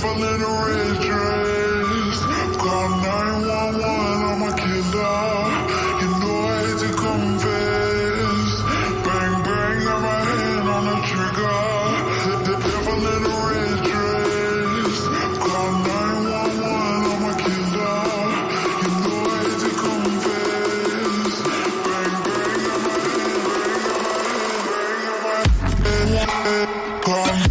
devil in a red dress. Call 911, I'm a killer. You know I hate to confess. Bang, bang, got my hand on the trigger. The devil in a red dress. Call 911, I'm a killer. You know I hate to confess. Bang, bang, got my hand. Call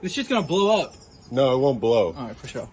This shit's gonna blow up. No, it won't blow. Alright, for sure.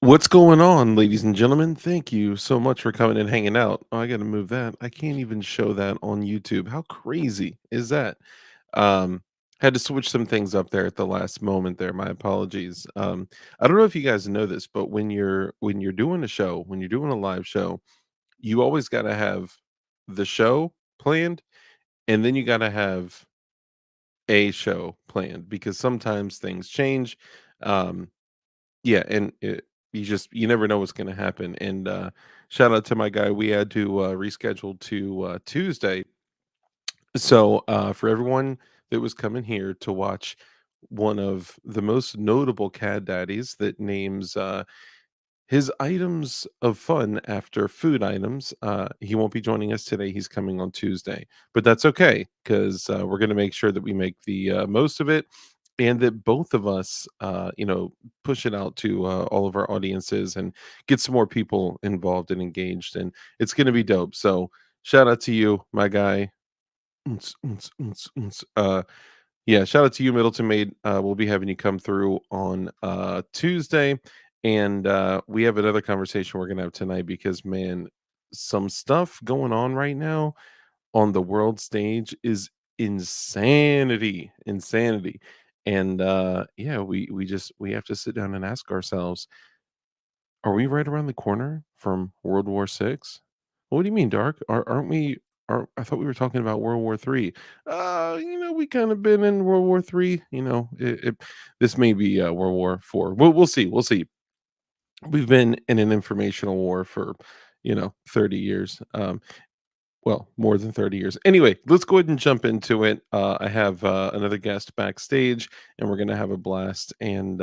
What's going on, ladies and gentlemen? Thank you so much for coming and hanging out. Oh, I got to move that. I can't even show that on YouTube. How crazy is that? Um, had to switch some things up there at the last moment there. My apologies. I don't know if you guys know this, but when you're doing a show, when you're doing a live show, you always got to have the show planned, and then you got to have a show planned because sometimes things change. Um, yeah, and you never know what's gonna happen, and, shout out to my guy, we had to, reschedule to, Tuesday. So, for everyone that was coming here to watch one of the most notable Cad Daddies that names, his items of fun after food items, he won't be joining us today, he's coming on Tuesday, but that's okay 'cause, we're gonna make sure that we make the, most of it and that both of us, push it out to all of our audiences and get some more people involved and engaged. And it's going to be dope. So, shout out to you, my guy. Unts, unts, unts, unts. Yeah, shout out to you, Middleton Made. We'll be having you come through on Tuesday. And we have another conversation we're going to have tonight because, man, some stuff going on right now on the world stage is insanity. And yeah, we have to sit down and ask ourselves, are we right around the corner from World War VI? What do you mean, Dark? Aren't we? I thought we were talking about World War III. We kind of been in World War III. This may be World War IV. We'll see. We'll see. We've been in an informational war for 30 years. Well, more than 30 years. Anyway, let's go ahead and jump into it. I have another guest backstage, and we're gonna have a blast. And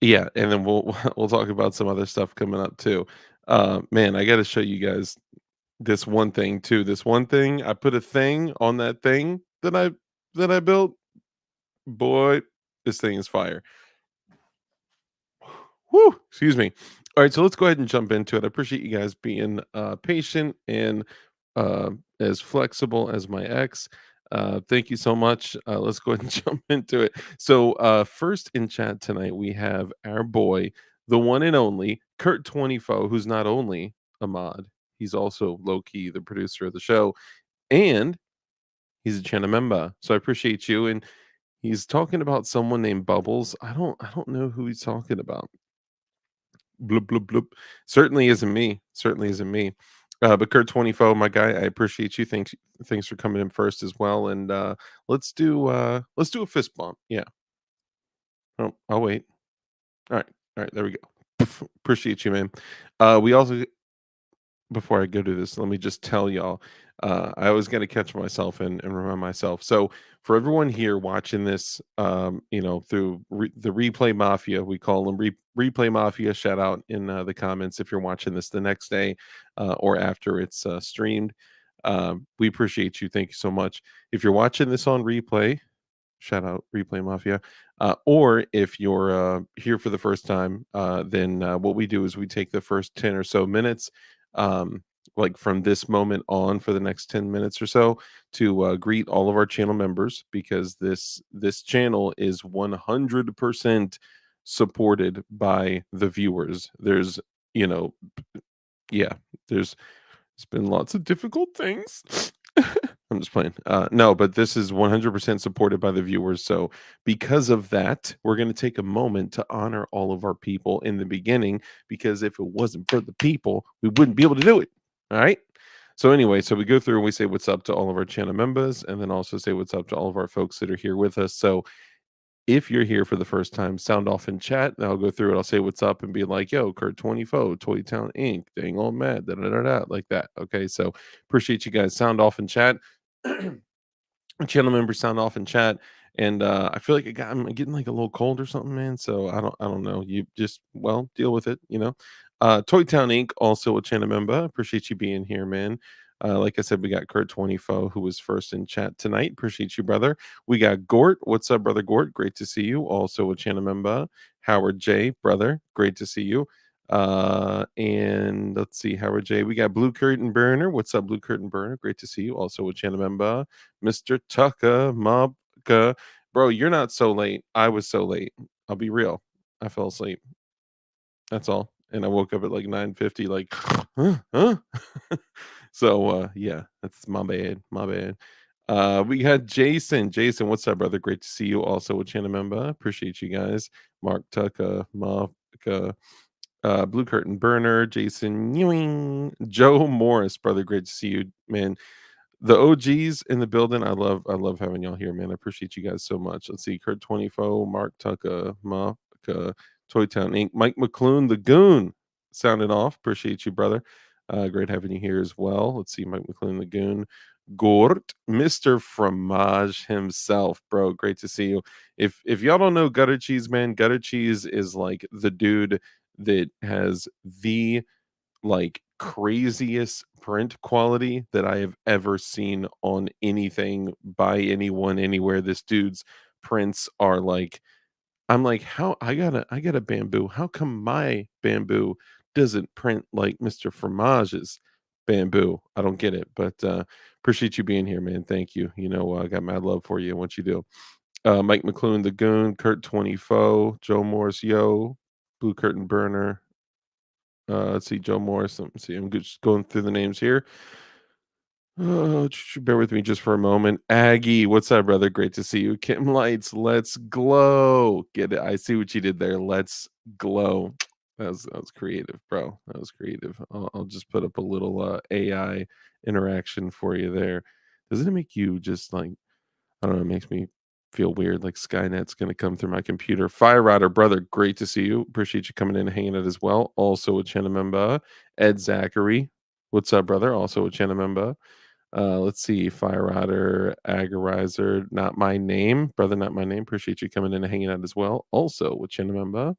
yeah, and then we'll we'll talk about some other stuff coming up too. Man, I got to show you guys this one thing too. This one thing, I put a thing on that thing that I built. Boy, this thing is fire. Whoo, excuse me. All right, so let's go ahead and jump into it. I appreciate you guys being patient and as flexible as my ex. Thank you so much. Let's go ahead and jump into it. So, first in chat tonight, we have our boy, the one and only Kurt 24, who's not only a mod, he's also low key the producer of the show, and he's a channel member. So I appreciate you. And he's talking about someone named Bubbles. I don't know who he's talking about. Bloop, bloop, bloop. Certainly isn't me. Certainly isn't me. But Kurt 24, my guy, I appreciate you. Thanks for coming in first as well. And let's do a fist bump. Yeah. Oh, I'll wait. All right. All right, there we go. Appreciate you, man. We also, before I go to this, let me just tell y'all. I was going to catch myself and remind myself. So, for everyone here watching this, through the Replay Mafia, we call them Replay Mafia. Shout out in the comments if you're watching this the next day or after it's streamed. We appreciate you. Thank you so much. If you're watching this on replay, shout out Replay Mafia. Or if you're here for the first time, then what we do is we take the first 10 or so minutes, like from this moment on for the next 10 minutes or so, to greet all of our channel members, because this channel is 100% supported by the viewers. There's, you know, yeah, there's been lots of difficult things. I'm just playing. No, but this is 100% supported by the viewers. So, because of that, we're going to take a moment to honor all of our people in the beginning, because if it wasn't for the people, we wouldn't be able to do it. All right. So, anyway, so we go through and we say what's up to all of our channel members, and then also say what's up to all of our folks that are here with us. So, if you're here for the first time, sound off in chat, and I'll go through it. I'll say what's up and be like, yo, Kurt 24, Toy Town Inc., dang old mad, da da da da, like that. Okay, so appreciate you guys. Sound off in chat. Channel members sound off in chat. And I feel like I'm getting like a little cold or something, man. So I don't know. You just, well, deal with it. Toy Town Inc., also a channel member. Appreciate you being here, man. Like I said, we got Kurt 24, who was first in chat tonight. Appreciate you, brother. We got Gort. What's up, brother Gort? Great to see you. Also a channel member. Howard J, brother. Great to see you. And let's see, Howard J. We got Blue Curtain Burner. What's up, Blue Curtain Burner? Great to see you. Also a channel member. Mr. Tucker, Mobka. Bro, you're not so late. I was so late. I'll be real. I fell asleep. That's all. And I woke up at like 9:50, like, huh? So yeah, that's my bad. My bad. We got Jason. Jason, what's up, brother? Great to see you. Also a channel member. Appreciate you guys. Mark Tucker, Mobka, Blue Curtain Burner, Jason Ewing, Joe Morris, brother. Great to see you, man. The OGs in the building. I love having y'all here, man. I appreciate you guys so much. Let's see, Kurt 24, Mark Tucker, Maka, Toy Town Inc., Mike McClune, the Goon, sounding off. Appreciate you, brother. Great having you here as well. Let's see, Mike McClune, the Goon, Gort, Mr. Fromage himself, bro. Great to see you. If y'all don't know Gutter Cheese, man, Gutter Cheese is like the dude that has the like craziest print quality that I have ever seen on anything by anyone anywhere. This dude's prints are like, I'm like, how I got a bamboo. How come my bamboo doesn't print like Mr. Fromage's bamboo? I don't get it, but appreciate you being here, man. Thank you. I got mad love for you and what you do. Mike McClune, the Goon, Kurt 24, Joe Morris, Yo, Blue Curtain Burner, let's see, Joe Morris. Let me see. I'm just going through the names here. Bear with me just for a moment. Aggie, what's up, brother? Great to see you. Kim Lights, let's glow. Get it? I see what you did there. Let's glow. That was creative, bro. That was creative. I'll just put up a little AI interaction for you there. Doesn't it make you just like, I don't know, it makes me feel weird, like Skynet's gonna come through my computer. Fire Rider, brother, great to see you. Appreciate you coming in and hanging out as well. Also a channel member. Ed Zachary, what's up, brother? Also a channel member. Let's see, Fire Rider, Agorizer, not my name, brother, not my name. Appreciate you coming in and hanging out as well. Also a channel member.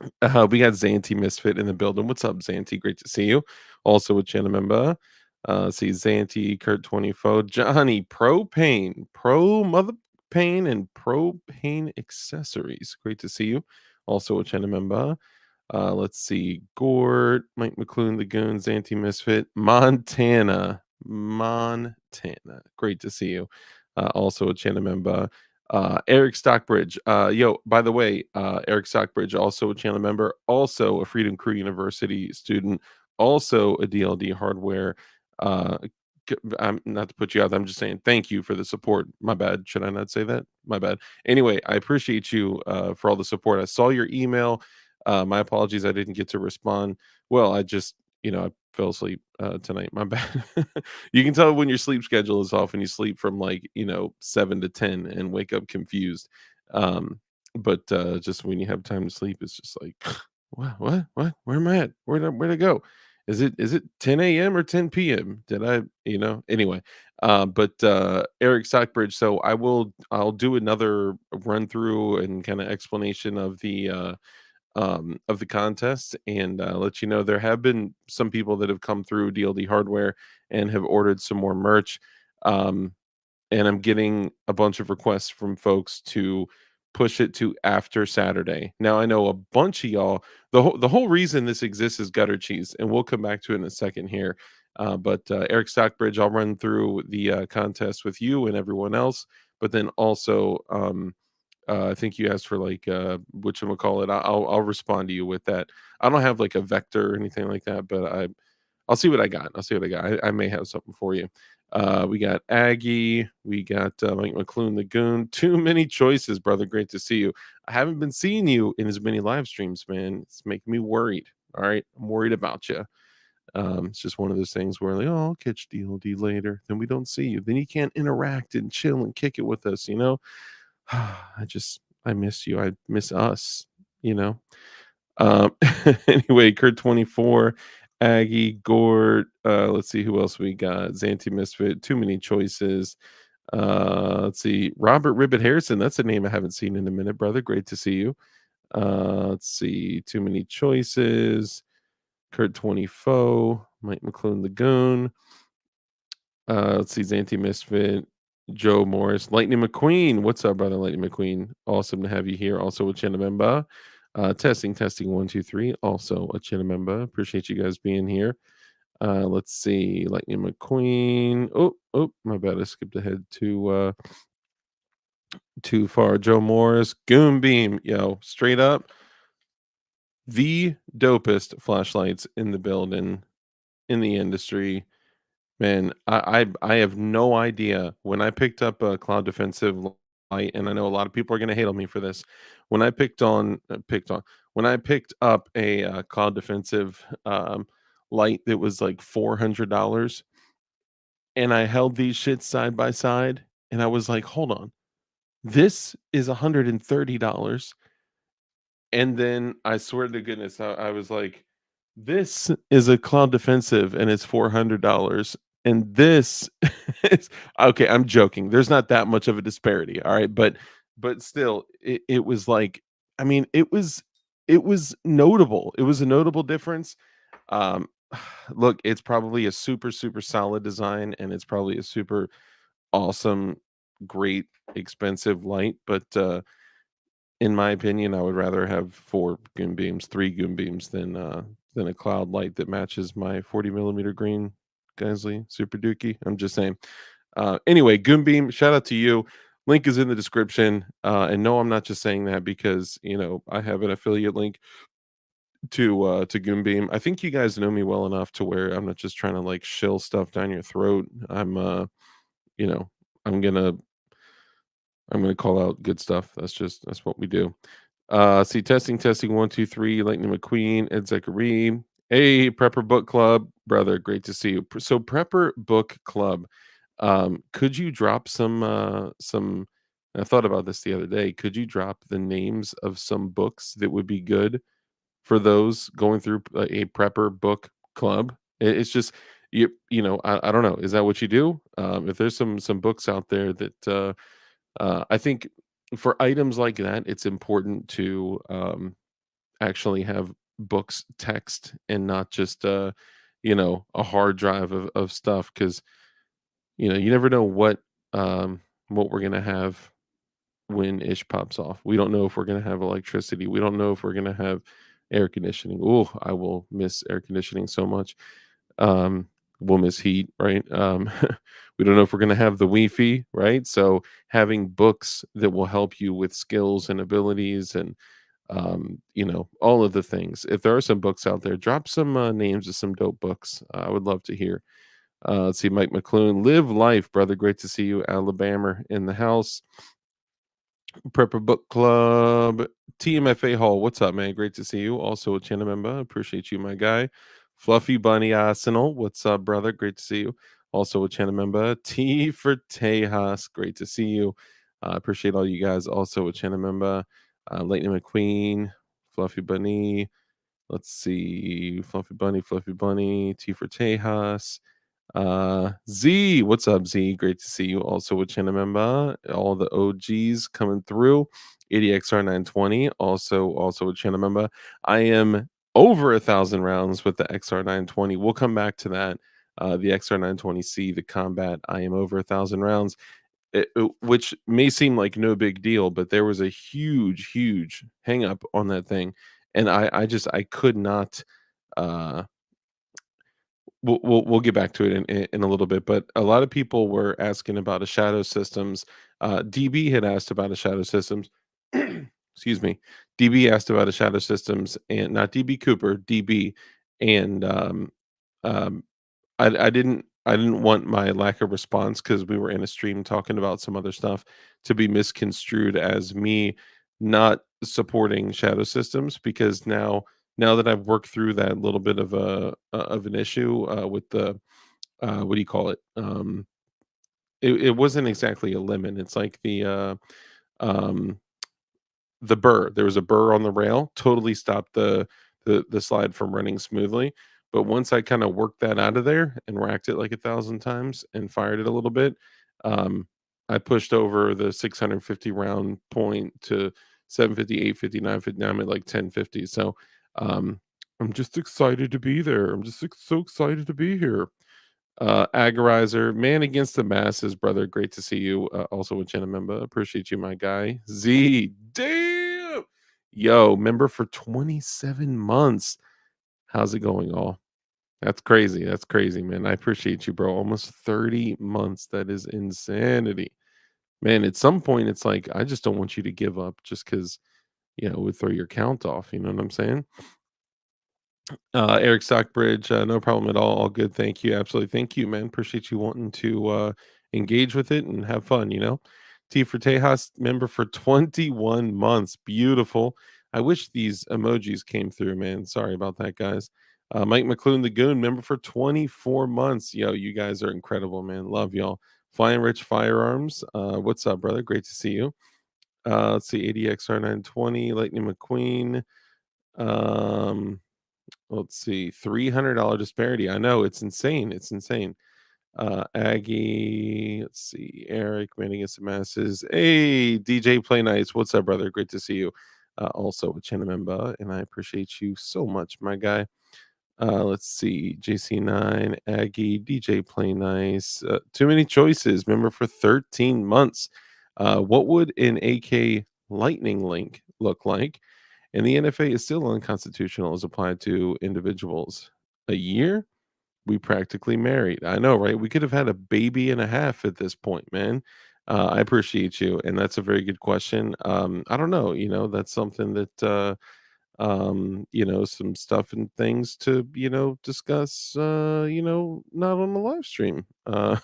We got Zanty Misfit in the building. What's up, Zanty? Great to see you. Also a channel member. See Zanty, Kurt 24, Johnny, Propane, Pro Mother Pain, and Propane Accessories. Great to see you. Also a channel member. Let's see, Gort, Mike McClune, the Goons, Zanty Misfit, Montana. Montana. Great to see you. Also a channel member. Eric Stockbridge. Yo, by the way, Eric Stockbridge, also a channel member, also a Freedom Crew University student, also a DLD hardware. Uh, I'm not to put you out. I'm just saying thank you for the support. My bad. Should I not say that? My bad. Anyway, I appreciate you for all the support. I saw your email. My apologies. I didn't get to respond. Well, I just, I fell asleep tonight. My bad. You can tell when your sleep schedule is off and you sleep from like 7 to 10 and wake up confused. But just when you have time to sleep, it's just like what where am I at, where'd I go? Is it 10 a.m or 10 p.m? Did I anyway? But Eric Stockbridge, so I'll do another run through and kind of explanation of the contest and let you know there have been some people that have come through DLD hardware and have ordered some more merch. Um, and I'm getting a bunch of requests from folks to push it to after Saturday. Now I know a bunch of y'all. The whole reason this exists is gutter cheese, and we'll come back to it in a second here. But Eric Stockbridge, I'll run through the contest with you and everyone else. But then also, I think you asked for like call it. I'll respond to you with that. I don't have like a vector or anything like that, but I'll see what I got. I'll see what I got. I may have something for you. We got Aggie. We got Mike McClune the Goon. Too many choices, brother. Great to see you. I haven't been seeing you in as many live streams, man. It's making me worried. All right, I'm worried about you. It's just one of those things where like, oh, I'll catch DLD later. Then we don't see you. Then you can't interact and chill and kick it with us. I miss you. I miss us. You know. Um, anyway, Kurt 24, Aggie, Gord. Let's see who else we got. Zanty Misfit. Too many choices. Let's see. Robert Ribbit Harrison. That's a name I haven't seen in a minute, brother. Great to see you. Let's see. Too many choices. Kurt 24, Mike McClune the Goon. Let's see. Zanty Misfit. Joe Morris, Lightning McQueen. What's up, brother? Lightning McQueen. Awesome to have you here. Also a Chinamemba. Testing 1 2 3. Also a Chinamemba. Appreciate you guys being here. Let's see. Lightning McQueen. Oh, my bad. I skipped ahead too far. Joe Morris. Goonbeam. Yo, straight up. The dopest flashlights in the building, in the industry. Man, I have no idea. When I picked up a cloud defensive light, and I know a lot of people are gonna hate on me for this. When I when I picked up a cloud defensive light that was like $400, and I held these shits side by side, and I was like, hold on, this is $130. And then I swear to goodness, I was like, this is a cloud defensive and it's $400. And this is okay. I'm joking. There's not that much of a disparity. All right. But still, it was like, I mean, it was notable. It was a notable difference. Um, look, it's probably a super, super solid design and it's probably a super awesome, great, expensive light. But in my opinion, I would rather have 4 goon beams, 3 goon beams than a cloud light that matches my 40 millimeter green Geisley Super Dookie. I'm just saying. Anyway, goon beam, shout out to you. Link is in the description. And no, I'm not just saying that because I have an affiliate link to Goon Beam. I think you guys know me well enough to where I'm not just trying to like shill stuff down your throat. You know, I'm gonna I'm gonna call out good stuff. That's what we do. See, testing 1 2 3. Lightning McQueen, Ed Zachary. Hey, Prepper Book Club, brother. Great to see you. So, Prepper Book Club. Could you drop some And I thought about this the other day. Could you drop the names of some books that would be good for those going through a prepper book club? It's just I don't know. Is that what you do? If there's some books out there that I think for items like that, it's important to actually have books text and not just a hard drive of stuff because you never know what we're gonna have when ish pops off. We don't know if we're gonna have electricity. We don't know if we're gonna have air conditioning. Oh, I will miss air conditioning so much. Um, we'll miss heat, right? We don't know if we're gonna have the Wi-Fi, right? So having books that will help you with skills and abilities and all of the things. If there are some books out there, drop some names of some dope books. I would love to hear. Let's see, Mike McClune, live life, brother. Great to see you, Alabama, in the house. Prepper Book Club, TMFA Hall. What's up, man? Great to see you. Also a channel member. Appreciate you, my guy. Fluffy Bunny Arsenal. What's up, brother? Great to see you. Also a channel member. T for Tejas. Great to see you. Appreciate all you guys. Also a channel member. Lightning McQueen. Fluffy Bunny. Let's see. Fluffy Bunny. T for Tejas. Z, what's up, Z? Great to see you. Also a channel member. All the OGs coming through. ADXR 920, also a channel member. I am over 1,000 rounds with the XR 920. We'll come back to that. The XR 920C, the combat. I am over 1,000 rounds. Which may seem like no big deal, but there was a huge hang up on that thing, and I could not. Uh, we'll get back to it in a little bit, but a lot of people were asking about a shadow systems. DB had asked about a shadow systems. Excuse me. DB asked about a shadow systems, and not DB Cooper, DB, and um, I didn't want my lack of response because we were in a stream talking about some other stuff to be misconstrued as me not supporting shadow systems because now that I've worked through that little bit of an issue with the what do you call it? It wasn't exactly a lemon. It's like um the burr. There was a burr on the rail, totally stopped the slide from running smoothly. But once I kind of worked that out of there and racked it like 1,000 times and fired it a little bit, um, I pushed over the 650 round point to 750, 850, 950. Now I'm at like 1050. So um, I'm just excited to be there. I'm just so excited to be here. Agorizer, man against the masses, brother. Great to see you. Also a channel member. Appreciate you, my guy. Z, damn. Yo, member for 27 months. How's it going, all? That's crazy. That's crazy, man. I appreciate you, bro. Almost 30 months. That is insanity. Man, at some point, it's like, I just don't want you to give up just because, it would throw your count off. You know what I'm saying? Eric Stockbridge, no problem at all. All good. Thank you. Absolutely. Thank you, man. Appreciate you wanting to engage with it and have fun. T for Tejas, member for 21 months. Beautiful. I wish these emojis came through, man. Sorry about that, guys. Mike McClune, the Goon, member for 24 months. Yo, you guys are incredible, man. Love y'all. Flying Rich Firearms. What's up, brother? Great to see you. Let's see. ADXR 920, Lightning McQueen. Um, Let's see, $300 disparity. I know it's insane. It's insane. Aggie, let's see, Eric, man against the masses. Hey, DJ Play Nice. What's up, brother? Great to see you. Also a channel member, and I appreciate you so much, my guy. Let's see, JC9, Aggie, DJ Play Nice. Too many choices. Member for 13 months. What would an AK Lightning Link look like? And the NFA is still unconstitutional as applied to individuals. A year? We practically married. I know, right? We could have had a baby and a half at this point, man. I appreciate you, and that's a very good question. I don't know, that's something that some stuff and things to discuss. Not on the live stream. No,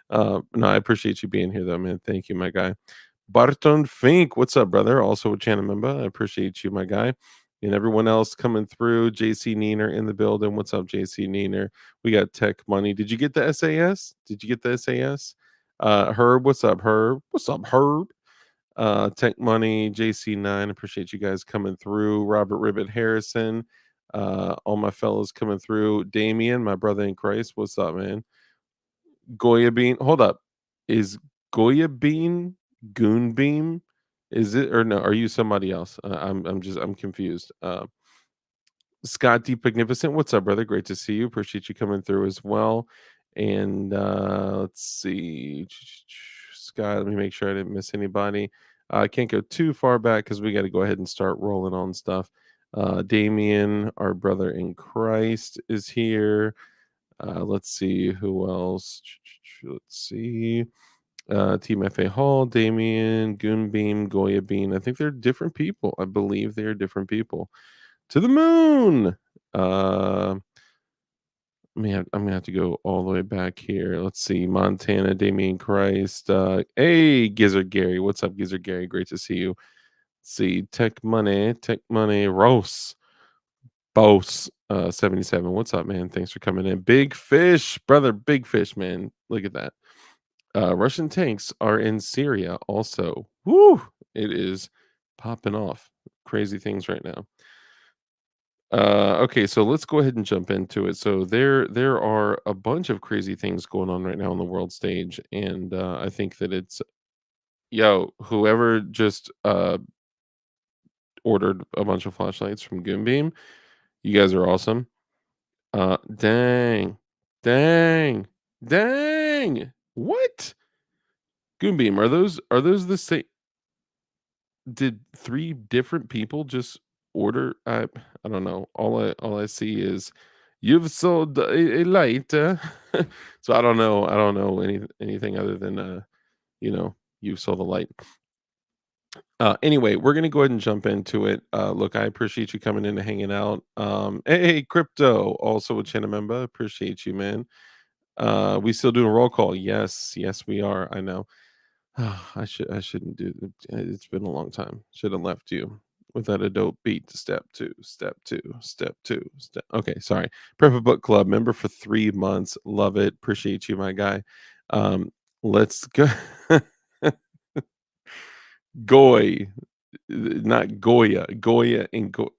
I appreciate you being here, though, man. Thank you, my guy. Barton Fink, what's up, brother? Also a channel member. I appreciate you, my guy. And everyone else coming through. JC Neener in the building. What's up, JC Neener? We got Tech Money. Did you get the SAS? Did you get the SAS? Herb, what's up, Herb? What's up, Herb? Tech Money, JC9, appreciate you guys coming through. Robert Ribbit Harrison, all my fellows coming through. Damien, my brother in Christ, what's up, man? Goya Bean, hold up. Is Goya Bean Goon Beam? Is it or no? Are you somebody else? I'm confused. Scott D. Magnificent, what's up, brother? Great to see you. Appreciate you coming through as well. And let's see, Scott. Let me make sure I didn't miss anybody. I can't go too far back because we got to go ahead and start rolling on stuff. Damien, our brother in Christ, is here. Let's see who else. Let's see. Team FA Hall, Damien, Goonbeam, Goya Bean. I think they're different people. I believe they are different people. To the moon. Man, I'm gonna have to go all the way back here. Let's see. Montana, Damien Christ. Hey, Gizzard Gary. What's up, Gizzard Gary? Great to see you. Let's see. Tech Money, Rose. Bose 77. What's up, man? Thanks for coming in. Big Fish, brother, Big Fish, man. Look at that. Russian tanks are in Syria also. Woo! It is popping off. Crazy things right now. Okay, so let's go ahead and jump into it. So there are a bunch of crazy things going on right now on the world stage, and I think that it's whoever just ordered a bunch of flashlights from Goonbeam, you guys are awesome. Dang, dang, dang! What? Goonbeam, are those the same? Did 3 different people just order? I don't know. All I see is you've sold a light. So I don't know anything other than you've sold a light. Anyway, we're gonna go ahead and jump into it. Look, I appreciate you coming in and hanging out. Hey, Crypto, also a channel member. Appreciate you, man. We still doing a roll call. Yes, we are. I know. I shouldn't do it. It's been a long time. Should have left you without a dope beat to step two. Okay, sorry. Prepper Book Club member for 3 months. Love it. Appreciate you, my guy. Let's go. Goy, not Goya. Goya and Go.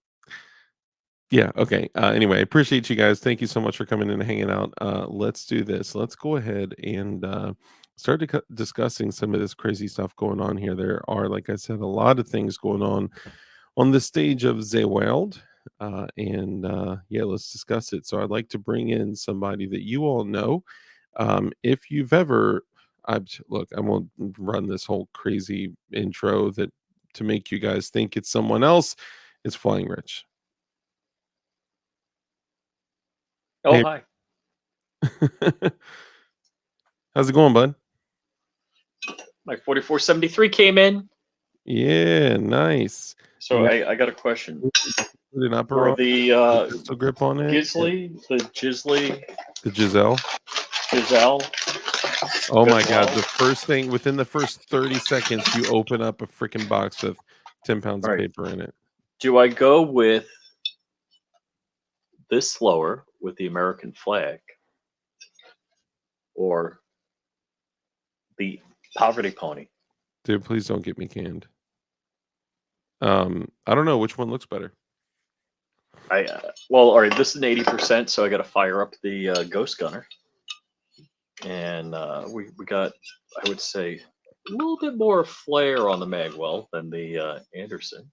Yeah, okay. Anyway, I appreciate you guys. Thank you so much for coming in and hanging out. Let's do this. Let's go ahead and start discussing some of this crazy stuff going on here. There are, like I said, a lot of things going on the stage of the world. And yeah, let's discuss it. So I'd like to bring in somebody that you all know. If you've ever, look, I won't run this whole crazy intro that to make you guys think it's someone else. It's Flying Rich. Oh, Hey. hi. How's it going, bud? My 4473 came in. Yeah, nice. So I got a question. Put an upper For on, the pistol grip on it. Gisley, The Giselle. Oh my God! The first thing within the first 30 seconds, you open up a freaking box with 10 pounds of paper in it. Do I go with this slower with the American flag, or the Poverty Pony? Dude, please don't get me canned. I don't know which one looks better. Well, all right. This is an 80%, so I got to fire up the Ghost Gunner, and we got, I would say, a little bit more flair on the Magwell than the Anderson.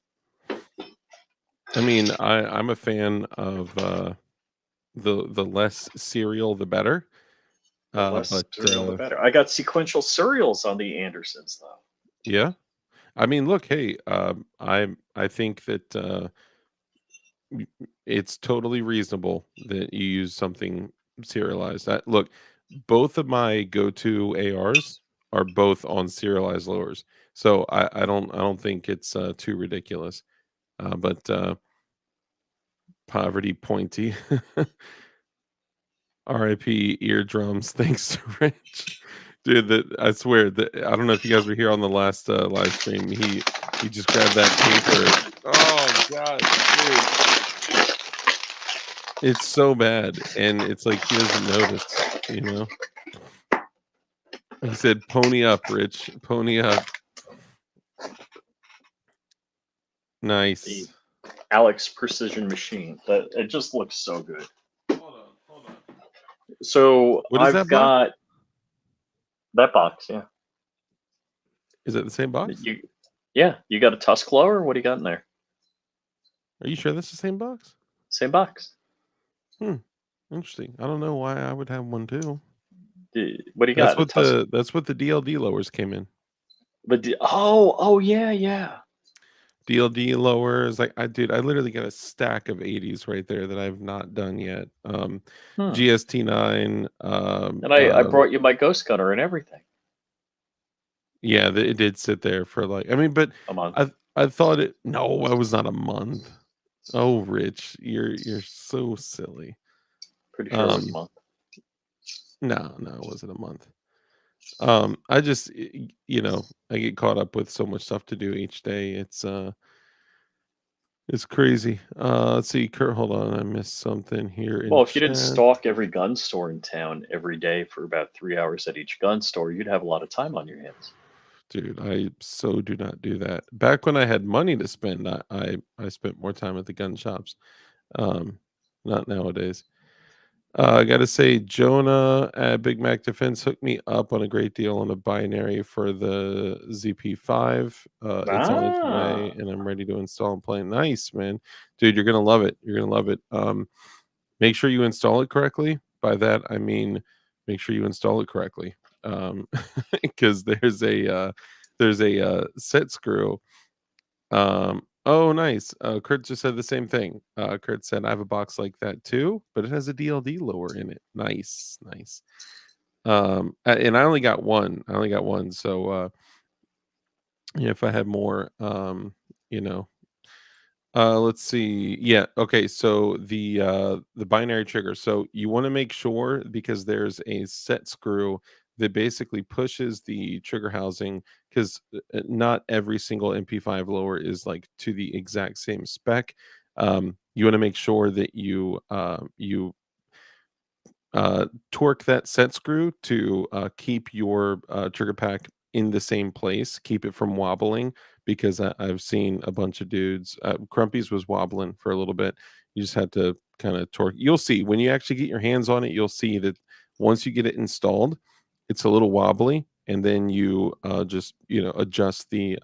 I mean, I'm a fan of the less cereal, the better. The less cereal, the better. I got sequential cereals on the Andersons, though. Yeah, I mean, look, hey, I think that it's totally reasonable that you use something serialized. Look, both of my go-to ARs are both on serialized lowers, so I don't think it's too ridiculous. But Poverty Pointy. RIP eardrums. Thanks to Rich. Dude, I swear that I don't know if you guys were here on the last live stream. He just grabbed that paper. Oh God, dude. It's so bad. And it's like he doesn't notice, you know. He said, pony up, Rich. Pony up. Nice. Alex Precision Machine. That it just looks so good. Hold on. So What is I've that box? got that box. Yeah. Is it the same box? You got a tusk lower? What do you got in there? Are you sure that's the same box? Same box. Interesting. I don't know why I would have one too. What do you got? That's what the DLD lowers came in. Oh yeah. DLD lowers, like I literally got a stack of 80s right there that I've not done yet. GST9. And I brought you my Ghost Gunner and everything. Yeah, it did sit there for like, I mean, but A month. I thought it. No, it was not a month. Oh, Rich, you're so silly. Pretty sure it was a month. No, it wasn't a month. I just, I get caught up with so much stuff to do each day. It's crazy. Let's see, Kurt. Hold on, I missed something here. Well, if you didn't stalk every gun store in town every day for about 3 hours at each gun store, you'd have a lot of time on your hands. Dude, I so do not do that. Back when I had money to spend, I spent more time at the gun shops. Not nowadays. I got to say, Jonah at Big Mac Defense hooked me up on a great deal on a binary for the ZP5. It's on its way, and I'm ready to install and play. Nice, man. Dude, you're going to love it. You're going to love it. Make sure you install it correctly. By that, I mean, make sure you install it correctly. Because there's a set screw. Oh, nice. Kurt just said the same thing. Kurt said, I have a box like that too, but it has a DLD lower in it. Nice. And I only got one. So, if I had more, let's see. Yeah. Okay. So the binary trigger. So you want to make sure, because there's a set screw that basically pushes the trigger housing, because not every single MP5 lower is like to the exact same spec. You want to make sure that you torque that set screw to keep your trigger pack in the same place, keep it from wobbling, because I've seen a bunch of dudes. Crumpy's was wobbling for a little bit. You just had to kind of torque. You'll see when you actually get your hands on it. You'll see that once you get it installed, it's a little wobbly, and then you just adjust the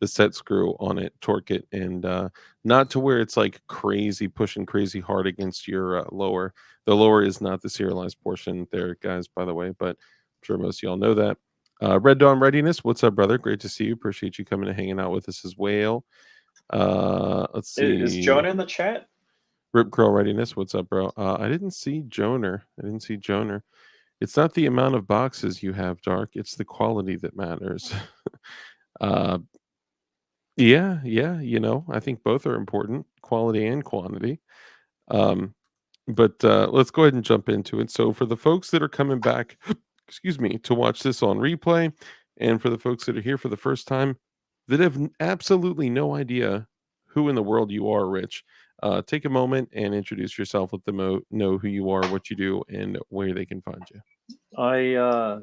set screw on it, torque it, and not to where it's like pushing crazy hard against your lower. The lower is not the serialized portion there, guys, by the way, but I'm sure most of y'all know that. Red Dawn Readiness, what's up, brother? Great to see you. Appreciate you coming and hanging out with us as well. Let's see. Is Jonah in the chat? Rip Curl Readiness, what's up, bro? I didn't see Joner. It's not the amount of boxes you have, Dark. It's the quality that matters. Yeah. I think both are important, quality and quantity. But let's go ahead and jump into it. So for the folks that are coming back, to watch this on replay, and for the folks that are here for the first time that have absolutely no idea who in the world you are, Rich, take a moment and introduce yourself. Let them know who you are, what you do, and where they can find you. I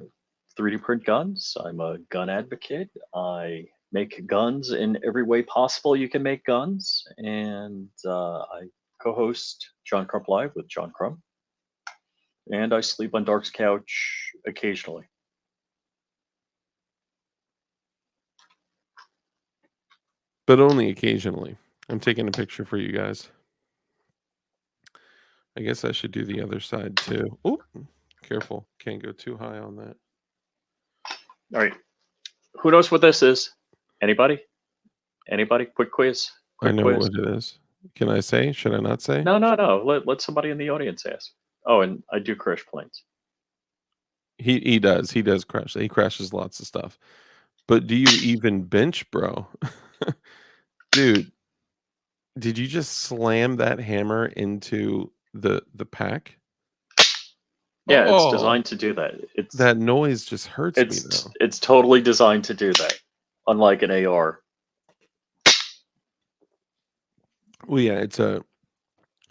3D print guns. I'm a gun advocate. I make guns in every way possible you can make guns, and I co-host John Crump Live with John Crump, and I sleep on Dark's couch occasionally. But only occasionally. I'm taking a picture for you guys. I guess I should do the other side too. Oh, careful. Can't go too high on that. All right. Who knows what this is? Anybody? Quick quiz. I know what it is. Can I say? Should I not say? No. Let somebody in the audience ask. Oh, and I do crash planes. He does. He does crash. He crashes lots of stuff. But do you even bench, bro? Dude, did you just slam that hammer into the pack? Yeah, it's designed to do that. That noise just hurts me though. It's totally designed to do that, unlike an AR. Well, yeah, it's a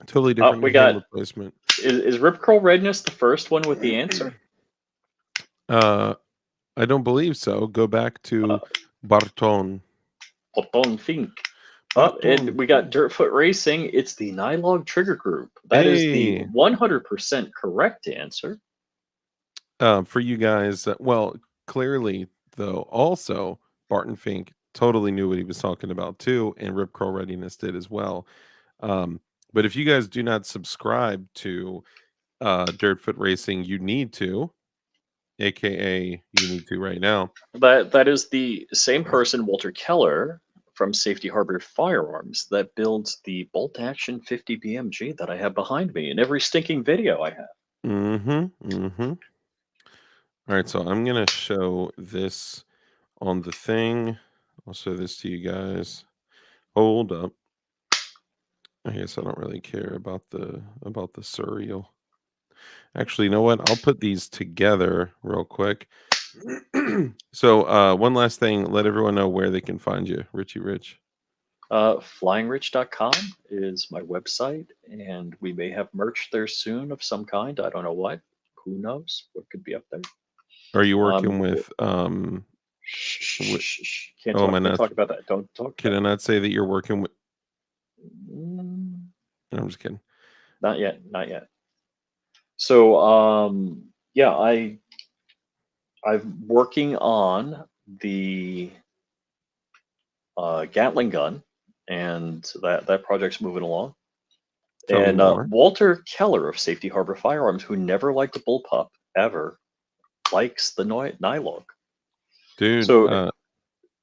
totally different hand replacement. Is Rip Curl Redness the first one with the answer? I don't believe so. Go back to Barton. Barton Fink. Oh, Doing we got Dirtfoot Racing. It's the Nylog Trigger Group. That is the hey 100% correct answer. for you guys. Well, clearly though, also Barton Fink totally knew what he was talking about too, and Rip Curl Readiness did as well. Um, but if you guys do not subscribe to Dirtfoot Racing, you need to, aka you need to right now. That is the same person, Walter Keller from Safety Harbor Firearms, that builds the bolt action 50 BMG that I have behind me in every stinking video I have. Mm-hmm. All right, so I'm gonna show this on the thing. I'll show this to you guys. Hold up. I guess I don't really care about the surreal. Actually, you know what? I'll put these together real quick. So one last thing, let everyone know where they can find you, Richie Rich. Flyingrich.com is my website, and we may have merch there soon of some kind. I don't know what. Who knows what could be up there? Are you working Um, with with, Can't oh talk. my Can't not talk about that. Don't talk can about I not say that you're working with Mm, no, I'm just kidding. Not yet. Not yet. So, yeah, I'm working on the Gatling gun, and that project's moving along. Tell me And more. Walter Keller of Safety Harbor Firearms, who never liked a bullpup ever, likes the Nylog. Dude, So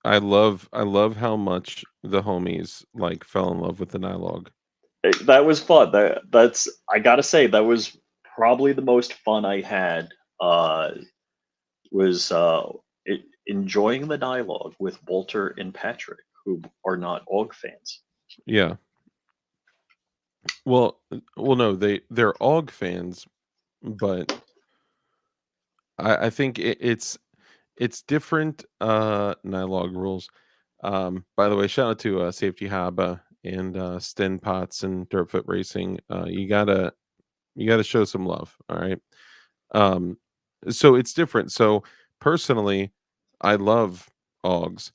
I love how much the homies like fell in love with the Nylog. that was fun. That's I gotta say that was probably the most fun I had. Was enjoying the dialogue with Walter and Patrick, who are not AUG fans. Yeah. Well, no, they're AUG fans, but I think it's different Nylog rules. By the way, shout out to Safety Haba and Sten Potts and Dirtfoot Racing. You gotta show some love. All right. Um, so it's different. So personally, I love AUGs.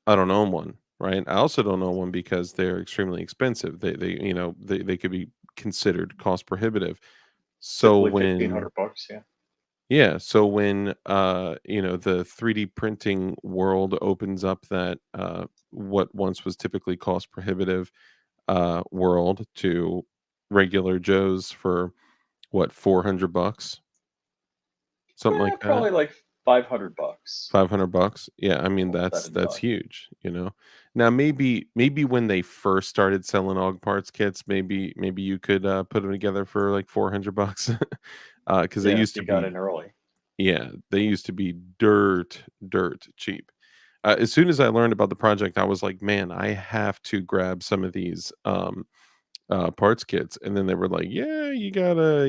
I don't own one, right? I also don't own one because they're extremely expensive. They could be considered cost prohibitive. So Typically when $1,500, yeah. yeah, so when the 3D printing world opens up that what once was typically cost prohibitive world to regular Joes for what, $400, something like that. Probably like $500. $500. Yeah, I mean All said and that's done. huge. Now maybe when they first started selling AUG parts kits, maybe you could put them together for like $400 because they Yeah, if used to you got be in early. yeah, they used to be dirt cheap. As soon as I learned about the project, I was like, man, I have to grab some of these parts kits. And then they were like, yeah, you gotta,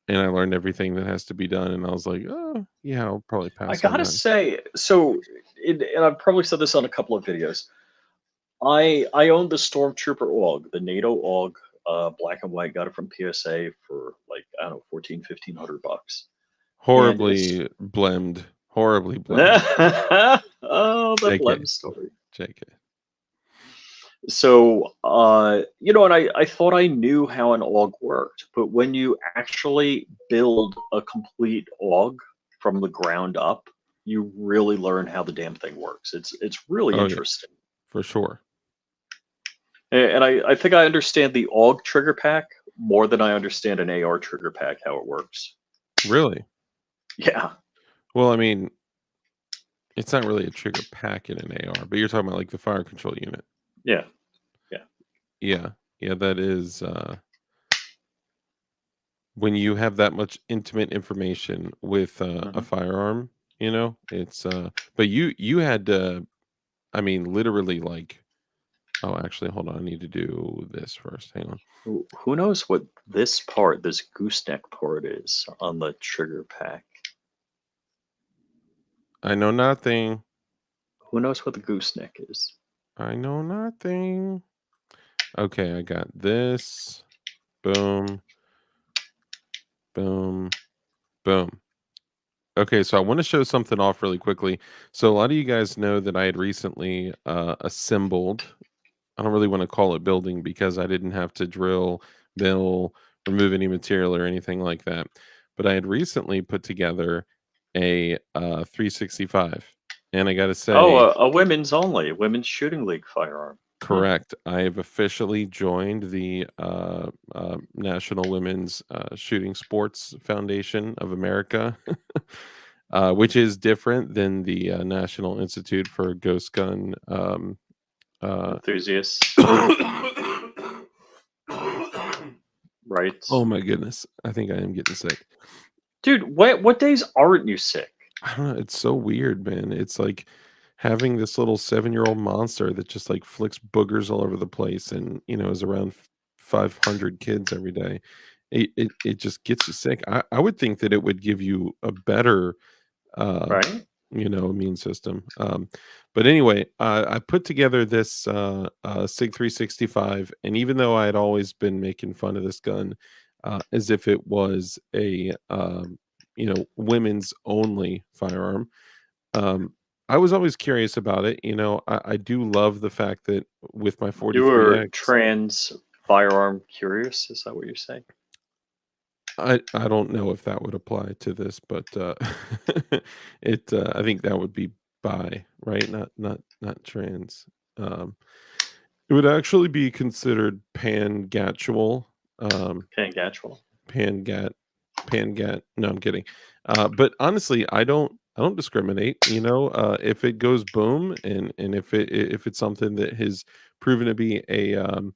and I learned everything that has to be done. And I was like, oh, yeah, I'll probably I pass on gotta that. say, so, and I've probably said this on a couple of videos. I owned the Stormtrooper AUG, the NATO AUG, black and white. Got it from PSA for like I don't know, 1,500 $1,500, and it's Horribly blemed. oh, the JK, Blem story. JK. So, and I thought I knew how an AUG worked, but when you actually build a complete AUG from the ground up, you really learn how the damn thing works. It's really Oh, yeah, interesting. for sure. And I think I understand the AUG trigger pack more than I understand an AR trigger pack, how it works. Really? Yeah. Well, I mean, it's not really a trigger pack in an AR, but you're talking about like the fire control unit. Yeah. Yeah. Yeah, that is when you have that much intimate information with a hmm firearm, it's but you had to, I mean, literally like, oh, actually, hold on, I need to do this first. Hang on. Who knows what this part, this gooseneck part is on the trigger pack? I know nothing. Who knows what the gooseneck is? I know nothing. Okay, I got this. Boom, boom, boom. Okay, so I want to show something off really quickly. So a lot of you guys know that I had recently assembled I don't really want to call it building because I didn't have to drill, mill, remove any material or anything like that. But I had recently put together a 365, and I got to Oh, say, a women's only, women's shooting league firearm. Hmm. correct. I have officially joined the National Women's Shooting Sports Foundation of America, which is different than the National Institute for Ghost Gun. Uh, Enthusiasts, right? oh my goodness, I think I am getting sick. Dude, what days aren't you sick? I don't know. It's so weird, man. It's like having this little 7-year-old monster that just like flicks boogers all over the place and, is around 500 kids every day. It just gets you sick. I would think that it would give you a better, uh, Right? immune system. But anyway, I put together this SIG 365, and even though I had always been making fun of this gun, as if it was a women's only firearm, um, I was always curious about it. I do love the fact that with my You were 43X, trans firearm curious, is that what you're saying? I don't know if that would apply to this, but I think that would be bi, right? Not trans. Um, it would actually be considered pangatual. Pangatual. Pangat. No, I'm kidding. But honestly, I don't discriminate. If it goes boom, and if it's something that has proven to be an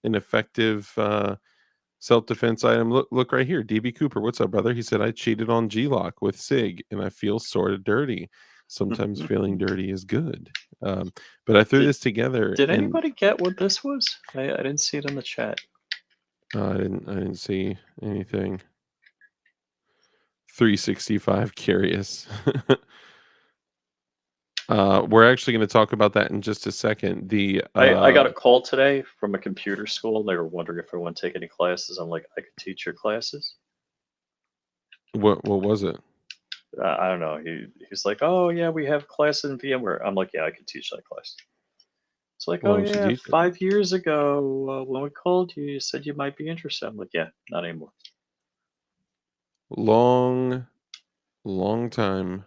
effective self-defense item. Look right here. DB Cooper, what's up, brother? He said, I cheated on G-Lock with SIG and I feel sort of dirty. Sometimes feeling dirty is good. But I threw this together, Did and anybody get what this was? I didn't see it in the chat. I didn't see anything. 365 curious. We're actually going to talk about that in just a second. I got a call today from a computer school. They were wondering if I want to take any classes. I'm like, I could teach your classes. What was it? I don't know. He's like, oh yeah, we have class in VMware. I'm like, yeah, I could teach that class. It's like, Why oh don't you yeah, teach it? 5 years ago when we called you, you said you might be interested. I'm like, yeah, not anymore. Long time.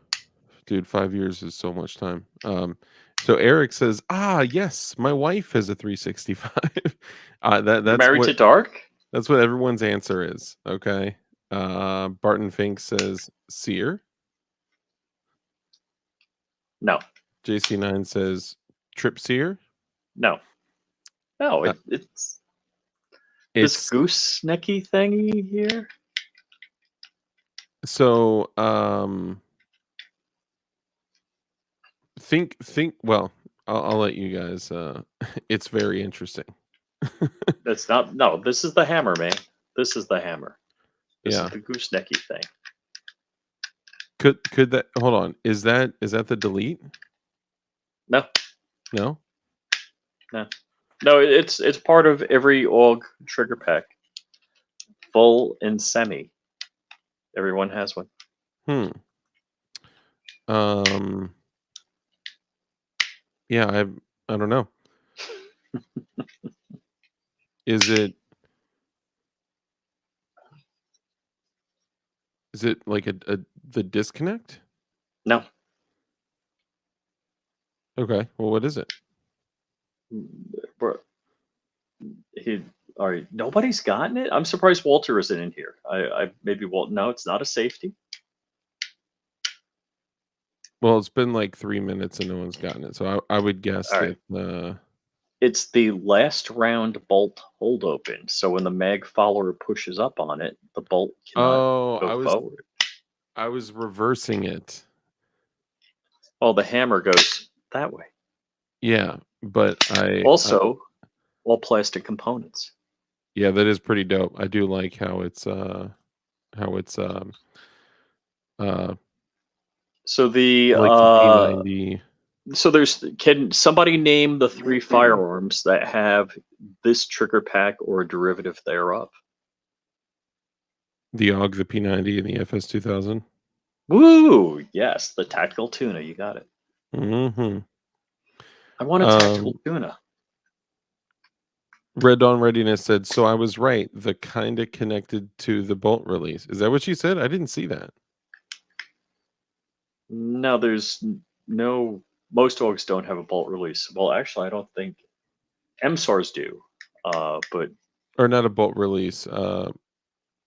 Dude, 5 years is so much time. So Eric says, yes, my wife has a 365. You're That's married to Dark? that's what everyone's answer is. Okay. Barton Fink says Sear. No, JC9 says Trip Sear. no, no. It's this goosenecky thingy here. So think well, I'll let you guys it's very interesting. That's not. No, this is the hammer, man. This is the hammer. This Yeah. is the goosenecky thing. Could that, hold on, is that the delete? No, No. no. It's part of every AUG trigger pack, full and semi. Everyone has one. Yeah, I don't know. Is it like the disconnect? No. Okay. Well, what is it? All right. Nobody's gotten it. I'm surprised Walter isn't in here. I maybe Walt. No, it's not a safety. Well, it's been like 3 minutes and no one's gotten it, so I would guess All that. right. It's the last round bolt hold open. So when the mag follower pushes up on it, the bolt cannot go forward. I was reversing it. Oh, the hammer goes that way. Yeah, but also all plastic components. Yeah, that is pretty dope. I do like how it's so the like the P90. So can somebody name the 3 firearms that have this trigger pack or a derivative thereof? The AUG, the P90, and the FS2000. Woo! Yes, the tactical tuna. You got it. Mm-hmm. I want a tactical tuna. Red Dawn Readiness said, so I was right. The kind of connected to the bolt release. Is that what she said? I didn't see that. No, there's no. Most dogs don't have a bolt release. Well, actually, I don't think MSARs do. But Or not a bolt release. Oh,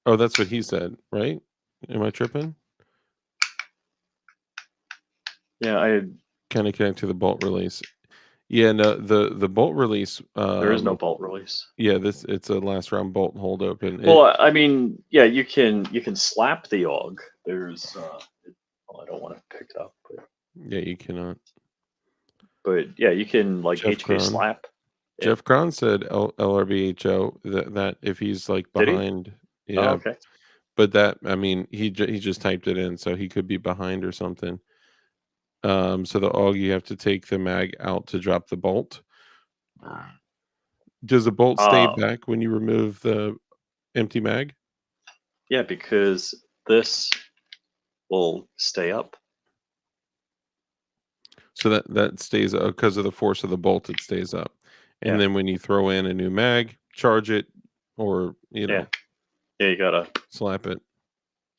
that's what he said, right? Am I tripping? yeah, Kind of connect to the bolt release. Yeah, no, the bolt release. there is no bolt release. Yeah, it's a last round bolt hold open. Well, I mean, yeah, you can slap the og. There's well, I don't want to pick it up, Yeah, you cannot. but yeah, you can like Jeff HK Cron. slap. it. Jeff Cron said LRBHO that if he's like Did he? behind, Oh, yeah. okay. But that, I mean, he just typed it in, so he could be behind or something. So the AUG, you have to take the mag out to drop the bolt. Does the bolt stay back when you remove the empty mag? Yeah, because this will stay up. So that stays up because of the force of the bolt. It stays up, and Yeah. then when you throw in a new mag, charge it, or Yeah, you gotta slap it.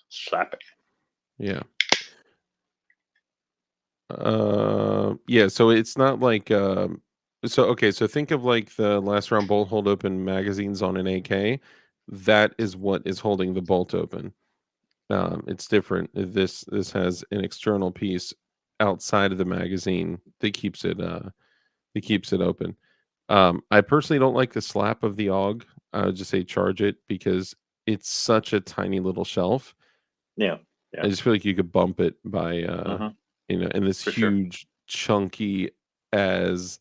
slap it. Yeah. Yeah. So it's not like So okay. So think of like the last round bolt hold open magazines on an AK. That is what is holding the bolt open. It's different. This has an external piece outside of the magazine that keeps it open. I personally don't like the slap of the AUG. I would just say charge it because it's such a tiny little shelf. Yeah. I just feel like you could bump it by Mhm. and this For sure. huge chunky as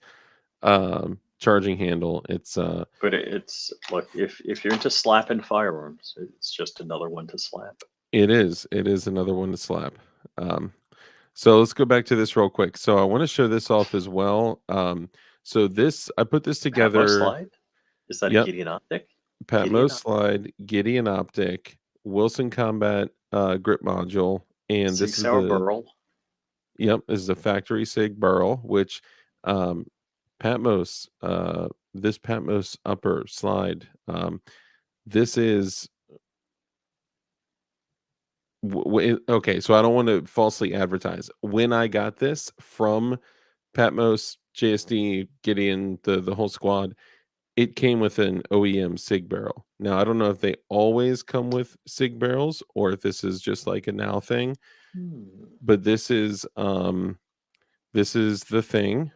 charging handle. It's But it's look, if you're into slapping firearms, it's just another one to slap. it is another one to slap. So let's go back to this real quick. So I want to show this off as well. So this, I put this Patmo together. slide? Is that a Yep. Gideon optic? Patmo slide, Gideon optic, Wilson Combat grip module, and Sig this is Sauer the burl. Yep, this is a factory Sig burl, which Patmos, this Patmos upper slide, this is okay. So I don't want to falsely advertise. When I got this from Patmos, JSD, Gideon, the whole squad, it came with an OEM Sig barrel. Now I don't know if they always come with Sig barrels or if this is just like a now thing, but this is the thing.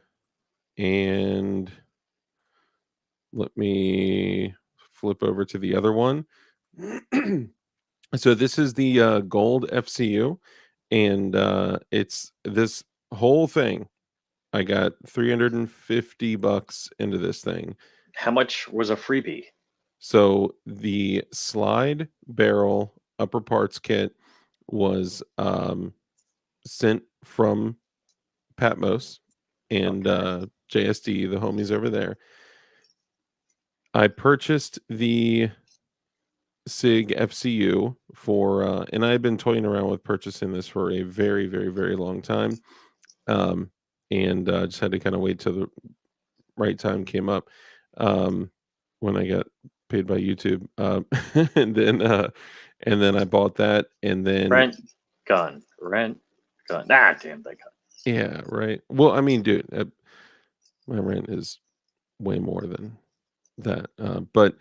And let me flip over to the other one. So this is the gold FCU, and it's this whole thing. I got $350 into this thing. How much was a freebie? So the slide barrel upper parts kit was sent from Patmos and JSD, the homies over there. I purchased the SIG FCU for, and I've been toying around with purchasing this for a very, very, very long time. And just had to kind of wait till the right time came up when I got paid by YouTube. And then I bought that, and then Rent gun. Ah, damn that gun. yeah, right. Well, I mean, dude, my rent is way more than that, but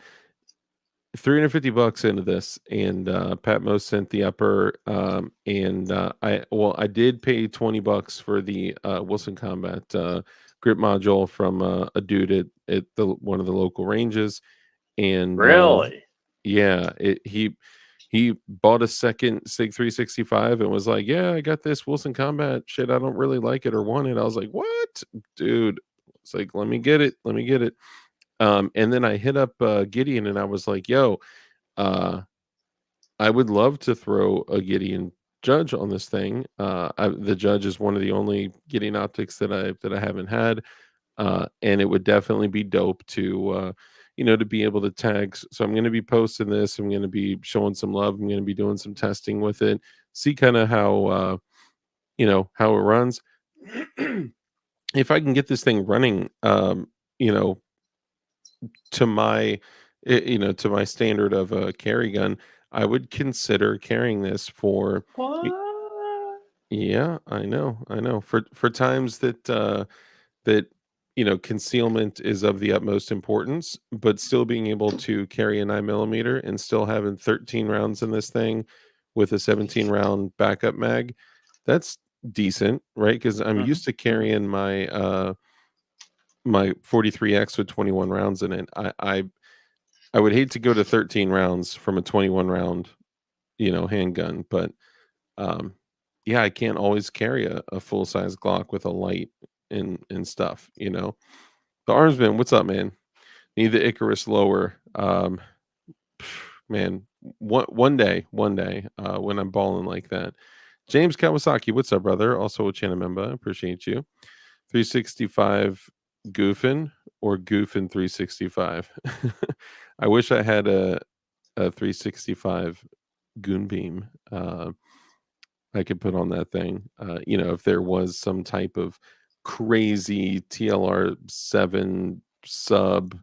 $350 into this, and Patmos sent the upper, and I did pay $20 for the Wilson Combat grip module from a dude at one of the local ranges, and Really? yeah, he bought a second Sig 365 and was like, yeah, I got this Wilson Combat shit. I don't really like it or want it. I was like, what, dude? It's like, let me get it. And then I hit up Gideon and I was like, yo, I would love to throw a Gideon Judge on this thing. The Judge is one of the only Gideon optics that I haven't had. And it would definitely be dope to to be able to tag. So I'm going to be posting this. I'm going to be showing some love. I'm going to be doing some testing with it. See kind of how how it runs. If I can get this thing running, to my to my standard of a carry gun, I would consider carrying this for y- What? yeah, I know. For times that that concealment is of the utmost importance, but still being able to carry a 9mm and still having 13 rounds in this thing with a 17 round backup mag, that's decent, right? Because I'm used to Mhm. carrying my 43X with 21 rounds in it. I would hate to go to 13 rounds from a 21 round, handgun, but um yeah, I can't always carry a full size Glock with a light and stuff, The Armsman, what's up, man? Need the Icarus lower. Man, one day, when I'm balling like that. James Kawasaki, what's up, brother? Also a channel member. Appreciate you. 365 goofing or goofing 365. I wish I had a 365 goon beam. I could put on that thing. If there was some type of crazy TLR 7 sub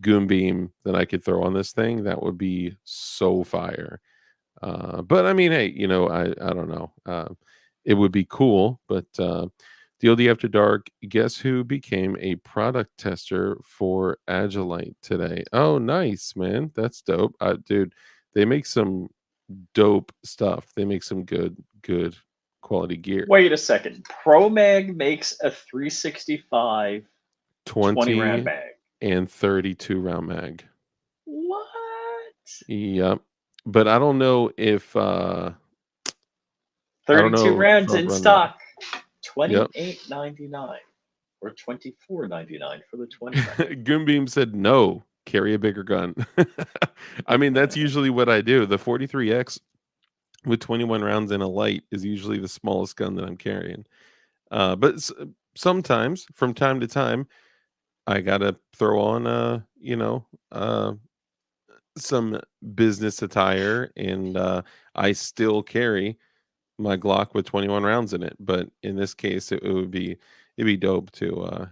goon beam that I could throw on this thing, that would be so fire. But I mean, hey, I don't know. It would be cool, but DLD After Dark, guess who became a product tester for Agilite today? Oh, nice, man. That's dope. Dude, they make some dope stuff. They make some good quality gear. Wait a second. ProMag makes a 365 20 round 20 mag. and 32 round mag. What? Yep. But I don't know if I don't 32 know if rounds I'll in run that. stock. Yep. 28.99 or 24.99 for the 20 round. Goonbeam said no, carry a bigger gun. I mean, that's usually what I do. The 43X with 21 rounds in a light is usually the smallest gun that I'm carrying. But sometimes, from time to time, I gotta throw on, some business attire, and I still carry my Glock with 21 rounds in it. But in this case, it'd be dope to,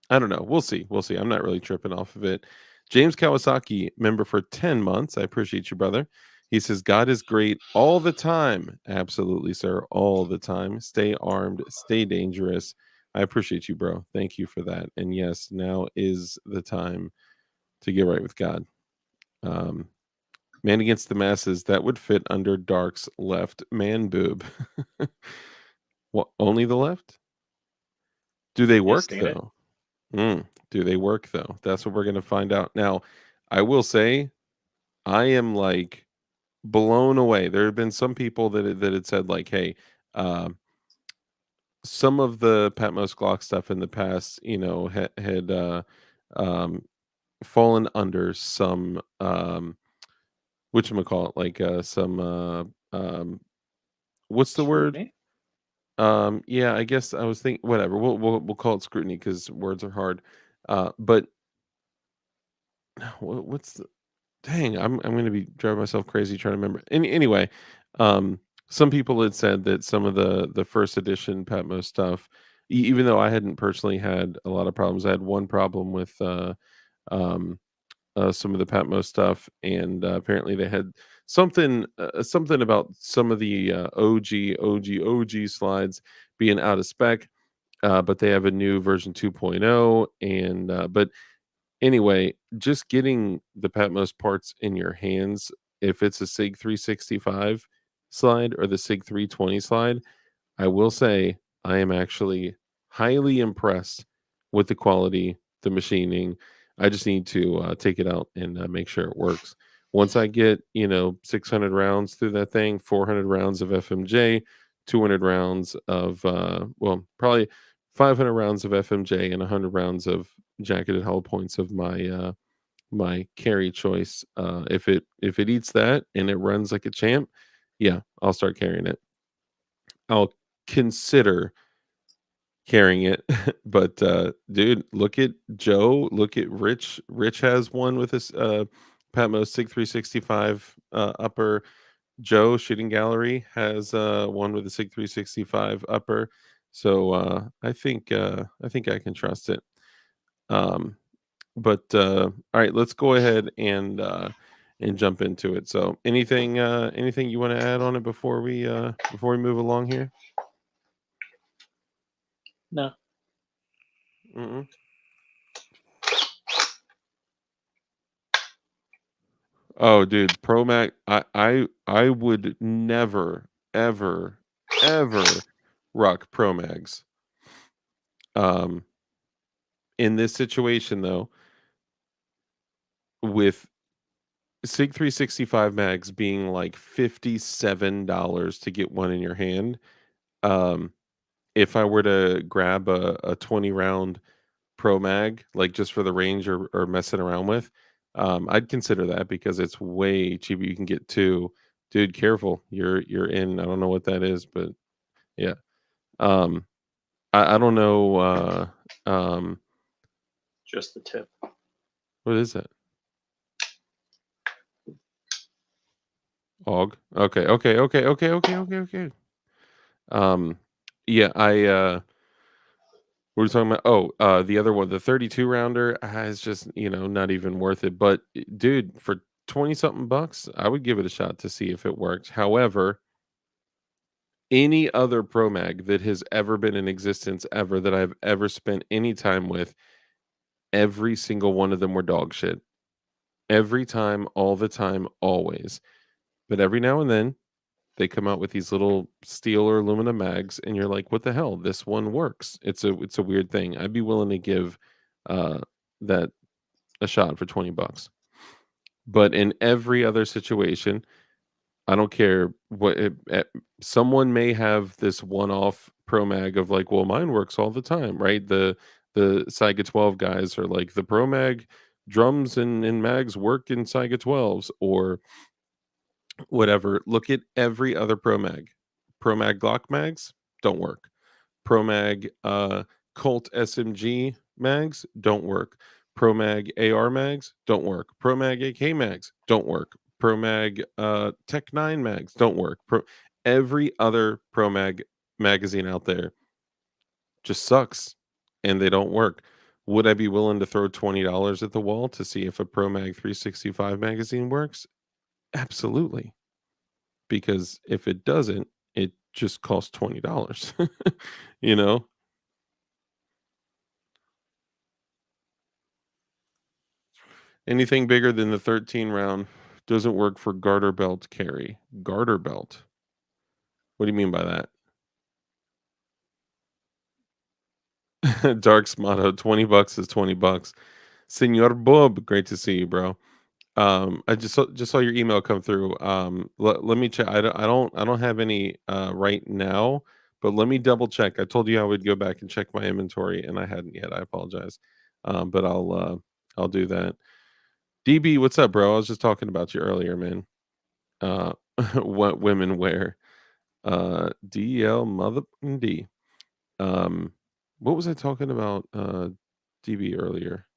I don't know. We'll see. We'll see. I'm not really tripping off of it. James Kawasaki, member for 10 months. I appreciate you, brother. He says, God is great all the time. Absolutely, sir. All the time. Stay armed, stay dangerous. I appreciate you, bro. Thank you for that. And yes, now is the time to get right with God. Um, Man against the masses, that would fit under Dark's left man boob. What, only the left? Do they You work seen it? though? Do they work though? That's what we're gonna find out. Now, I will say, I am like blown away. There have been some people that had said like, "Hey, um, some of the Patmos Glock stuff in the past, had um, fallen under some whatchamacallit, like some what's the word? Scrutiny? Yeah, I guess I was thinking whatever. We'll call it scrutiny because words are hard. But what's the dang? I'm gonna be driving myself crazy trying to remember. Anyway, um, some people had said that some of the first edition Patmos stuff, even though I hadn't personally had a lot of problems, I had one problem with um, some of the Patmos stuff, and apparently they had something about some of the OG slides being out of spec, but they have a new version 2.0, and but anyway, just getting the Patmos parts in your hands, if it's a Sig 365 slide or the Sig 320 slide, I will say I am actually highly impressed with the quality, the machining. I just need to take it out and make sure it works. Once I get, 600 rounds through that thing, 400 rounds of FMJ, 200 rounds of, probably 500 rounds of FMJ and 100 rounds of jacketed hollow points of my carry choice. If it eats that and it runs like a champ, yeah, I'll start carrying it. I'll consider carrying it. But dude, look at Joe, look at Rich. Rich has one with this Patmos Sig 365 upper. Joe Shooting Gallery has one with a Sig 365 upper. So I think I can trust it. Um But all right, let's go ahead and jump into it. So anything you want to add on it before we move along here? No. Mm-mm. Oh, dude, Pro Mac. I would never, ever, ever rock Pro Mags. In this situation though, with Sig 365 mags being like $57 to get one in your hand, um, if I were to grab a 20 round Pro Mag, like just for the range or messing around with, I'd consider that because it's way cheaper. You can get two. Dude, careful. You're in. I don't know what that is, but yeah. Um, I don't know. Just the tip. What is that? Og. Okay. Yeah, what are we talking about? Oh, the other one, the 32 rounder, is just, not even worth it. But dude, for 20 something bucks, I would give it a shot to see if it works. However, any other Pro Mag that has ever been in existence ever that I've ever spent any time with, every single one of them were dog shit. Every time, all the time, always. But every now and then they come out with these little steel or aluminum mags and you're like, what the hell, this one works. It's a weird thing. I'd be willing to give uh that a shot for 20 bucks. But in every other situation, I don't care someone may have this one-off Pro Mag of like, well, mine works all the time, right? The Saiga 12 guys are like, the Pro Mag drums and mags work in Saiga 12s or whatever. Look at every other Pro Mag. Pro Mag Glock mags don't work. Pro Mag Colt SMG mags don't work. Pro Mag AR mags don't work. Pro Mag AK mags don't work. Pro Mag Tech 9 mags don't work. Every other Pro Mag magazine out there just sucks and they don't work. Would I be willing to throw $20 at the wall to see if a Pro Mag 365 magazine works? Absolutely. Because if it doesn't, it just costs $20. you know? Anything bigger than the 13 round doesn't work for garter belt carry. Garter belt. What do you mean by that? Dark's motto, 20 bucks is 20 bucks. Senor Bob, great to see you, bro. I just saw your email come through. Let me check. I don't have any right now, but let me double check. I told you I would go back and check my inventory and I hadn't yet. I apologize. But I'll do that. DB, what's up, bro? I was just talking about you earlier, man. Uh what women wear. DL mother D. Um what was I talking about DB earlier?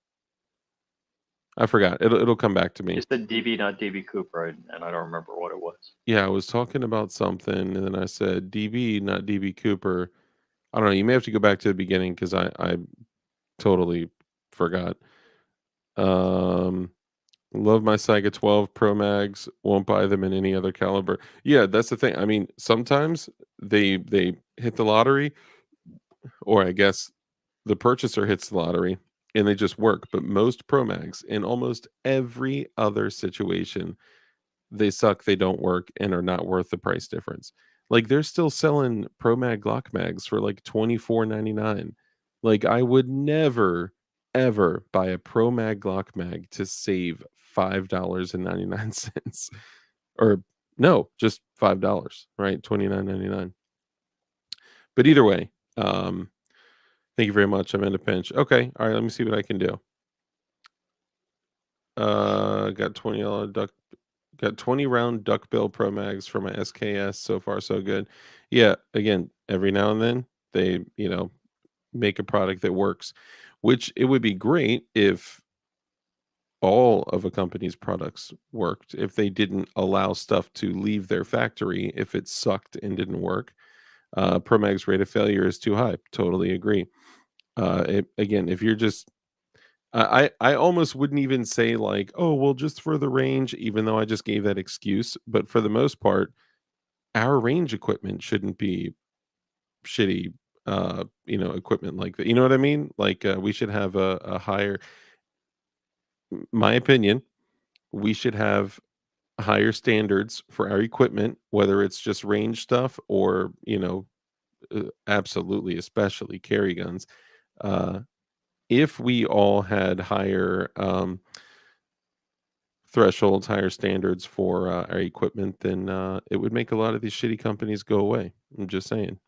I forgot. It'll come back to You me. said DB, not DB Cooper, and I don't remember what it was. Yeah, I was talking about something and then I said DB, not DB Cooper. I don't know. You may have to go back to the beginning because I totally forgot. Um Love my Saiga 12 Pro Mags. Won't buy them in any other caliber. Yeah, that's the thing. I mean, sometimes they hit the lottery, or I guess the purchaser hits the lottery and they just work. But most Pro Mags in almost every other situation, they suck, they don't work, and are not worth the price difference. Like they're still selling Pro Mag Glock mags for like $24.99. Like I would never ever buy a Pro Mag Glock mag to save $5.99. Or no, just $5, right? $29.99. But either way, thank you very much. I'm in a pinch. Okay, all right, let me see what I can do. Got got 20 round duckbill Pro Mags for my SKS. So far, so good. Yeah, again, every now and then they, make a product that works, which it would be great if all of a company's products worked, if they didn't allow stuff to leave their factory if it sucked and didn't work. Pro Mag's rate of failure is too high. Totally agree. Again, if you're just I almost wouldn't even say like, oh well, just for the range, even though I just gave that excuse. But for the most part, our range equipment shouldn't be shitty. Equipment like that. You know what I mean? Like we should have a higher. My opinion, we should have higher standards for our equipment, whether it's just range stuff or absolutely, especially carry guns. Uh, if we all had higher thresholds, higher standards for our equipment, then it would make a lot of these shitty companies go away. I'm just saying.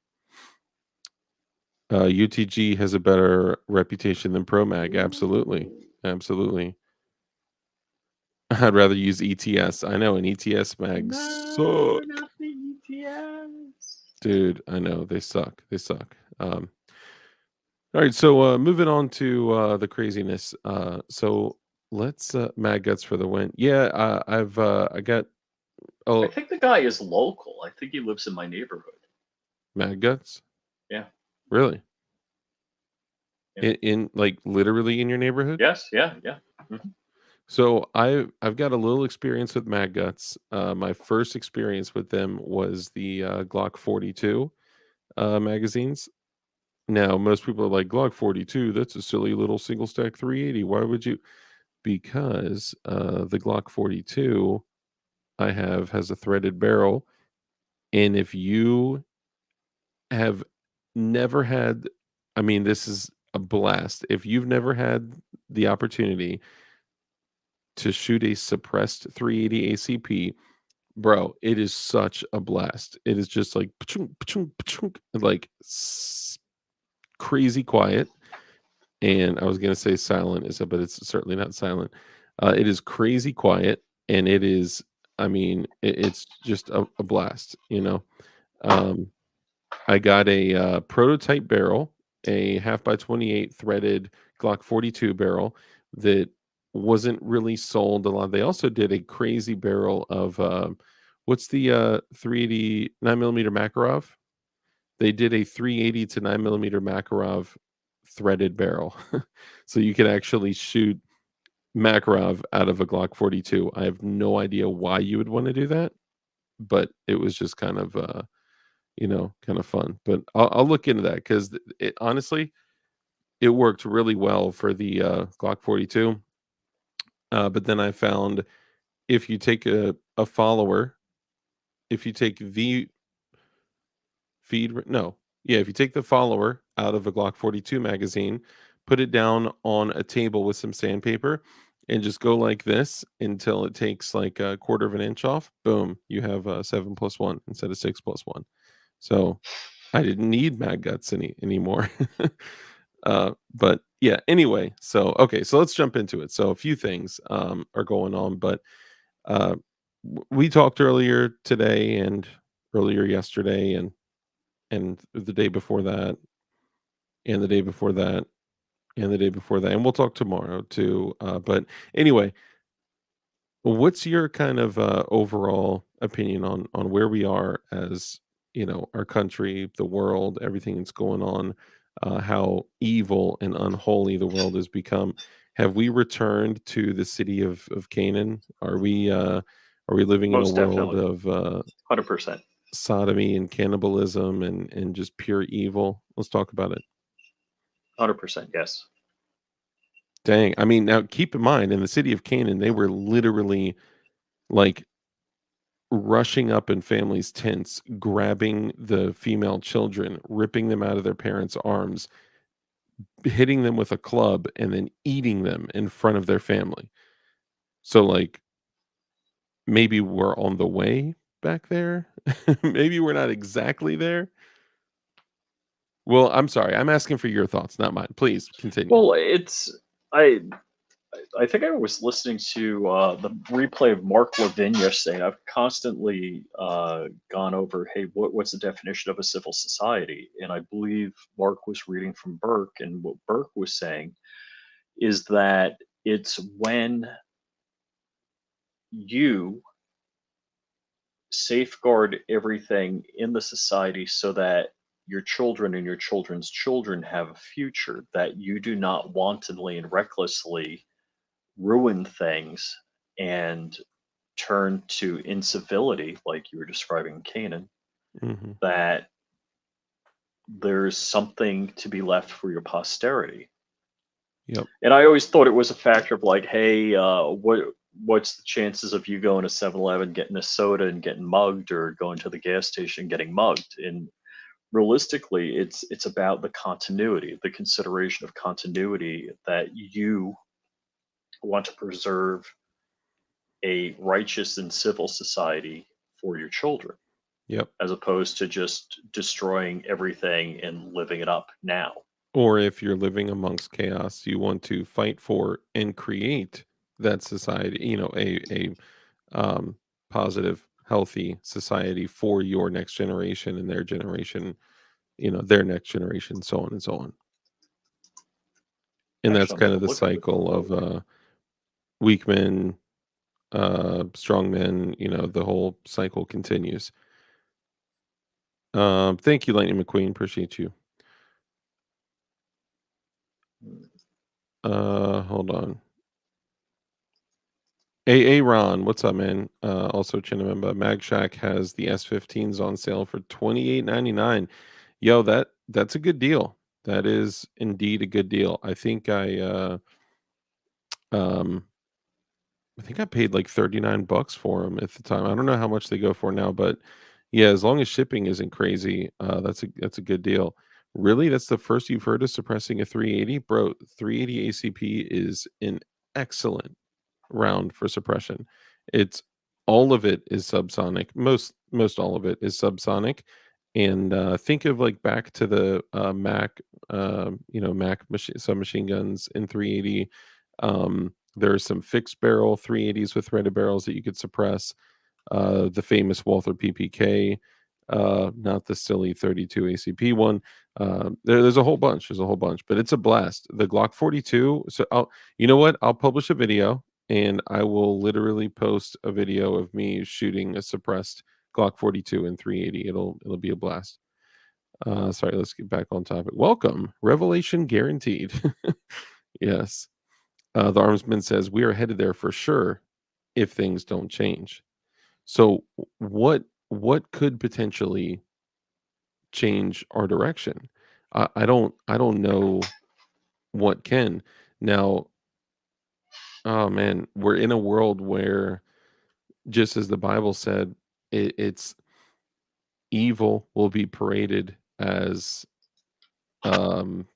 UTG has a better reputation than ProMag. Absolutely. Absolutely. I'd rather use ETS. I know, and ETS mags No, suck. not the ETS. Dude, I know. They suck. They suck. All right, so moving on to the craziness. So let's Mad Guts for the win. Yeah, I got I oh think the guy is local. I think he lives in my neighborhood. Mad Guts. Yeah. Really? Yeah. In like literally in your neighborhood? Yes. Yeah. Yeah. Mhm. So I've got a little experience with Mad Guts. My first experience with them was the Glock 42 magazines. Now most people are like Glock 42. That's a silly little single stack 380. Why would you? Because the Glock 42 I have has a threaded barrel, and if you have never had, I mean, this is a blast. If you've never had the opportunity to shoot a suppressed 380 ACP, bro, it is such a blast. It is just like pa-chunk, pa-chunk, pa-chunk, like crazy quiet. And I was gonna say silent, but it's certainly not silent. It is crazy quiet, and it is. I mean, it's just a blast. Um, I got a prototype barrel, a half by 28 threaded Glock 42 barrel that wasn't really sold a lot. They also did a crazy barrel of what's the 380 9mm Makarov? They did a 380 to 9mm Makarov threaded barrel, so you can actually shoot Makarov out of a Glock 42. I have no idea why you would want to do that, but it was just kind of kind of fun. But I'll look into that because it honestly it worked really well for the Glock 42. But then I found if you take a follower, if you take the no, yeah, if you take the follower out of a Glock 42 magazine, put it down on a table with some sandpaper, and just go like this until it takes like a quarter of an inch off. Boom, you have a 7+1 instead of 6+1. So I didn't need Mad Guts anymore. But yeah, anyway, so okay, so let's jump into it. So a few things are going on, but uh, we talked earlier today and earlier yesterday and the day before that and the day before that and the day before that, and we'll talk tomorrow too. But anyway, what's your kind of overall opinion on where we are as our country, the world, everything that's going on, how evil and unholy the world has become? Have we returned to the city of Canaan? Are we living in a Most world definitely. of 100%. sodomy and cannibalism and just pure evil? Let's talk about it. 100%. Yes. Dang. I mean, now keep in mind, in the city of Canaan, they were literally like rushing up in families' tents, grabbing the female children, ripping them out of their parents' arms, hitting them with a club, and then eating them in front of their family. So, like, maybe we're on the way back there. Maybe we're not exactly there. Well, I'm sorry. I'm asking for your thoughts, not mine. Please continue. Well, I I think I was listening to the replay of Mark Levin yesterday. I've constantly gone over, hey, what's the definition of a civil society? And I believe Mark was reading from Burke, and what Burke was saying is that it's when you safeguard everything in the society so that your children and your children's children have a future, that you do not wantonly and recklessly ruin things and turn to incivility, like you were describing Canaan, Hmm. that there's something to be left for your posterity. Yep. And I always thought it was a factor of like, hey, what's the chances of you going to 7-Eleven, getting a soda and getting mugged, or going to the gas station and getting mugged? And realistically, it's about the continuity, the consideration of continuity, that you want to preserve a righteous and civil society for your children, Yep. as opposed to just destroying everything and living it up now. Or if you're living amongst chaos, you want to fight for and create that society, a um, positive, healthy society for your next generation and their generation, their next generation, so on and so on. And that's Actually, I'm kind going of to the look at the cycle of quote. weak men, strong men, the whole cycle continues. Thank you, Lightning McQueen. Appreciate you. Hold on. A Ron, what's up, man? Also, Chinamemba, Mag Shack has the S15s on sale for $28.99. Yo, that's a good deal. That is indeed a good deal. Um I think I paid like 39 bucks for them at the time. I don't know how much they go for now, but yeah, as long as shipping isn't crazy, that's a good deal. Really, that's the first you've heard of suppressing a 380, bro. 380 ACP is an excellent round for suppression. It's all of it is subsonic. Most all of it is subsonic. And think of like back to the Mac, submachine guns in 380. There are some fixed barrel 380s with threaded barrels that you could suppress. The famous Walther PPK, not the silly 32 ACP one. There's a whole bunch. There's a whole bunch, but it's a blast. The Glock 42. So you know what? I'll publish a video and I will literally post a video of me shooting a suppressed Glock 42 and 380. It'll be a blast. Sorry, let's get back on topic. Welcome, Revelation guaranteed. Yes. The Armsman says we are headed there for sure if things don't change. So what could potentially change our direction? I don't know what can. Now, oh man, we're in a world where, just as the Bible said, it's evil will be paraded as um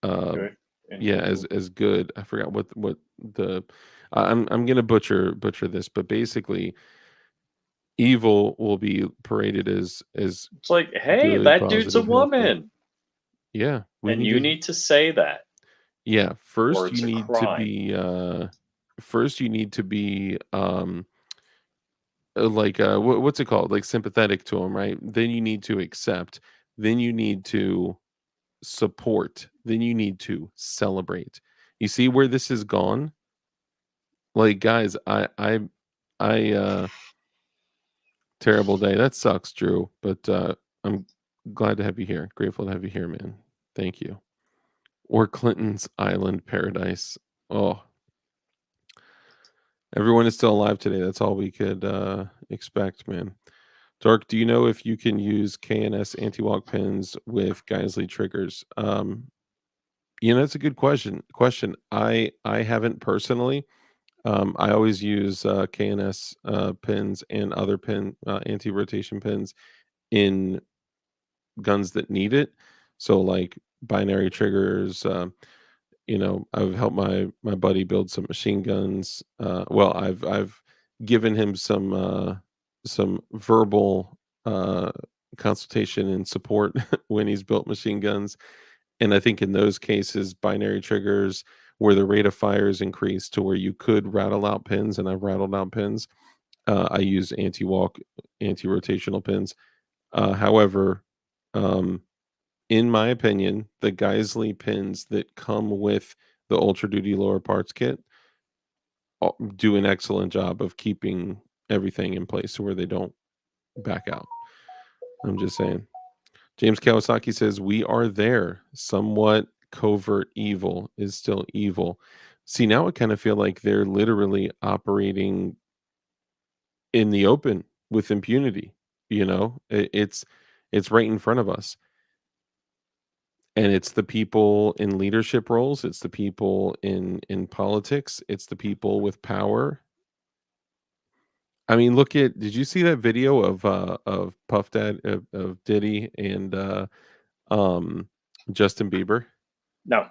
Good and yeah, evil. as good. I forgot what the I'm gonna butcher this, but basically evil will be paraded as It's like, hey, good, that dude's a positive, healthy. woman, Yeah, we and need you to. need to say that, Yeah, or it's a crime. first you need to be like what's it called? Like sympathetic to him, right? Then you need to accept. Then you need to support. Then you need to celebrate. You see where this has gone? Like guys, I terrible day. That sucks, Drew, but I'm glad to have you here. Grateful to have you here, man. Thank you. Or Clinton's Island Paradise. Oh, everyone is still alive today. That's all we could expect, man. Dark, do you know if you can use KNS anti-walk pins with Geisley triggers? That's a good question. I haven't personally. I always use KNS pins and other anti-rotation pins in guns that need it. So like binary triggers. I've helped my buddy build some machine guns. Well, I've given him some verbal uh, consultation and support when he's built machine guns. And I think in those cases, binary triggers where the rate of fire is increased to where you could rattle out pins, and I've rattled out pins. I use anti-walk, anti-rotational pins. However, um, in my opinion, the Geisley pins that come with the Ultra Duty lower parts kit do an excellent job of keeping everything in place to where they don't back out. I'm just saying. James Kawasaki says, "We are there. Somewhat covert evil is still evil." See, now I kind of feel like they're literally operating in the open with impunity. It's right in front of us. And it's the people in leadership roles, it's the people in politics, it's the people with power. I mean, did you see that video of Puff Dad of Diddy and um Justin Bieber? No,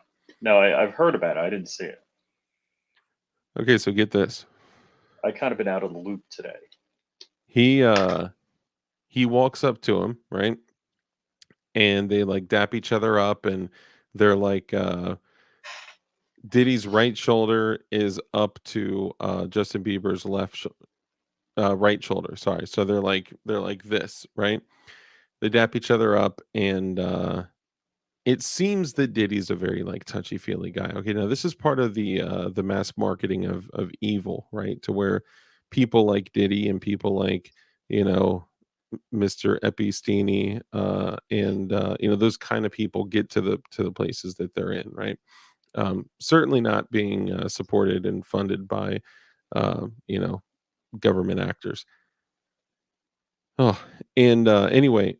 I've heard about it. I didn't see it. Okay, so get this. I kind of been out of the loop today. He walks up to him, right? And they like dap each other up, and they're like Diddy's right shoulder is up to Justin Bieber's right shoulder. Sorry. So they're like this, right? They dap each other up, and it seems that Diddy's a very like touchy-feely guy. Okay, now this is part of the mass marketing of evil, right? To where people like Diddy and people like, you know, Mr. Epistini, and those kind of people get to the places that they're in, right? Certainly not being supported and funded by you know, government actors. Oh, and anyway,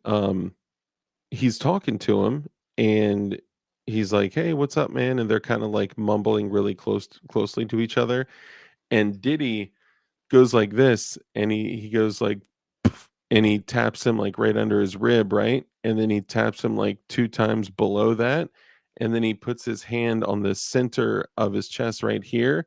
he's talking to him, and he's like, "Hey, what's up, man?" And they're kind of like mumbling really closely to each other. And Diddy goes like this, and he goes like, "Pff," and he taps him like right under his rib, right? And then he taps him like two times below that, and then he puts his hand on the center of his chest right here,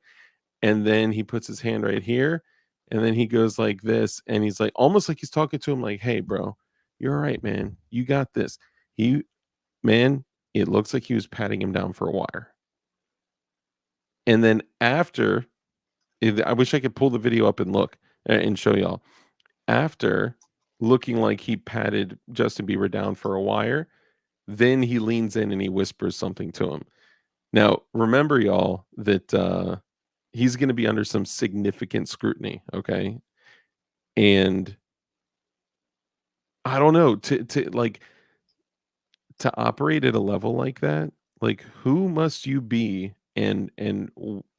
and then he puts his hand right here, and then he goes like this, and he's like almost like he's talking to him like, "Hey, bro, you're all right, man. You got this." He Man, it looks like he was patting him down for a wire. And then after, I wish I could pull the video up and look and show y'all. After looking like he patted Justin Bieber down for a wire, then he leans in and he whispers something to him. Now, remember, y'all, that he's going to be under some significant scrutiny, okay? And I don't know, to operate at a level like that, like who must you be, and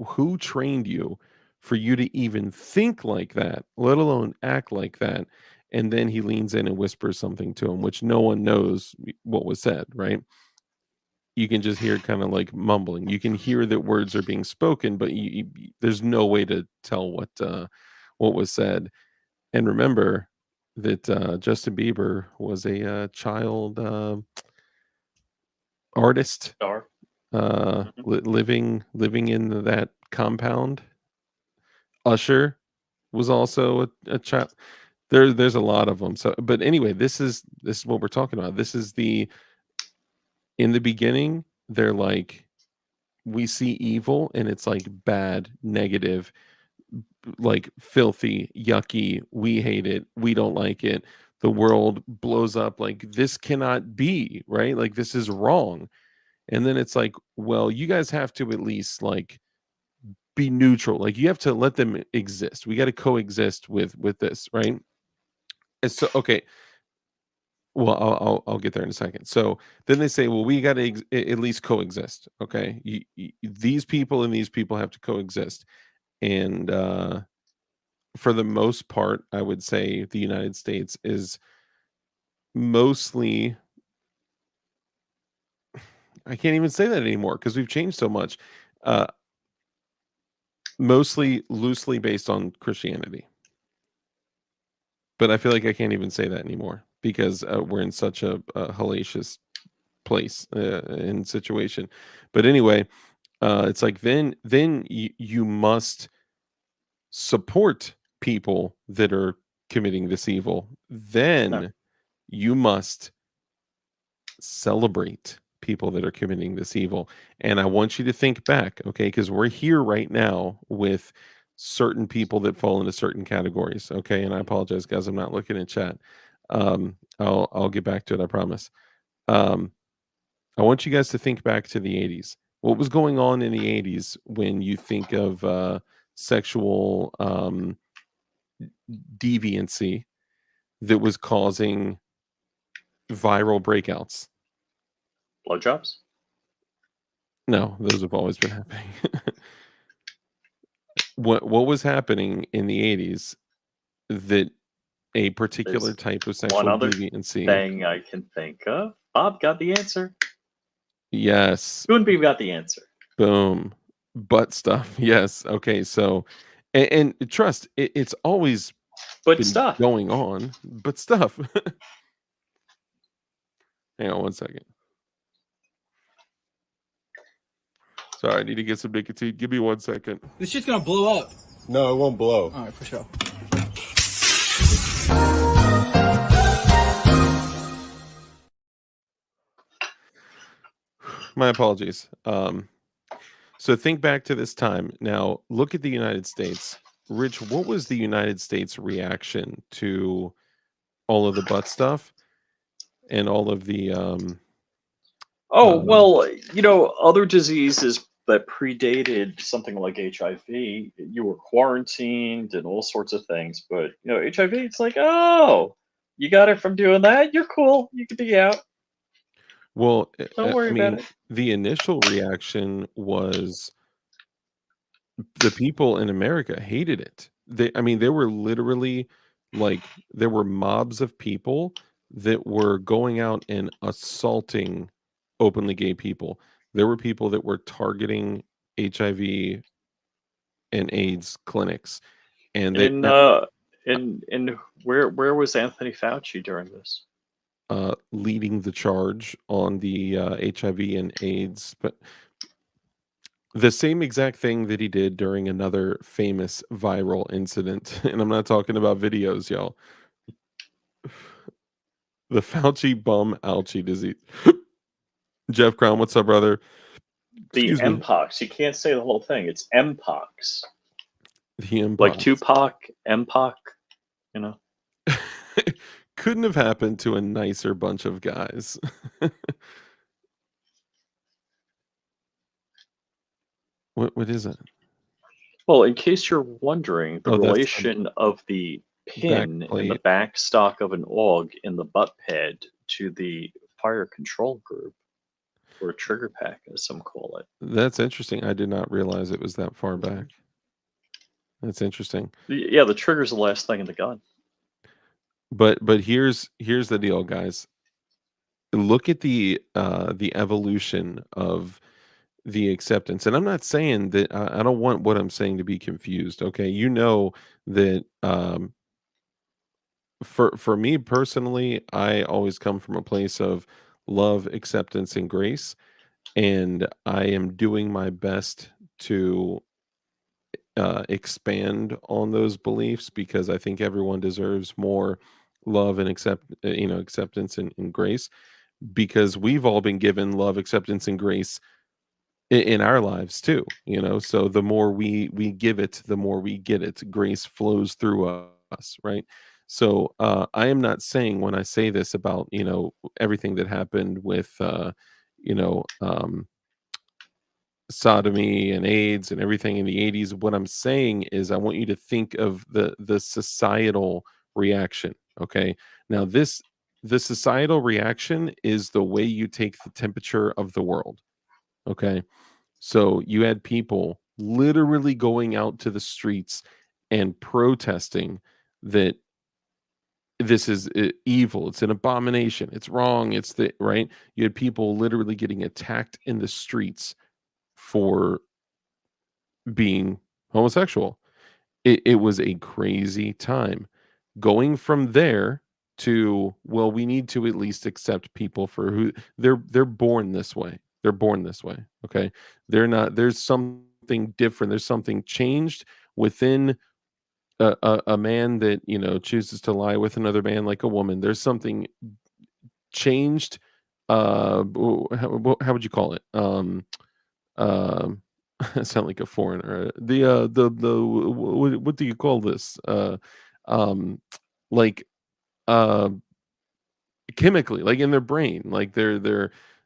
who trained you for you to even think like that, let alone act like that? And then he leans in and whispers something to him, which no one knows what was said, right? You can just hear kind of like mumbling. You can hear that words are being spoken, but there's no way to tell what was said. And remember that Justin Bieber was a child artist, Star. living in that compound. Usher was also a child. There's a lot of them. So, but anyway, this is what we're talking about. This is in the beginning, they're like, we see evil, and it's like bad, negative, like filthy, yucky. We hate it. We don't like it. The world blows up. Like, this cannot be, right? Like, this is wrong. And then it's like, well, you guys have to at least like be neutral. Like, you have to let them exist. We got to coexist with this, right? And so, okay, well, I'll get there in a second. So then they say, well, we got to at least coexist. Okay, these people and these people have to coexist. And for the most part, I would say the United States is mostly. I can't even say that anymore because we've changed so much. Uh, Mostly loosely based on Christianity. But I feel like I can't even say that anymore because we're in such a hellacious place and situation. But anyway, it's like then you must support people that are committing this evil. No. Then you must celebrate people that are committing this evil. And I want you to think back, okay? Because we're here right now with certain people that fall into certain categories, okay? And I apologize, guys, I'm not looking at chat. I'll get back to it, I promise. I want you guys to think back to the 80s. What was going on in the 80s when you think of sexual deviancy that was causing viral breakouts. Blowjobs? No, those have always been happening. What was happening in the 80s that a particular There's type of one sexual other deviancy. thing I can think of. Bob got the answer. Yes, Moonbeam got the answer. boom, butt stuff. Yes, okay. So, and trust, it's always But been stuff. going on, but stuff. Hang on 1 second. Sorry, I need to get some nicotine. Give me 1 second. This shit's gonna blow up. No, it won't blow. All right, for sure. My apologies. So think back to this time. Now, look at the United States. Rich, what was the United States reaction to all of the butt stuff and all of the Oh, um, well, other diseases that predated something like HIV, you were quarantined and all sorts of things. But, HIV, it's like, oh, you got it from doing that? You're cool. You can be out. well, Don't worry I about mean, it. the initial reaction was the people in America hated it. I mean, there were literally there were mobs of people that were going out and assaulting openly gay people. There were people that were targeting HIV and AIDS clinics, and they In now in where was Anthony Fauci during this? leading the charge on the HIV and AIDS, but the same exact thing that he did during another famous viral incident, and I'm not talking about videos, y'all. The Fauci bum ouchie disease. Jeff Crown, what's up, brother? The Excuse me. Mpox. You can't say the whole thing. It's Mpox. The Like Mpox. Tupac, Mpoc, you know. Couldn't have happened to a nicer bunch of guys. What is it? Well, in case you're wondering, the Oh, that's the relation of the back pin in the plate. back stock of an AUG in the butt pad to the fire control group, or trigger pack, as some call it. That's interesting. I did not realize it was that far back. That's interesting. Yeah, the trigger's the last thing in the gun. But here's the deal, guys. Look at the evolution of the acceptance. And I'm not saying that I don't want what I'm saying to be confused. Okay. You know that for me personally, I always come from a place of love, acceptance, and grace. And I am doing my best to expand on those beliefs because I think everyone deserves more love and acceptance and grace because we've all been given love, acceptance, and grace in our lives too. So the more we give it, the more we get it. Grace flows through us, right? So I am not saying when I say this about everything that happened with you know um sodomy and AIDS and everything in the 80s. What I'm saying is I want you to think of the societal reaction, okay? Now the societal reaction is the way you take the temperature of the world, okay? So you had people literally going out to the streets and protesting that this is evil, it's an abomination, it's wrong, it's the right. You had people literally getting attacked in the streets for being homosexual. It was a crazy time. Going from there to, well, we need to at least accept people for who they're born this way. They're born this way. Okay. They're not, there's something different. There's something changed within a man that, chooses to lie with another man like a woman. There's something changed. How would you call it? Um, I sound like a foreigner. What do you call this? Um, like uh, chemically, like in their brain, like their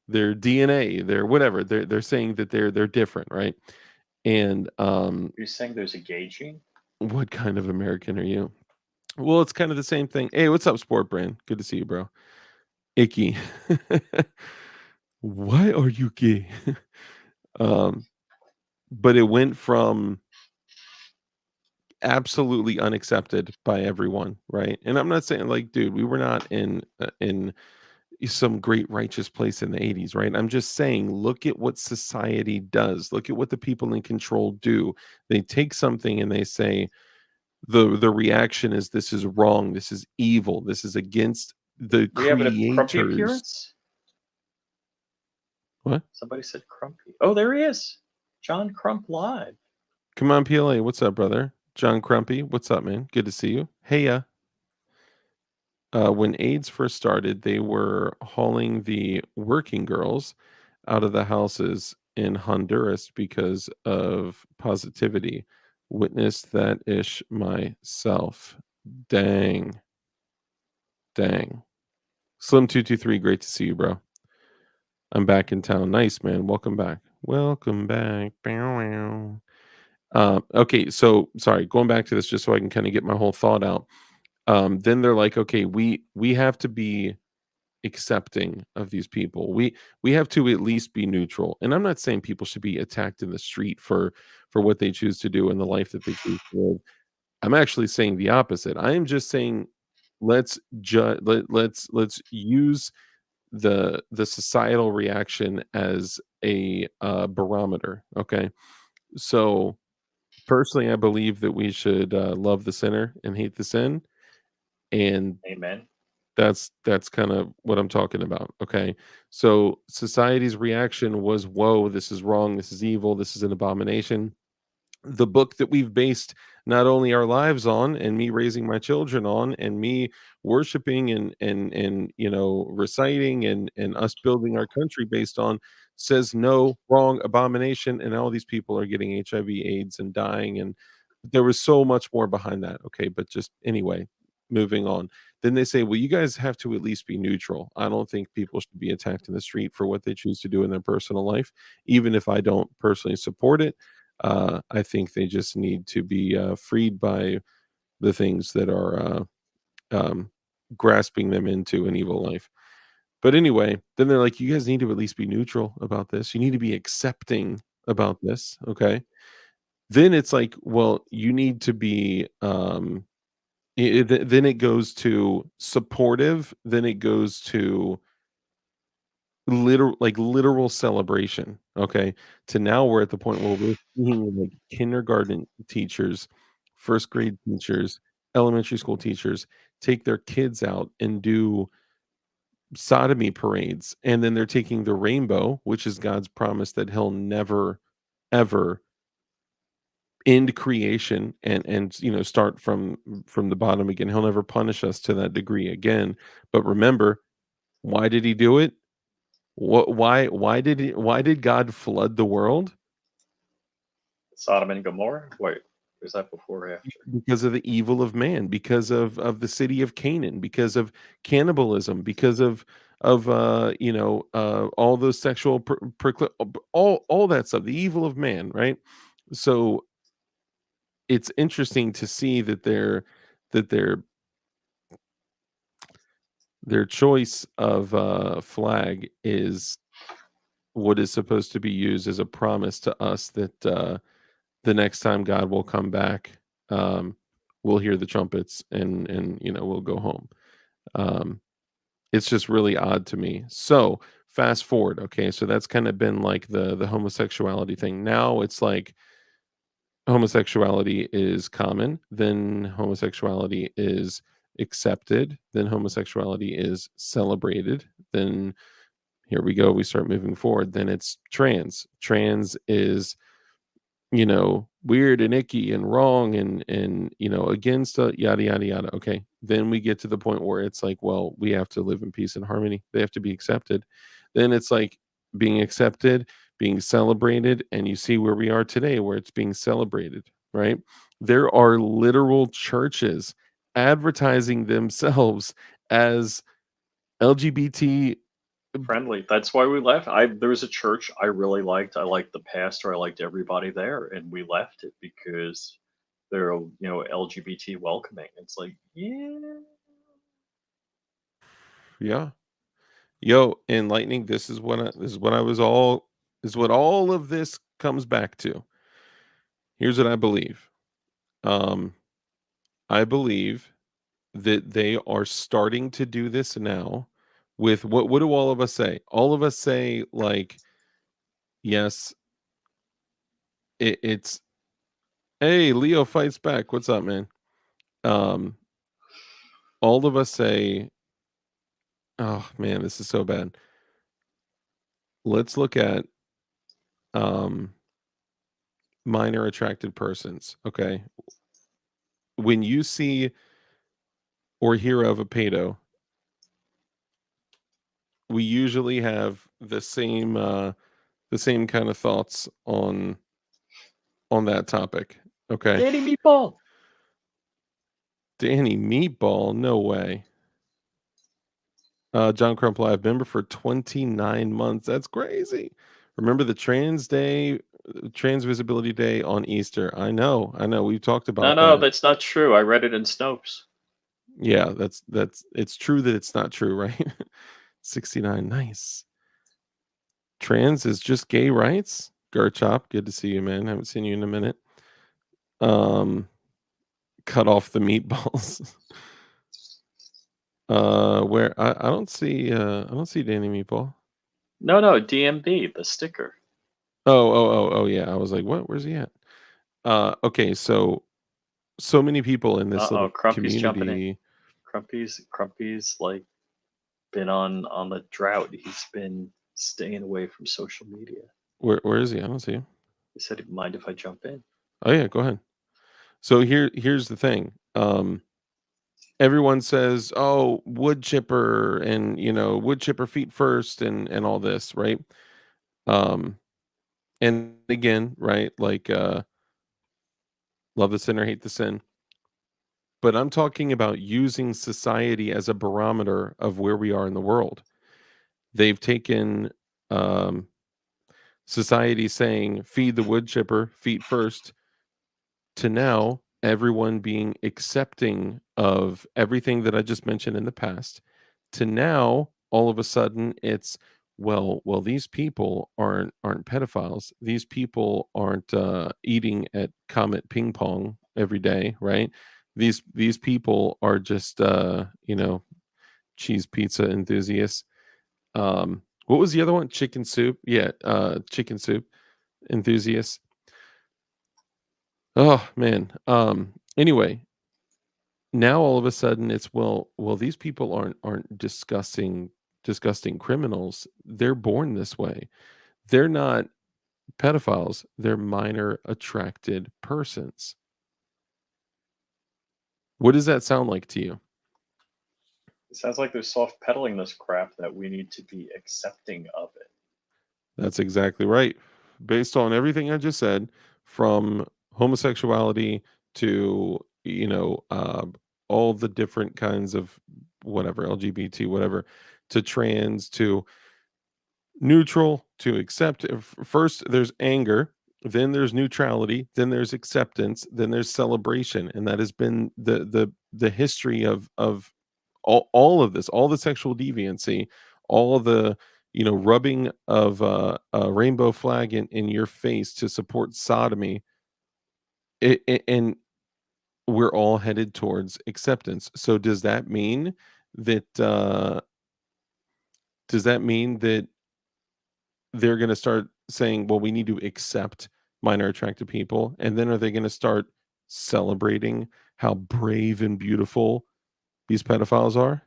DNA, their whatever. They're saying that they're different, right? And You're saying there's a gay gene? what kind of American are you? Well, it's kind of the same thing. Hey, what's up, Sport Brand? Good to see you, bro. Icky. Why are you gay? um, but it went from absolutely unaccepted by everyone, right? And I'm not saying like, dude, we were not in some great righteous place in the 80s, right? I'm just saying, look at what society does. Look at what the people in control do. They take something and they say the reaction is this is wrong, this is evil, this is against the We have a Crumpy creators. appearance. What? Somebody said Crumpy. Oh, there he is. John Crump live. Come on, PLA. What's up, brother? John Crumpy. What's up, man? Good to see you. Hey, when AIDS first started, they were hauling the working girls out of the houses in Honduras because of positivity. Witnessed that ish myself. Dang. Dang. Slim223, great to see you, bro. I'm back in town. Nice, man. Welcome back. Welcome back. Bow, wow. Okay, so sorry, going back to this just so I can kind of get my whole thought out. Then they're like, okay, we have to be accepting of these people. We have to at least be neutral. And I'm not saying people should be attacked in the street for what they choose to do in the life that they choose to live. I'm actually saying the opposite. I am just saying let's use the societal reaction as a barometer. Okay, so personally, I believe that we should love the sinner and hate the sin, and Amen. that's kind of what I'm talking about. Okay, so society's reaction was, "Whoa, this is wrong. This is evil. This is an abomination." The book that we've based not only our lives on and me raising my children on and me worshiping and reciting and us building our country based on says no, wrong, abomination, and all these people are getting HIV, AIDS, and dying. And there was so much more behind that. Okay, but just anyway, moving on. Then they say, well, you guys have to at least be neutral. I don't think people should be attacked in the street for what they choose to do in their personal life, even if I don't personally support it. I think they just need to be freed by the things that are um, grasping them into an evil life. But anyway, then they're like, you guys need to at least be neutral about this. You need to be accepting about this. Okay. Then it's like, well, you need to be, then it goes to supportive, then it goes to literal celebration, okay? To now we're at the point where we're seeing, like, kindergarten teachers, 1st grade teachers, elementary school teachers take their kids out and do sodomy parades, and then they're taking the rainbow, which is God's promise that he'll never, ever end creation and start from the bottom again. He'll never punish us to that degree again. But remember, why did he do it? Why did God flood the world? Sodom and Gomorrah. Wait, was that before or after? Because of the evil of man, because of the city of Canaan, because of cannibalism, because of all those sexual all that stuff, the evil of man, right? So it's interesting to see that their choice of flag is what is supposed to be used as a promise to us that the next time God will come back, we'll hear the trumpets and we'll go home. Um, it's just really odd to me. So fast forward, okay, so that's kind of been like the homosexuality thing. Now it's like homosexuality is common, then homosexuality is accepted, then homosexuality is celebrated, then here we go, we start moving forward, then it's trans. Trans is weird and icky and wrong and against yada yada yada. Okay. Then we get to the point where it's like, well, we have to live in peace and harmony. They have to be accepted. Then it's like being accepted, being celebrated, and you see where we are today, where it's being celebrated, right? There are literal churches advertising themselves as LGBT. Friendly. That's why we left. There was a church I really liked. I liked the pastor. I liked everybody there, and we left it because they're LGBT welcoming. It's like, yeah. Yeah. Yo, enlightening. This is what all of this comes back to. Here's what I believe. Um, I believe that they are starting to do this now with what do all of us say? All of us say, like, yes, it's hey, Leo fights back. What's up, man? Um, all of us say, oh man, this is so bad. Let's look at um minor attracted persons. Okay. When you see or hear of a pedo, we usually have the same kind of thoughts on that topic. Okay. Danny Meatball. Danny Meatball, no way. John Crump Live member for 29 months. That's crazy. Remember the Trans Visibility Day on Easter. I know. We've talked No, about no, that. that's not true. I read it in Snopes. Yeah, that's it's true that it's not true, right? 69, nice. Trans is just gay rights. Gerchop, good to see you, man. Haven't seen you in a minute. Um, cut off the meatballs. Where I don't see Danny Meatball. No, no, DMB, the sticker. Oh, yeah. I was like, what? Where's he at? Okay, so many people in this Uh-oh, little Crumpy's jumping in. community. Crumpy's like been on the drought. He's been staying away from social media. Where is he? I don't see him. He said he'd mind if I jump in. Oh yeah, go ahead. So here's the thing. Everyone says, "Oh, wood chipper," and wood chipper feet first, and all this, right? Um, and again, right, like love the sin or hate the sin. But I'm talking about using society as a barometer of where we are in the world. They've taken um, society saying, "Feed the wood chipper, feet first," to now everyone being accepting of everything that I just mentioned in the past, to now all of a sudden it's well these people aren't pedophiles. These people aren't eating at Comet Ping Pong every day, right? These people are just cheese pizza enthusiasts. What was the other one? Chicken soup. Yeah, chicken soup enthusiasts. Oh man. Anyway, now all of a sudden it's well these people aren't disgusting criminals. They're born this way. They're not pedophiles. They're minor attracted persons. What does that sound like to you? It sounds like they're soft pedaling this crap that we need to be accepting of it. That's exactly right. Based on everything I just said, from homosexuality to all the different kinds of whatever LGBT, whatever, to trans, to neutral, to accept. First, there's anger, then there's neutrality, then there's acceptance, then there's celebration, and that has been the history of all of this, all the sexual deviancy, all the rubbing of a rainbow flag in your face to support sodomy. And we're all headed towards acceptance. So that does that mean that they're going to start saying, well, we need to accept minor attracted people, and then are they going to start celebrating how brave and beautiful these pedophiles are?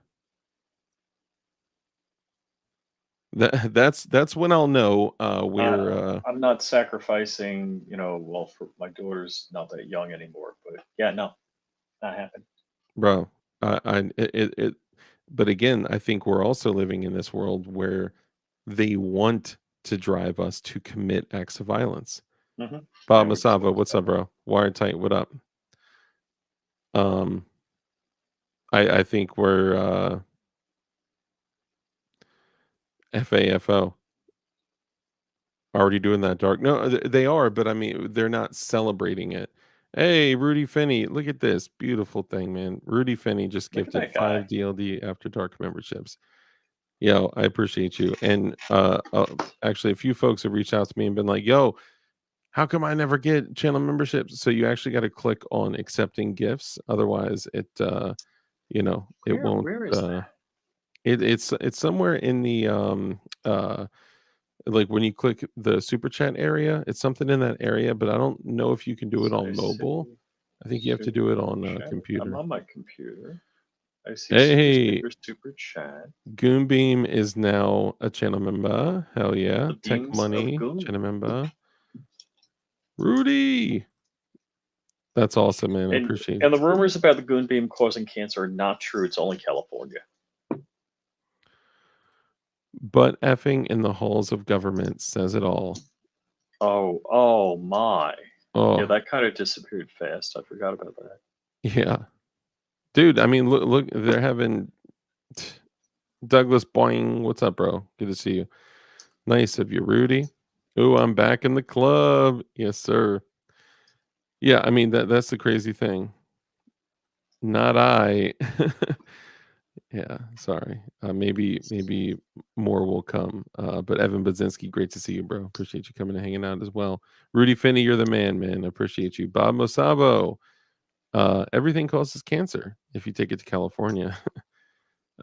That's when I'll know I'm not sacrificing, well, for my daughter's not that young anymore, but yeah, no, not happening. bro. It. But again, I think we're also living in this world where they want to drive us to commit acts of violence. Mm-hmm. Bob Yeah, we're just Masava, waiting what's for up, bro? Wired tight, what up? Um, I think we're FAFO already doing that dark. No, they are, but I mean, they're not celebrating it. Hey, Rudy Finney, look at this beautiful thing, man. Rudy Finney just Look at gifted that guy. 5 DLD After Dark memberships. Yo, I appreciate you. And actually, a few folks have reached out to me and been like, "Yo, how come I never get channel memberships?" So you actually got to click on accepting gifts, otherwise it it won't. Where is that? It's somewhere in the like when you click the super chat area, it's something in that area, but I don't know if you can do it on mobile. I think you have to do it on Chat. I'm computer. on my computer. I see Hey, super chat. Goonbeam is now a channel member. Hell yeah. The Tech beams Money, of Goon. channel member. Rudy. That's awesome, man. I appreciate And it. the rumors about the Goon Beam causing cancer are not true. It's only California. But effing in the halls of government says it all. Oh my. Oh, Yeah, that kind of disappeared fast. I forgot about that. yeah. Dude, I mean, look, they're having Douglas Boing. What's up, bro? Good to see you. Nice of you, Rudy. Oh, I'm back in the club. Yes, sir. Yeah, I mean that's the crazy thing. Not I. Yeah, sorry. Maybe more will come. But Evan Budzinski, great to see you, bro. Appreciate you coming and hanging out as well. Rudy Finney, you're the man, man. Appreciate you. Bob Mosabo. Everything causes cancer if you take it to California.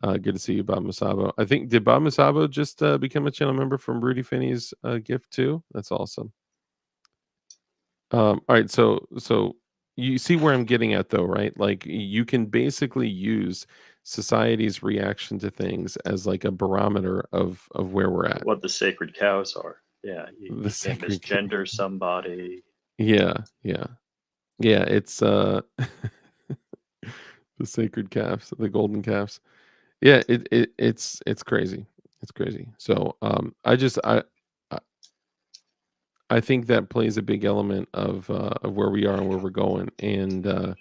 Good to see you, Bob Masabo. I think did Bob Masabo just become a channel member from Rudy Finney's gift too? That's awesome. All right, so you see where I'm getting at though, right? Like you can basically use society's reaction to things as like a barometer of where we're at. What the sacred cows are. Yeah, you The can't sacred misgender somebody. Yeah. It's the sacred calves, the golden calves. Yeah, it's crazy. It's crazy. So I I think that plays a big element of where we are and where we're going. And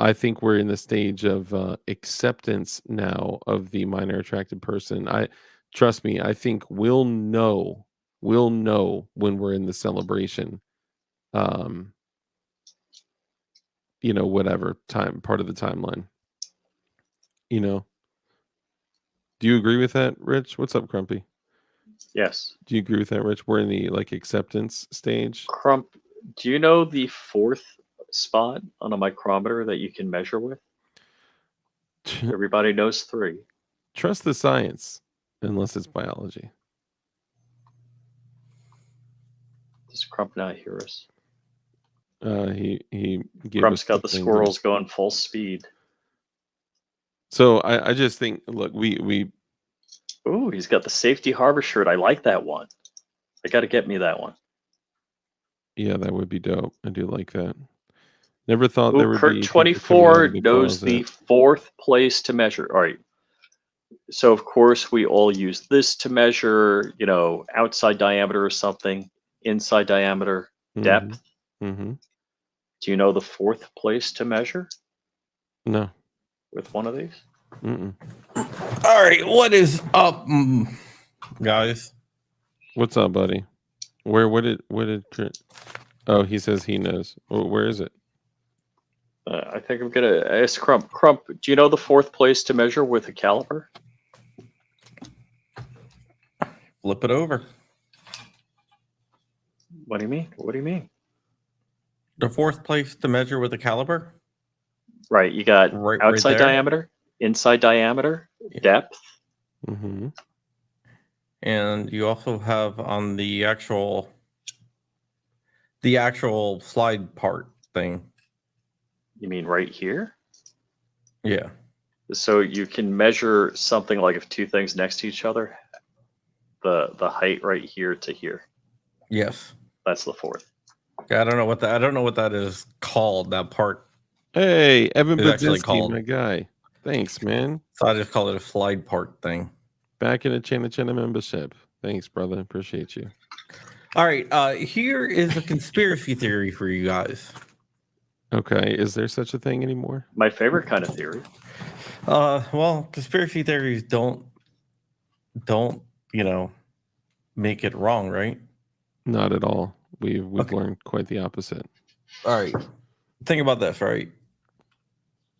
I think we're in the stage of acceptance now of the minor attracted person. I trust me, I think we'll know when we're in the celebration. Um, whatever time part of the timeline. You know. Do you agree with that, Rich? What's up, Crumpy? Yes. Do you agree with that, Rich? We're in the like acceptance stage. Crump, do you know the fourth spot on a micrometer that you can measure with? Everybody knows 3. Trust the science, unless it's biology. Does Crump not hear us? He gave Crump's us got the thing, squirrels going full speed. So I just think, look, we. Ooh, he's got the safety harbor shirt. I like that one. I got to get me that one. Yeah, that would be dope. I do like that. Never thought Ooh, there would be people coming out Kurt24 of the knows the closet. 4th place to measure. All right. So of course we all use this to measure, outside diameter or something, inside diameter, depth. Mm-hmm. Do you know the 4th place to measure No. with one of these? Mm-mm. All right, what is up, guys? What's up, buddy? What did Oh, he says he knows. Where is it? I think I'm gonna ask Crump. Crump, do you know the 4th place to measure with a caliper? Flip it over. What do you mean? What do you mean? The 4th place to measure with a caliber. Right, you got outside there. diameter, inside diameter, depth. Mm-hmm. And you also have on the actual slide part thing. You mean right here? Yeah. So you can measure something like if 2 things next to each other, the height right here to here. Yes. That's the 4th. I don't know what that is called. That part. Hey, Evan It's actually Budzinski, called. my guy. Thanks, man. So I just call it a slide part thing. Back in a Chana membership. Thanks, brother. Appreciate you. All right. Here is a conspiracy theory for you guys. Okay. Is there such a thing anymore? My favorite kind of theory. Well, conspiracy theories don't make it wrong, right? Not at all. We've Okay. learned quite the opposite. All right. Think about this, right?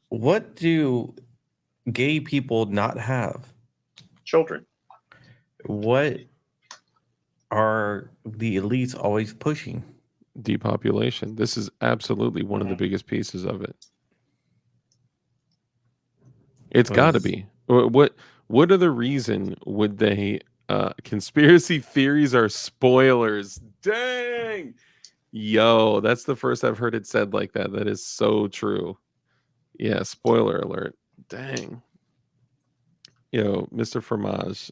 What do gay people not have? children. What are the elites always pushing? Depopulation. This is absolutely one of the biggest pieces of it. It's got to be. What other reason would they? Conspiracy theories are spoilers. Dang. Yo, that's the first I've heard it said like that. That is so true. Yeah, spoiler alert. Dang. Yo, Mr. Fromage.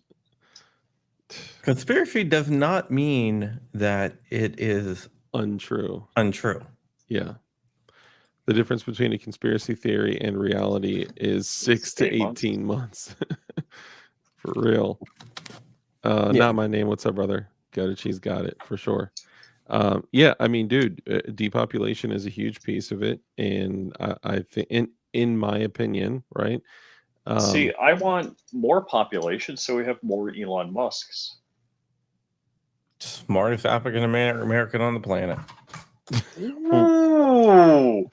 Conspiracy does not mean that it is Untrue. untrue. Yeah. The difference between a conspiracy theory and reality is 6 to 18 months. For real. Not my name. What's up, brother? Got it. She's got it for sure. Yeah, I mean, dude, depopulation is a huge piece of it, and I think, in my opinion, right? See, I want more population, so we have more Elon Musks. Smartest African American on the planet. Ooh.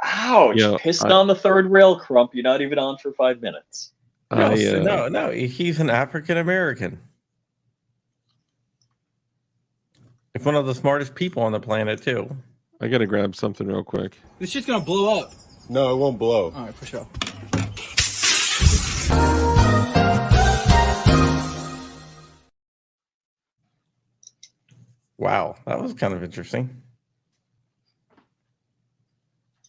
Ouch. Yo, Pissing on the third rail, Crump. You're not even on for 5 minutes. No, he's an African American. He's one of the smartest people on the planet, too. I gotta grab something real quick. This shit's gonna blow up. No, it won't blow. All right, for sure. Wow, that was kind of interesting.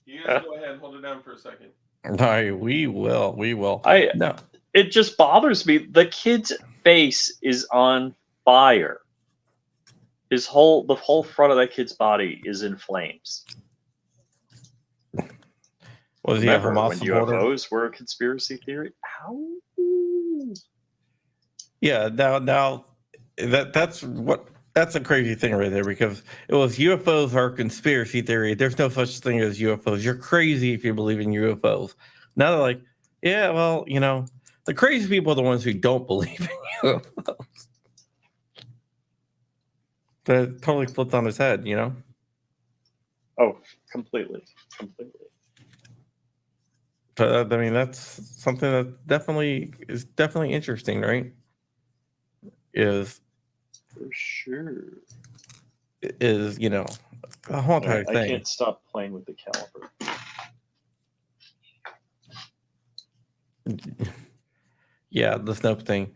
You guys go ahead, hold it down for a second. All right, we will. No. It just bothers me. The kid's face is on fire. The whole front of that kid's body is in flames. Was he a Remember Hamas when supporter? UFOs were a conspiracy theory? How? Yeah, now that's a crazy thing right there, because it was UFOs are a conspiracy theory. There's no such thing as UFOs. You're crazy if you believe in UFOs. Now they're like, yeah, well, the crazy people are the ones who don't believe in UFOs. That totally flipped on his head, Oh, completely. But I mean, that's something that is definitely interesting, right? For sure. Is the whole entire I thing. can't stop playing with the caliber. Yeah, the Snoke thing.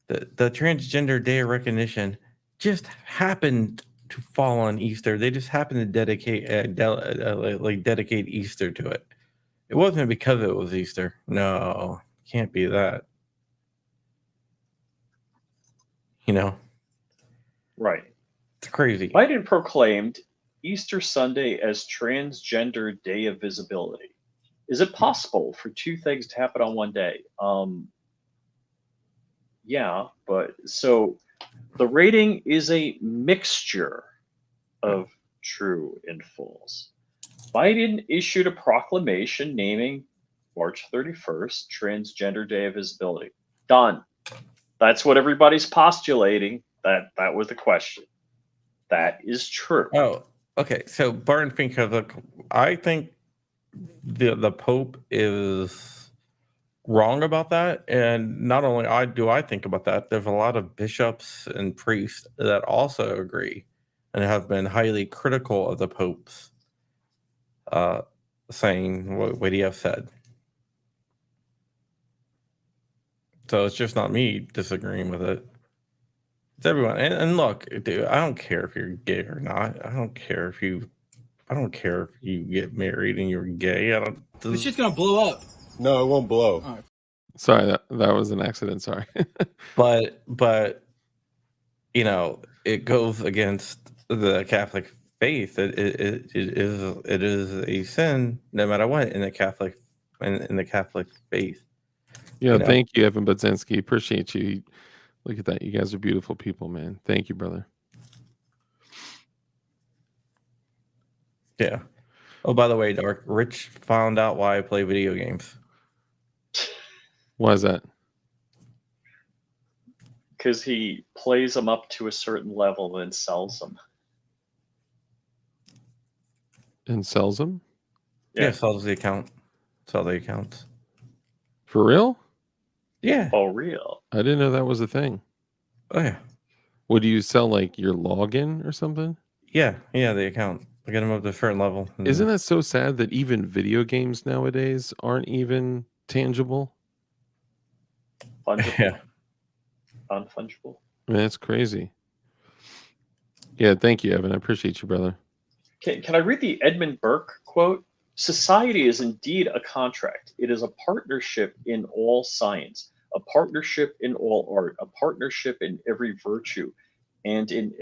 The transgender day of recognition just happened to fall on Easter. They just happened to dedicate dedicate Easter to it. It wasn't because it was Easter. No, can't be that. Right. It's crazy. Biden proclaimed Easter Sunday as Transgender Day of Visibility. Is it possible for two things to happen on one day? Yeah, but so the rating is a mixture of true and false. Biden issued a proclamation naming March 31st Transgender Day of Visibility. Done. That's what everybody's postulating. That was the question. That is true. Oh, okay. So Barton Finker, I think the Pope is wrong about that, and not only I think about that. There's a lot of bishops and priests that also agree and have been highly critical of the Pope's saying what he has said. So it's just not me disagreeing with it. It's everyone. And look, dude, I don't care if you're gay or not. I don't care if you get married and you're gay. This shit's gonna blow up. No, it won't blow. All right. Sorry, that was an accident. Sorry. But it goes against the Catholic faith. It is a sin no matter what in the Catholic faith. Yeah, thank you, Evan Budzinski. Appreciate you. Look at that. You guys are beautiful people, man. Thank you, brother. Yeah. Oh, by the way, Dark, Rich found out why I play video games. Why is that? Because he plays them up to a certain level and sells them. And sells them? Yeah, sells the account. Sell the accounts. For real? Yeah. Oh, real? I didn't know that was a thing. Oh yeah. Would you sell like your login or something? Yeah. Yeah. The account. I get them up to a certain level. and Isn't then- that so sad that even video games nowadays aren't even tangible? Fungible? Yeah. Unfungible? I mean, that's crazy. Yeah, thank you, Evan. I appreciate you, brother. Can I read the Edmund Burke quote? Society is indeed a contract. It is a partnership in all science, a partnership in all art, a partnership in every virtue, and in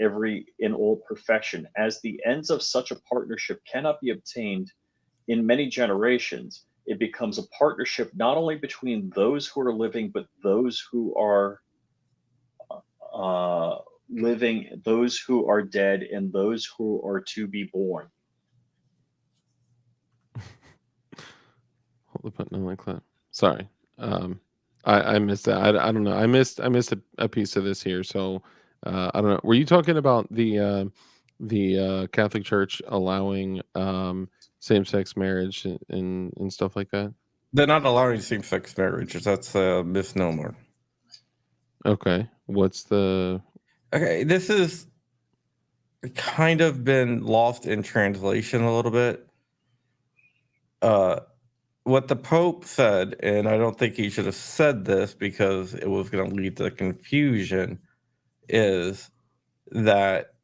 all perfection. As the ends of such a partnership cannot be obtained in many generations, it becomes a partnership not only between those who are living, but those who are living, those who are dead, and those who are to be born. Hold the button on my clip. Sorry. I missed that. I don't know. I missed a piece of this here. So I don't know. Were you talking about the Catholic Church allowing same-sex marriage and stuff like that? They're not allowing same-sex marriages. That's a misnomer. Okay. What's the Okay, this is kind of been lost in translation a little bit. What the Pope said, and I don't think he should have said this because it was going to lead to confusion, is that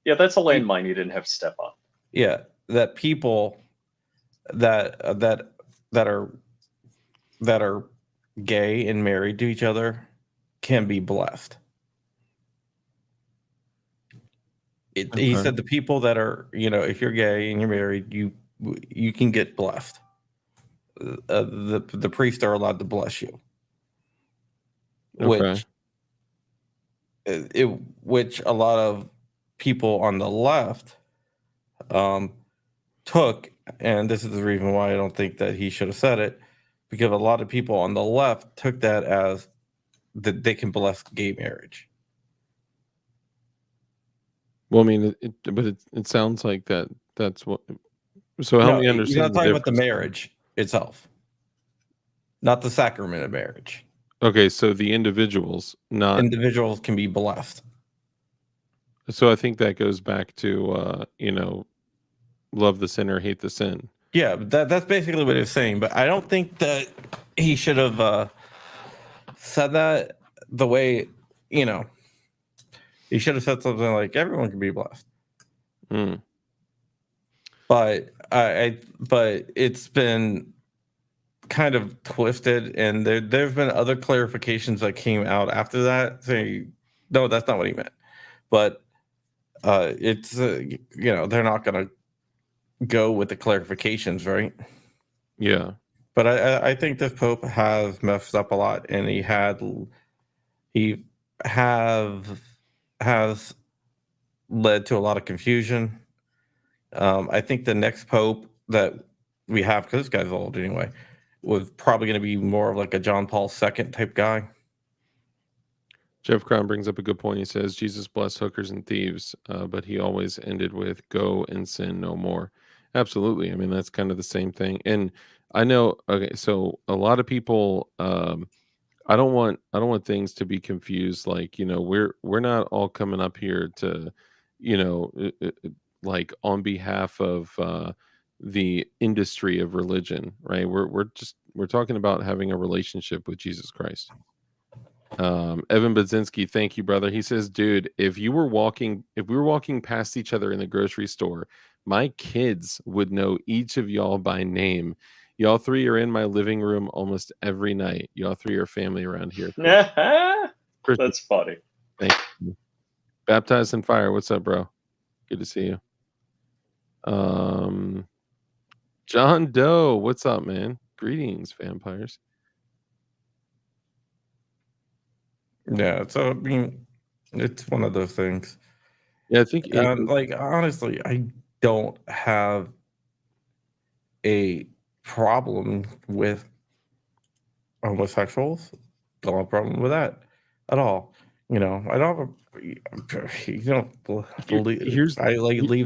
Yeah, that's a landmine you didn't have to step on. yeah, that people that are gay and married to each other can be blessed. He Okay. said the people that are, if you're gay and you're married, you can get blessed. The priests are allowed to bless you, Okay. which a lot of people on the left took, and this is the reason why I don't think that he should have said it, because a lot of people on the left took that as that they can bless gay marriage. Well, I mean, it sounds like that's what. So help me He's understand not the talking about the difference. marriage itself, not the sacrament of marriage. Okay, so the individuals, not. Individuals can be blessed. So I think that goes back to love the sinner, hate the sin. Yeah, that's basically what he's saying. But I don't think that he should have said that the way, he should have said something like everyone can be blessed. Mm. But but it's been kind of twisted, and there's been other clarifications that came out after that saying, no, that's not what he meant. But it's they're not going to go with the clarifications, right? Yeah. But I think this Pope has messed up a lot, and he has led to a lot of confusion. I think the next Pope that we have, because this guy's old anyway, was probably going to be more of like a John Paul II type guy. Jeff Crown brings up a good point. He says Jesus blessed hookers and thieves, but he always ended with "Go and sin no more." Absolutely. I mean, that's kind of the same thing. And I know. Okay, so a lot of people. I don't want things to be confused. Like we're not all coming up here to, like on behalf of the industry of religion, right? We're talking about having a relationship with Jesus Christ. Evan Budzinski, thank you, brother. He says, dude, if we were walking past each other in the grocery store, my kids would know each of y'all by name. Y'all three are in my living room almost every night. Y'all three are family around here. That's funny. Thank you. Baptized in Fire, what's up, bro? Good to see you. John Doe, what's up, man? Greetings, vampires. Yeah, so I mean, it's one of those things. Yeah, I think like honestly, I don't have a problem with homosexuals. Don't have a problem with that at all. I don't have a. Leave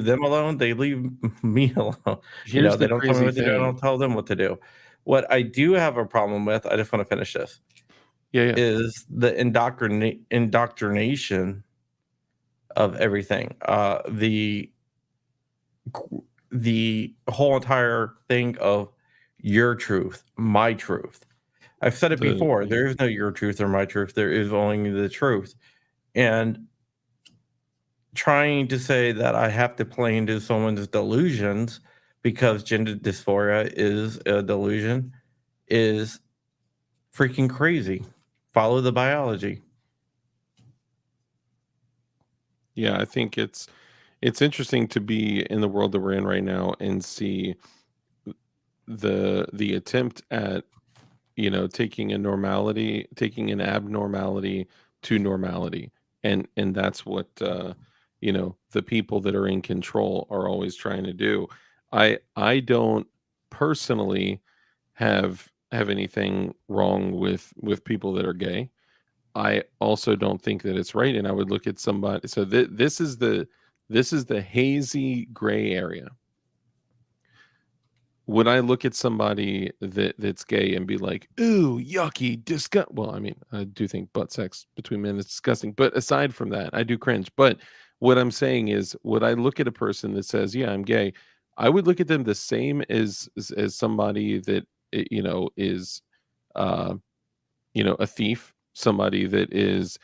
them alone. They leave me alone. Here's they the don't tell me crazy what to do. I thing. don't tell them what to do. What I do have a problem with, I just want to finish this, Yeah. is the indoctrination of everything. The whole entire thing of your truth, my truth. I've said it before. There is no your truth or my truth. There is only the truth. And trying to say that I have to play into someone's delusions because gender dysphoria is a delusion is freaking crazy. Follow the biology. Yeah, I think it's interesting to be in the world that we're in right now and see the attempt at, taking an abnormality to normality. And that's what the people that are in control are always trying to do. I don't personally have anything wrong with people that are gay. I also don't think that it's right, and I would look at somebody. So this is the hazy gray area. Would I look at somebody that's gay and be like, "Ooh, yucky, disgust"? Well, I mean, I do think butt sex between men is disgusting, but aside from that, I do cringe. But what I'm saying is, would I look at a person that says, "Yeah, I'm gay"? I would look at them the same as somebody that is, uh, a thief, somebody that is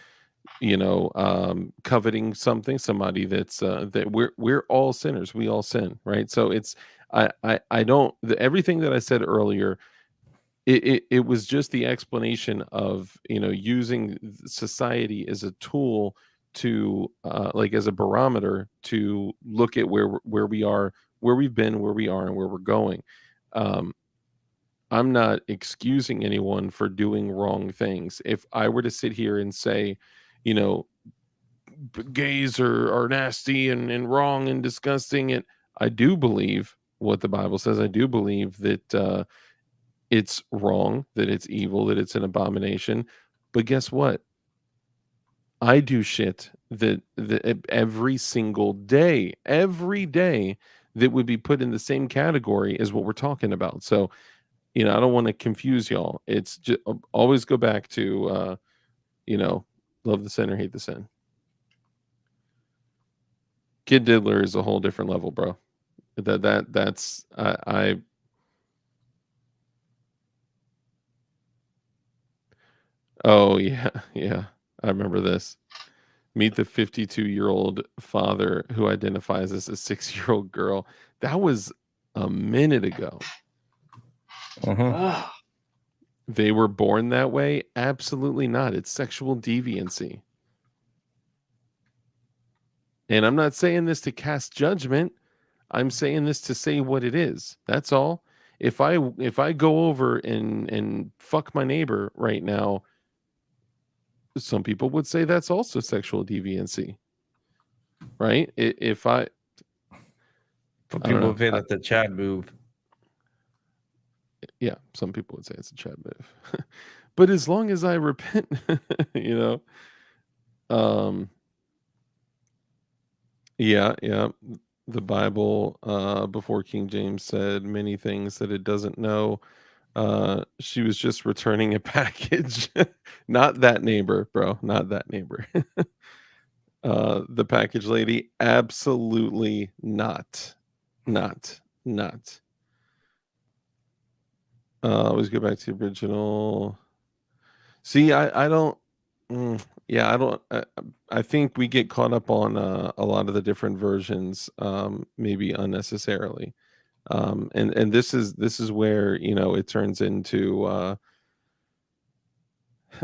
coveting something, somebody that's that we're all sinners, we all sin, right? So it's I don't everything that I said earlier, it was just the explanation of using society as a tool to like as a barometer to look at where we are, where we've been, where we are, and where we're going. um I'm not excusing anyone for doing wrong things. If I were to sit here and say, you know gays are nasty and wrong and disgusting, and I do believe what the Bible says. I do believe that it's wrong, that it's evil, that it's an abomination. But guess what? I do shit that every single day, every day, that would be put in the same category as what we're talking about. So I don't want to confuse y'all. It's just always go back to love the sinner, hate the sin. Kid Diddler is a whole different level, bro. That's I oh yeah, yeah. I remember this. Meet the 52-year-old father who identifies as a 6-year-old girl. That was a minute ago. Ah, They were born that way? Absolutely not. It's sexual deviancy. And I'm not saying this to cast judgment. I'm saying this to say what it is. That's all. If I go over and fuck my neighbor right now, some people would say that's also sexual deviancy, right? If I Some I don't people know. say that's a Chad move. Yeah, some people would say it's a Chad move. But as long as I repent, you know. Yeah. The Bible, before King James said many things that it doesn't know. She was just returning a package. Not that neighbor, bro. Not that neighbor. The package lady, absolutely not. Not. Always go back to the original. See, I don't. Yeah, I don't. I think we get caught up on a lot of the different versions, maybe unnecessarily. And this is where it turns into.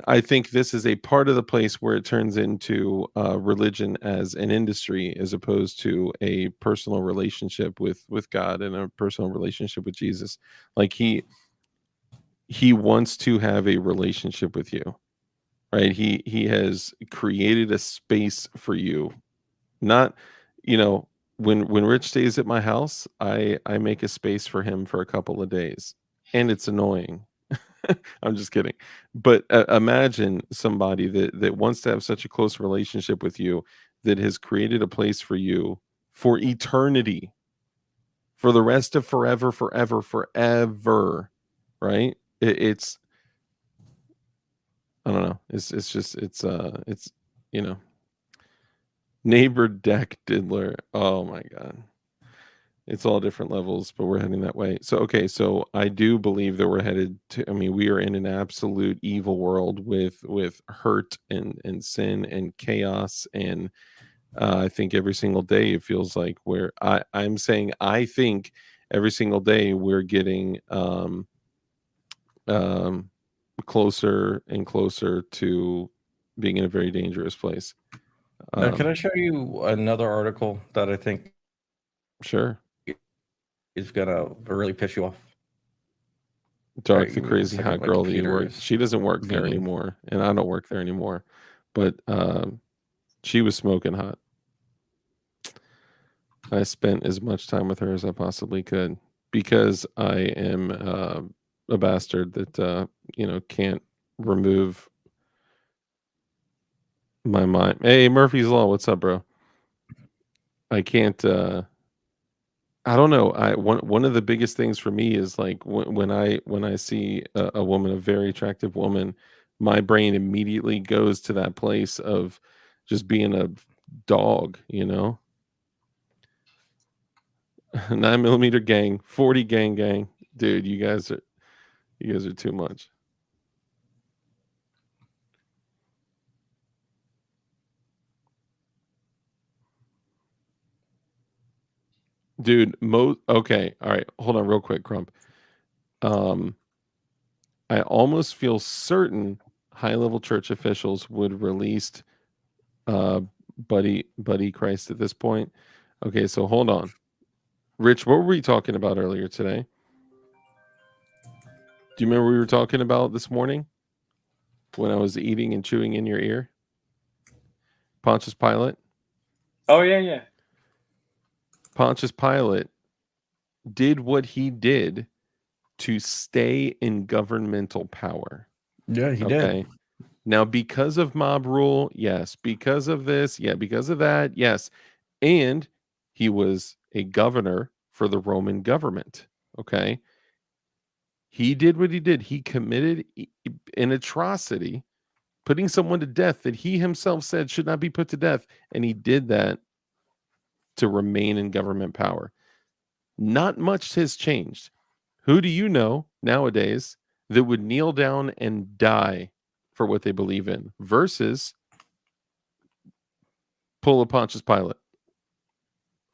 I think this is a part of the place where it turns into religion as an industry, as opposed to a personal relationship with God and a personal relationship with Jesus. Like he wants to have a relationship with you, right? He has created a space for you. Not, when Rich stays at my house, I make a space for him for a couple of days, and it's annoying. I'm just kidding. But imagine somebody that wants to have such a close relationship with you, that has created a place for you for eternity, for the rest of forever, forever, forever, right? It's I don't It's you know, neighbor deck diddler. Oh my god. It's all different levels, but we're heading that way. So okay, so I do believe that we're headed to, I mean, we are in an absolute evil world with hurt and sin and chaos, and I think every single day it feels like I'm saying I think every single day we're getting um closer and closer to being in a very dangerous place. Now, can I show you another article that I think Sure. is gonna really piss you off? Dark, Right, the give me a crazy second, hot my girl that you computer work. is She doesn't work there being anymore, and I don't work there anymore. But she was smoking hot. I spent as much time with her as I possibly could because I am a bastard that can't remove my mind. Hey, Murphy's Law, what's up, bro? I can't. I don't know. One of the biggest things for me is like when I see a woman, a very attractive woman, my brain immediately goes to that place of just being a dog, 9mm gang, 40 gang. Dude, you guys are too much. Dude, okay, all right, hold on real quick, Crump. I almost feel certain high-level church officials would release Buddy Christ at this point. Okay, so hold on. Rich, what were we talking about earlier today? Do you remember what we were talking about this morning when I was eating and chewing in your ear? Pontius Pilate? Oh yeah. Pontius Pilate did what he did to stay in governmental power. Yeah, he Okay. did. Now, because of mob rule, yes. Because of this, yeah. Because of that, yes. And he was a governor for the Roman government. Okay. He did what he did. He committed an atrocity, putting someone to death that he himself said should not be put to death. And he did that to remain in government power. Not much has changed. Who do you know nowadays that would kneel down and die for what they believe in versus pull a Pontius Pilate?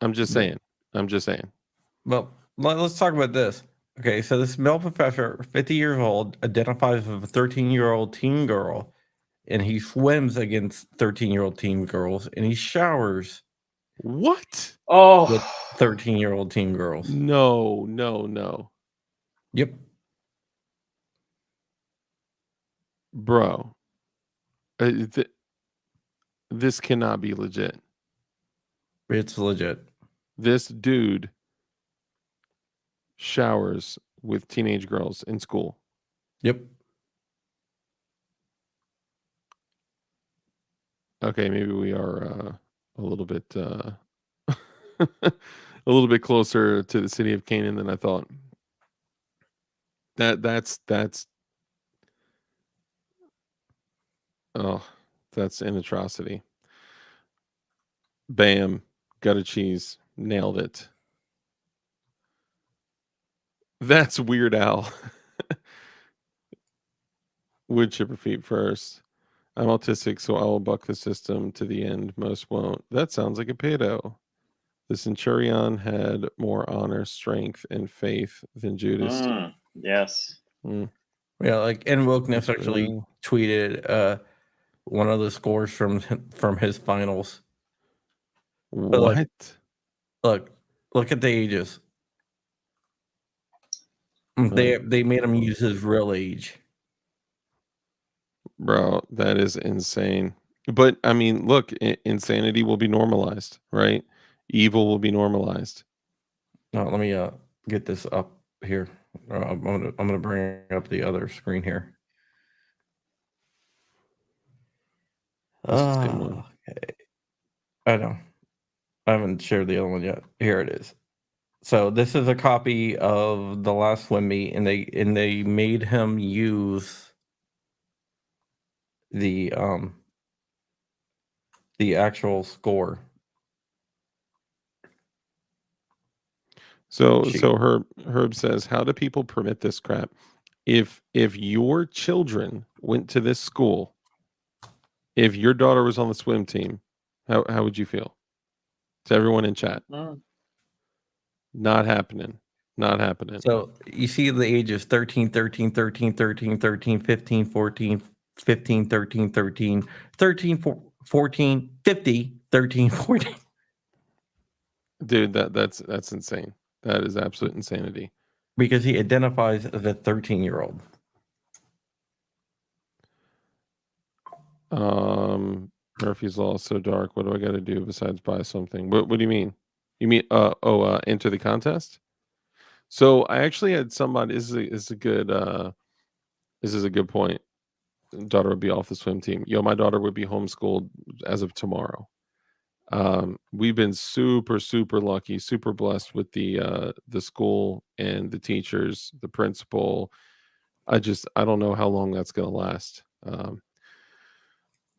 I'm just saying. Well, let's talk about this. Okay, so this male professor, 50 years old, identifies with a 13-year-old teen girl, and he swims against 13-year-old teen girls, and he showers What? with Oh, 13-year-old teen girls. No. Yep. Bro. This cannot be legit. It's legit. This dude showers with teenage girls in school. Yep. Okay, maybe we are a little bit a little bit closer to the city of Canaan than I thought. That's that's an atrocity. Bam, got a cheese, nailed it. That's Weird Al. Wood chipper feet first. I'm autistic, so I will buck the system to the end. Most won't. That sounds like a pedo. The centurion had more honor, strength, and faith than Judas. yes. Yeah, like and Wokeness actually tweeted one of the scores from his finals. What? Look at the ages. They made him use his real age. Bro, that is insane. But I mean, look, insanity will be normalized, right? Evil will be normalized. No, let me get this up here. I'm gonna bring up the other screen here. That's the same one. Okay. I know. I haven't shared the other one yet. Here it is. So this is a copy of the last swim meet, and they made him use the actual score. So Sheet. Herb says, how do people permit this crap? If your children went to this school, if your daughter was on the swim team, how would you feel? To everyone in chat. Not happening. Not happening. So you see the ages 13, 13, 13, 13, 13, 15, 14, 15, 13, 13, 13, 14, 50, 13, 14. Dude, that's insane. That is absolute insanity. Because he identifies as a 13-year-old. Murphy's Law is so dark. What do I got to do besides buy something? What do you mean? You mean enter the contest? So I actually had somebody. This is a good point. Daughter would be off the swim team. Yo, my daughter would be homeschooled as of tomorrow. We've been super lucky, super blessed with the school and the teachers, the principal. I don't know how long that's gonna last. But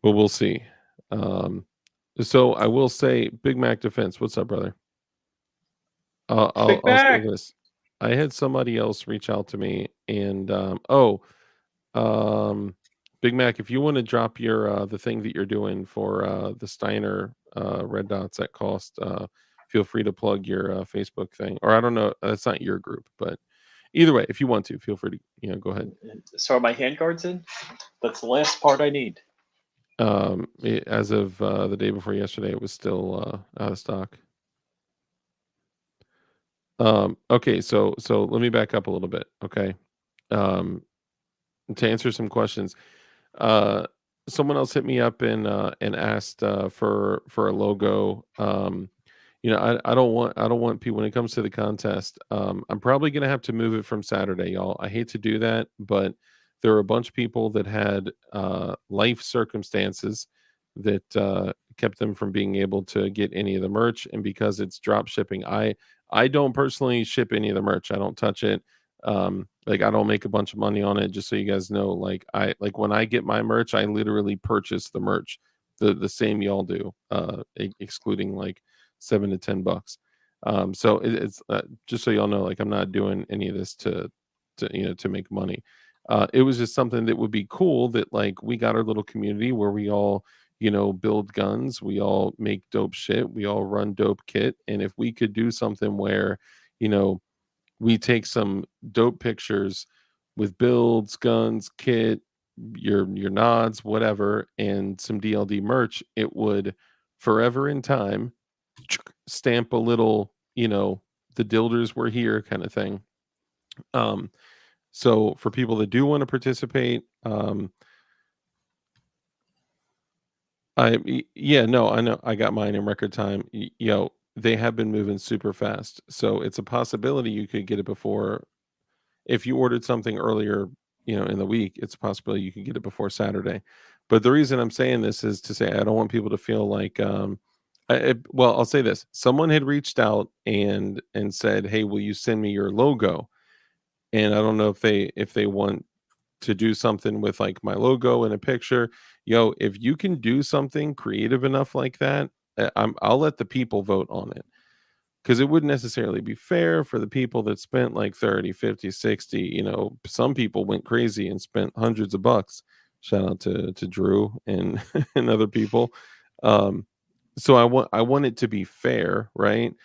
we'll see. So I will say, Big Mac Defense. What's up, brother? I'll say this. I had somebody else reach out to me, and Big Mac, if you want to drop your the thing that you're doing for the Steiner red dots at cost, feel free to plug your Facebook thing. Or I don't know, that's not your group, but either way, if you want to, feel free to go ahead. So are my handguards in? That's the last part I need. As of the day before yesterday, it was still out of stock. Okay, so let me back up a little bit. Okay, to answer some questions. Someone else hit me up and asked for a logo. I don't want people when it comes to the contest. I'm probably gonna have to move it from Saturday, y'all. I hate to do that, but there are a bunch of people that had life circumstances that kept them from being able to get any of the merch, and because it's drop shipping, I don't personally ship any of the merch. I don't touch it. Like I don't make a bunch of money on it, just so you guys know. Like when I get my merch, I literally purchase the merch the same y'all do, excluding like $7 to $10. So it's just so y'all know, like I'm not doing any of this to make money. It was just something that would be cool, that like we got our little community where we all build guns, we all make dope shit, we all run dope kit, and if we could do something where we take some dope pictures with builds, guns, kit, your nods, whatever, and some DLD merch, it would forever in time stamp a little, the Dilders were here kind of thing. So for people that do want to participate, I know I got mine in record time. They have been moving super fast, so it's a possibility you could get it before. If you ordered something earlier, in the week, it's a possibility you could get it before Saturday. But the reason I'm saying this is to say I don't want people to feel like, well, I'll say this: someone had reached out and said, "Hey, will you send me your logo?" And I don't know if they want to do something with like my logo in a picture. If you can do something creative enough like that, I'll let the people vote on it, because it wouldn't necessarily be fair for the people that spent like 30, 50, 60. Some people went crazy and spent hundreds of bucks. Shout out to Drew and and other people. So I want it to be fair, right?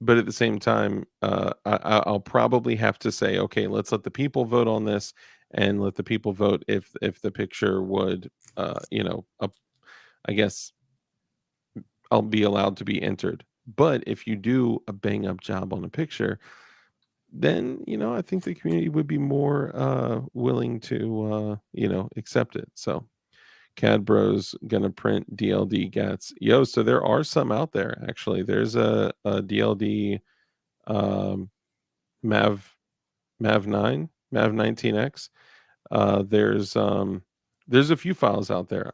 But at the same time, I'll probably have to say, okay, let's let the people vote on this, and let the people vote if the picture would, I guess I'll be allowed to be entered. But if you do a bang up job on a picture, then I think the community would be more willing to accept it. So Cad Bros gonna print DLD gats. So there are some out there actually. There's a DLD Mav 9, Mav 19X. There's a few files out there.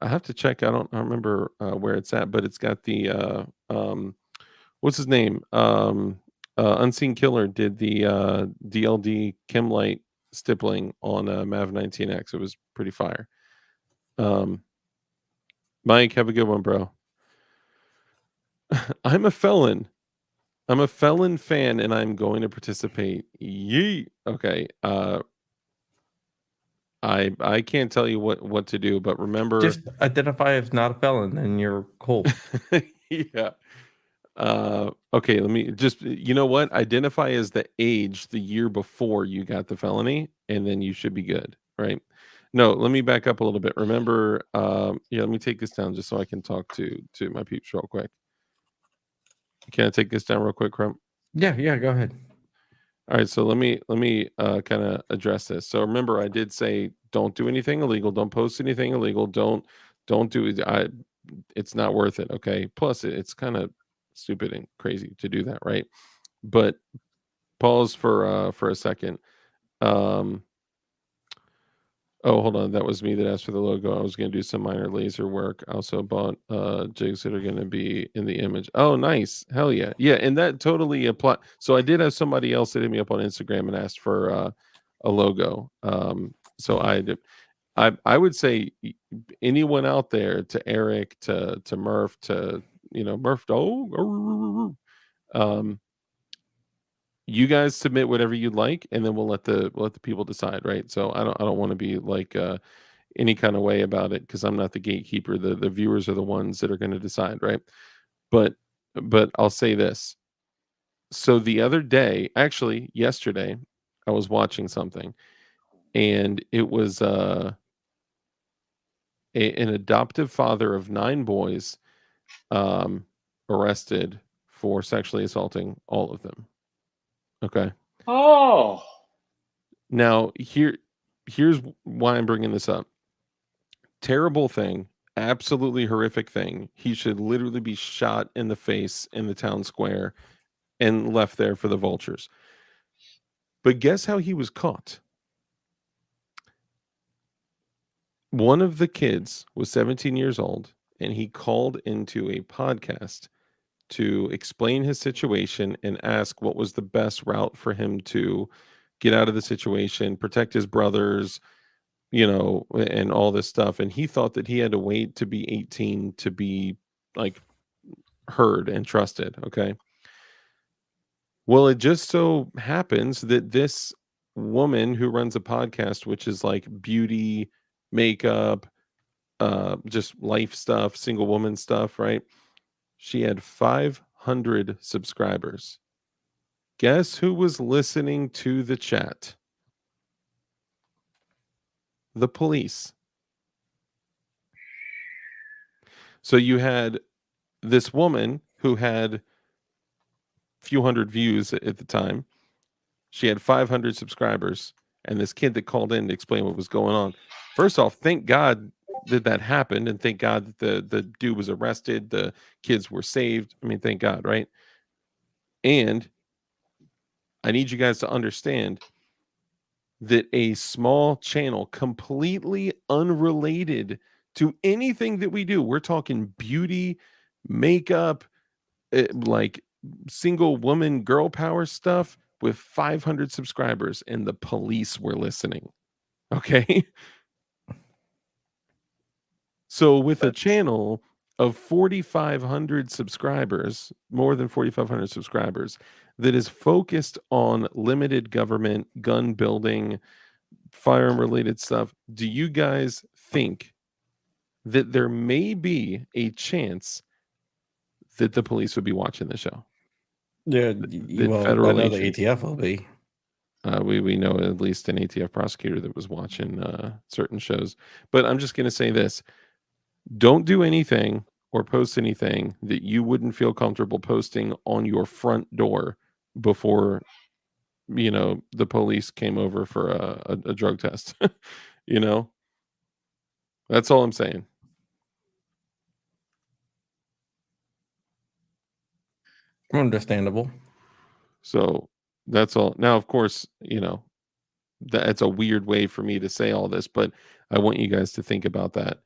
I have to check. I don't remember where it's at, but it's got the what's his name? Unseen Killer did the DLD Chemlight stippling on a Mav 19X. It was pretty fire. Mike, have a good one, bro. I'm a felon. I'm a felon fan, and I'm going to participate. Yeet. Okay. I can't tell you what to do, but remember, Just identify as not a felon, and you're cool. yeah. Okay, let me just, you know what? Identify as the age the year before you got the felony, and then you should be good, right? No, let me back up a little bit. Remember, yeah, let me take this down just so I can talk to my peeps real quick. Can I take this down real quick, Crump? Yeah, go ahead. All right, so let me kind of address this. So remember, I did say don't do anything illegal, don't post anything illegal, don't do it. It's not worth it. Okay. Plus, it's kind of stupid and crazy to do that, right? But pause for a second. Oh, hold on. That was me that asked for the logo. I was going to do some minor laser work. I also bought jigs that are going to be in the image. Oh, nice. Hell yeah. Yeah, and that totally apply. So I did have somebody else that hit me up on Instagram and asked for a logo. So I would say anyone out there, to Eric, to Murph, to Murph, you guys submit whatever you'd like, and then we'll let the people decide, right? So I don't want to be like any kind of way about it, because I'm not the gatekeeper. The viewers are the ones that are going to decide, right? But I'll say this. So the other day, actually yesterday, I was watching something, and it was an adoptive father of 9 boys arrested for sexually assaulting all of them. Okay. Oh, Now, here's why I'm bringing this up. Terrible thing, absolutely horrific thing. He should literally be shot in the face in the town square and left there for the vultures. But guess how he was caught? One of the kids was 17 years old, and he called into a podcast to explain his situation and ask what was the best route for him to get out of the situation, protect his brothers, and all this stuff. And he thought that he had to wait to be 18 to be like heard and trusted. Okay. Well, it just so happens that this woman who runs a podcast, which is like beauty, makeup, just life stuff, single woman stuff, right? She had 500 subscribers. Guess who was listening to the chat? The police. So you had this woman who had a few hundred views at the time. She had 500 subscribers, and this kid that called in to explain what was going on. First off, thank God that happened, and thank God that the dude was arrested, the kids were saved. I mean, thank God, right? And I need you guys to understand that a small channel completely unrelated to anything that we do, we're talking beauty, makeup, like single woman girl power stuff, with 500 subscribers, and the police were listening. Okay. So with a channel of 4,500 subscribers, more than 4,500 subscribers, that is focused on limited government, gun building, firearm related stuff, do you guys think that there may be a chance that the police would be watching the show? Yeah, That I federal know the agents, ATF will be. we know at least an ATF prosecutor that was watching certain shows. But I'm just going to say this. Don't do anything or post anything that you wouldn't feel comfortable posting on your front door before, the police came over for a drug test. That's all I'm saying. Understandable. So that's all. Now, of course, that's a weird way for me to say all this, but I want you guys to think about that.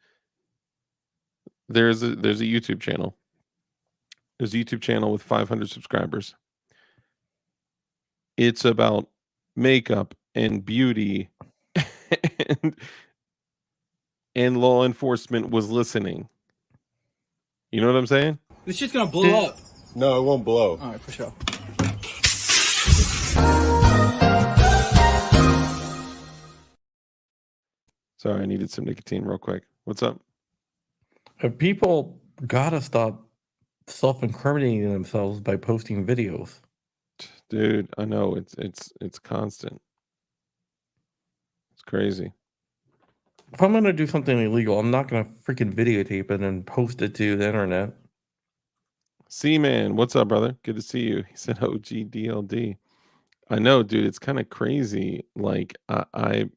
There's a YouTube channel. There's a YouTube channel with 500 subscribers. It's about makeup and beauty and, and law enforcement was listening. You know what I'm saying? This shit's gonna blow up. No, it won't blow. All right, for sure. Sorry, I needed some nicotine real quick. What's up? People gotta stop self-incriminating themselves by posting videos. Dude, I know it's constant. It's crazy. If I'm gonna do something illegal, I'm not gonna freaking videotape it and post it to the internet. C-Man, what's up, brother? Good to see you. He said OG DLD. I know, dude, it's kind of crazy. Like I'm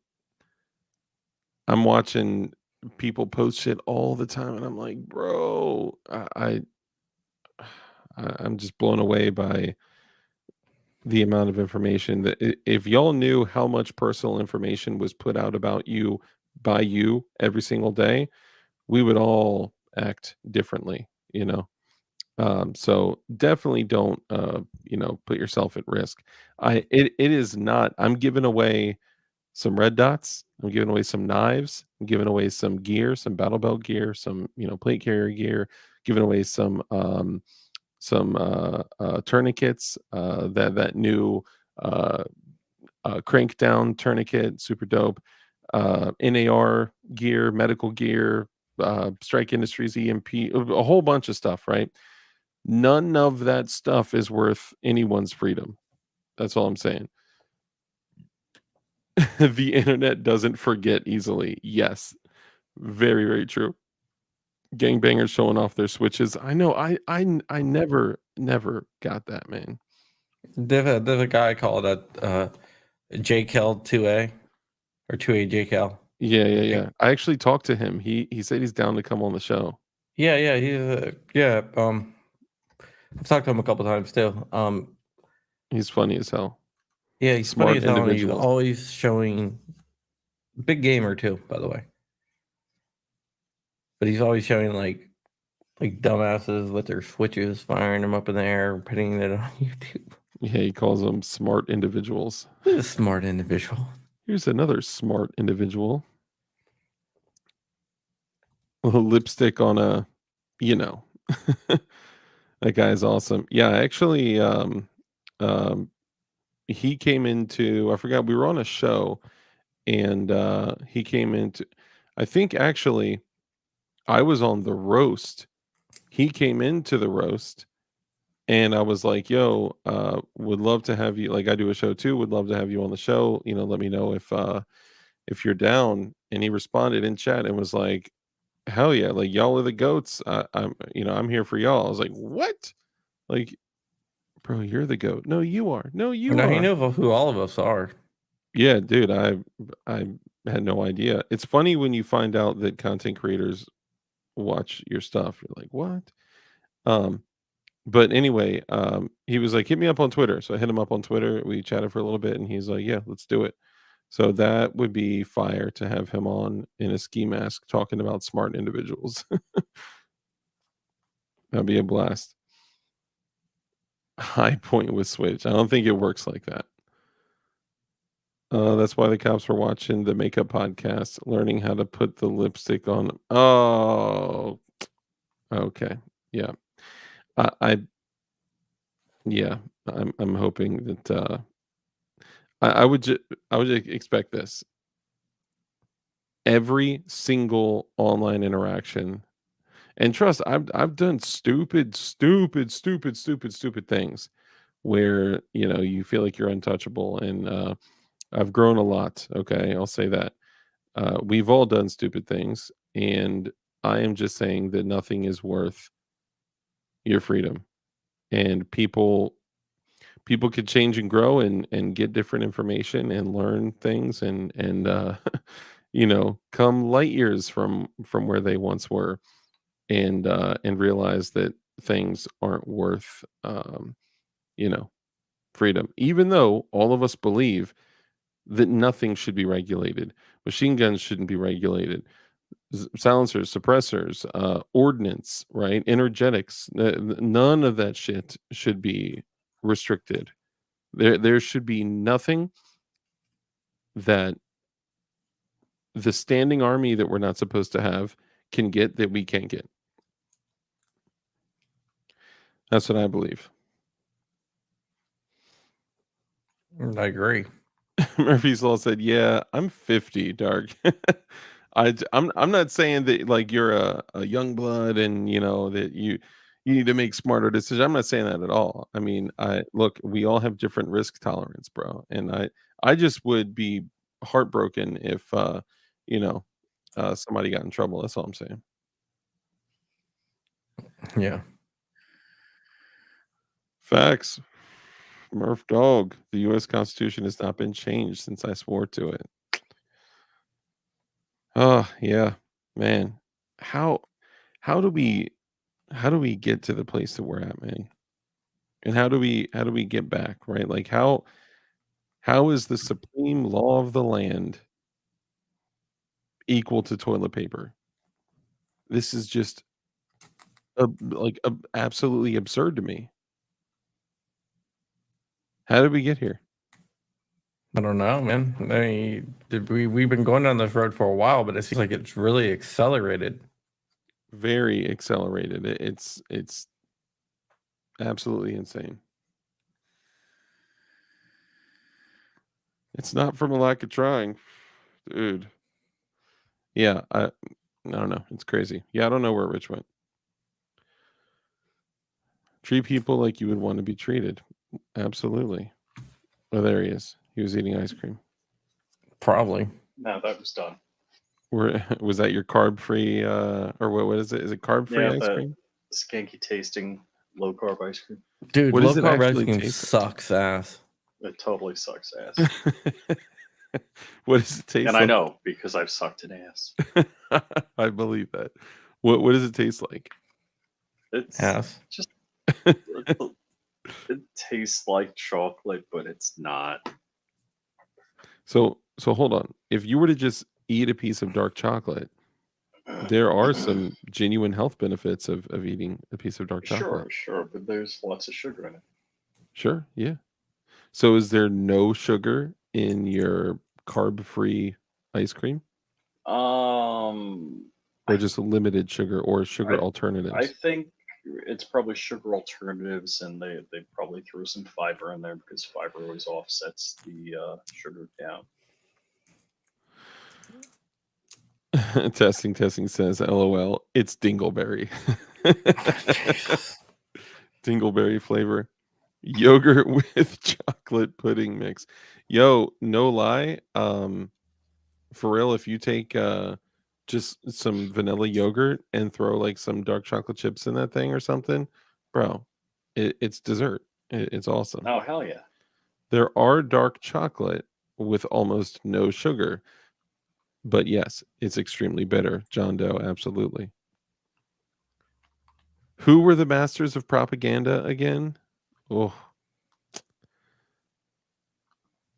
watching people post shit all the time, and I'm like, bro, I'm just blown away by the amount of information that if y'all knew how much personal information was put out about you by you every single day, we would all act differently, you know. So definitely don't put yourself at risk. It is not. I'm giving away some red dots. I'm giving away some knives. I'm giving away some gear, some battle belt gear, some plate carrier gear. Giving away some tourniquets. That new crank down tourniquet, super dope. NAR gear, medical gear, Strike Industries EMP, a whole bunch of stuff, right? None of that stuff is worth anyone's freedom. That's all I'm saying. The internet doesn't forget easily. Yes. Very, very true. Gangbangers showing off their switches. I know. I never got that, man. There's a guy called it JCal 2A or 2A JCal. Yeah. I actually talked to him. He said he's down to come on the show. Yeah. I've talked to him a couple times too. He's funny as hell. Yeah, he's Smart funny as hell. And he's individuals. always showing big gamer too, by the way. But he's always showing like dumbasses with their switches, firing them up in the air, putting it on YouTube. Yeah, he calls them smart individuals. He's a smart individual. Here's another smart individual. A little lipstick on a, that guy is awesome. Yeah, actually, he came into, I forgot, we were on a show, and he came into, I think actually, I was on the roast. He came into the roast, and I was like, yo, would love to have you, like I do a show too, would love to have you on the show, let me know if you're down. And he responded in chat and was like, hell yeah, like y'all are the goats. I'm here for y'all. I was like, what? Like, bro, you're the goat. No, you are. No, you Now are. he knows who all of us are. Yeah, dude, I had no idea. It's funny when you find out that content creators watch your stuff. You're like, what? But anyway, he was like, hit me up on Twitter. So I hit him up on Twitter. We chatted for a little bit, and he's like, yeah, let's do it. So that would be fire to have him on in a ski mask talking about smart individuals. That'd be a blast. High point with Switch. I don't think it works like that. That's why the cops were watching the makeup podcast, learning how to put the lipstick on. Oh, okay. Yeah. I'm hoping that I would expect this. Every single online interaction, and trust, I've done stupid things where you feel like you're untouchable, and I've grown a lot. Okay, I'll say that. We've all done stupid things, and I am just saying that nothing is worth your freedom. And people could change and grow and get different information and learn things and come light years from where they once were, and realize that things aren't worth freedom, even though all of us believe that nothing should be regulated. Machine guns shouldn't be regulated. Silencers, suppressors, ordnance, right? Energetics, none of that shit should be restricted. There should be nothing that the standing army that we're not supposed to have can get that we can't get. That's what I believe. I agree. Murphy's Law said, "Yeah, I'm 50, Dark. I'm not saying that like you're a young blood and you know that you need to make smarter decisions. I'm not saying that at all. I mean, I look, we all have different risk tolerance, bro. And I just would be heartbroken if you know somebody got in trouble. That's all I'm saying. Yeah. Facts. Murph Dog. The U.S. Constitution has not been changed since I swore to it. Oh yeah, man. How how do we get to the place that we're at, man? And how do we get back, right? Like how is the supreme law of the land equal to toilet paper? This is just absolutely absurd to me. How did we get here? I don't know, man. I mean, we've been going down this road for a while, but it seems like it's really accelerated. Very accelerated. It's absolutely insane. It's not from a lack of trying, dude. Yeah, I don't know. It's crazy. Yeah, I don't know where Rich went. Treat people like you would want to be treated. Absolutely. Oh, there he is. He was eating ice cream. Probably. No, that was done. Was that your carb-free or what is it? Is it carb-free ice cream? Skanky tasting low carb ice cream. Dude, What low does it carb ice actually cream taste like? sucks ass. It totally sucks ass. What does it taste And like? I know because I've sucked an ass. I believe that. What does it taste like? It's Ass. just it tastes like chocolate, but it's not. So hold on. If you were to just eat a piece of dark chocolate, there are some genuine health benefits of eating a piece of dark chocolate. Sure, but there's lots of sugar in it. Sure, yeah. So is there no sugar in your carb-free ice cream? Or just limited sugar or sugar alternatives? I think it's probably sugar alternatives, and they probably threw some fiber in there because fiber always offsets the sugar down. Testing says, LOL, it's dingleberry. Dingleberry flavor. Yogurt with chocolate pudding mix. Yo, no lie. For real, if you take just some vanilla yogurt and throw like some dark chocolate chips in that thing or something, bro, it's dessert. It's awesome. Oh, hell yeah. There are dark chocolate with almost no sugar. But yes, it's extremely bitter. John Doe, absolutely. Who were the masters of propaganda again? Oh,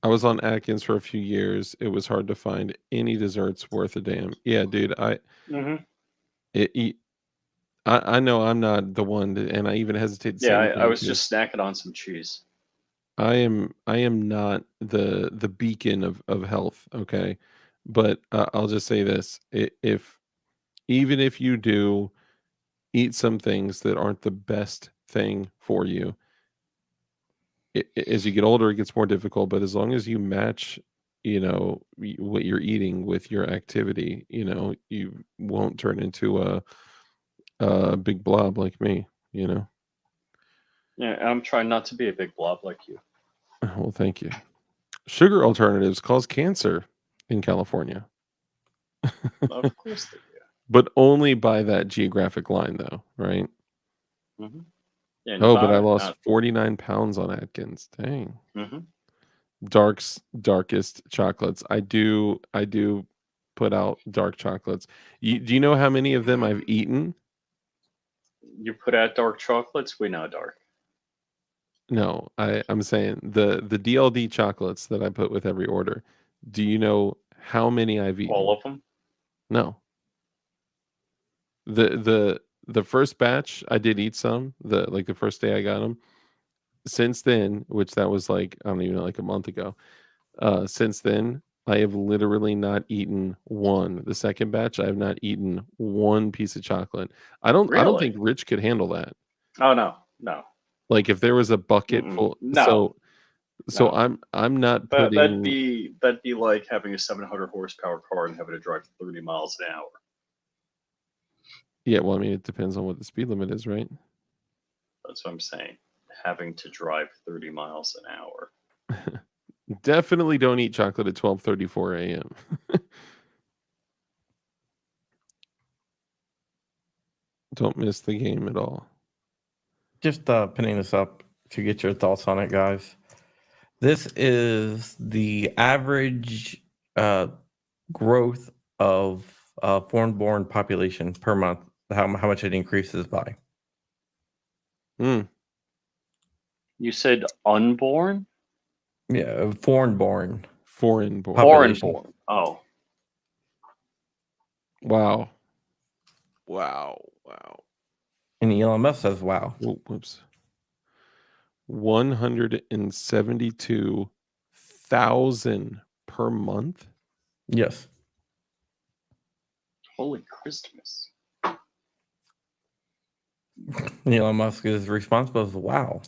I was on Atkins for a few years. It was hard to find any desserts worth a damn. Yeah, dude, I know I'm not the one, and I even hesitate to say anything. I was just snacking on some cheese. I am not the beacon of health, okay? But I'll just say this: even if you do eat some things that aren't the best thing for you, as you get older, it gets more difficult. But as long as you match, what you're eating with your activity, you won't turn into a big blob like me. Yeah, I'm trying not to be a big blob like you. Well, thank you. Sugar alternatives cause cancer in California. Of course they do. But only by that geographic line, though, right? Mm-hmm. Yeah, but I lost 49 pounds on Atkins. Dang. Mm-hmm. Darkest chocolates. I do put out dark chocolates. Do you know how many of them I've eaten? You put out dark chocolates? We know dark. No, I'm saying the DLD chocolates that I put with every order. Do you know how many I've eaten? All of them? No. The first batch I did eat some. The first day I got them. Since then, which that was like I don't even know, like a month ago. Since then, I have literally not eaten one. The second batch, I have not eaten one piece of chocolate. I don't Really? think Rich could handle that. Oh no, no, Like if there was a bucket full, no, so no. I'm not That'd putting. be like having a 700 horsepower car and having to drive 30 miles an hour. Yeah, well, I mean, it depends on what the speed limit is, right? That's what I'm saying. Having to drive 30 miles an hour. Definitely don't eat chocolate at 12:34 a.m. Don't miss the game at all. Just pinning this up to get your thoughts on it, guys. This is the average growth of foreign-born population per month. How much it increases by? Mm. You said unborn? Yeah, foreign-born. Foreign-born. Foreign-born. Oh. Wow. Wow. Wow. And Elon Musk says, "Wow." Oh, whoops. 172,000 per month. Yes. Holy Christmas. Elon Musk is responsible as wow.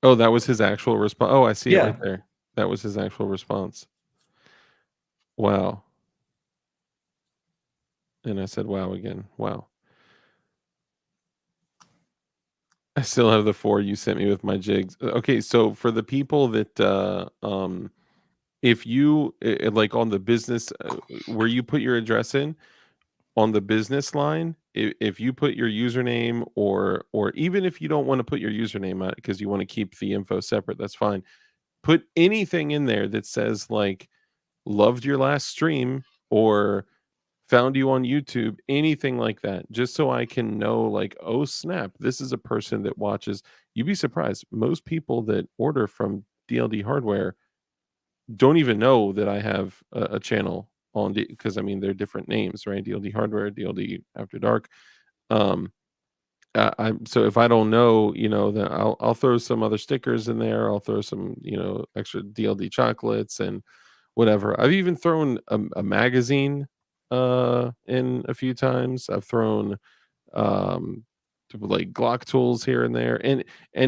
Oh, that was his actual response. Oh, I see it Yeah. right there. That was his actual response. Wow. And I said, wow again. Wow. I still have the 4 you sent me with my jigs. Okay, so for the people that if you like on the business where you put your address in on the business line, if you put your username or even if you don't want to put your username out because you want to keep the info separate, that's fine. Put anything in there that says like loved your last stream or found you on YouTube, anything like that, just so I can know, like, oh snap, this is a person that watches. You'd be surprised. Most people that order from DLD Hardware don't even know that I have a channel on because I mean they're different names, right? DLD Hardware, DLD After Dark. Um, I'm so if I don't know, then I'll throw some other stickers in there. I'll throw some, extra DLD chocolates and whatever. I've even thrown a magazine in a few times. I've thrown um like Glock tools here and there, and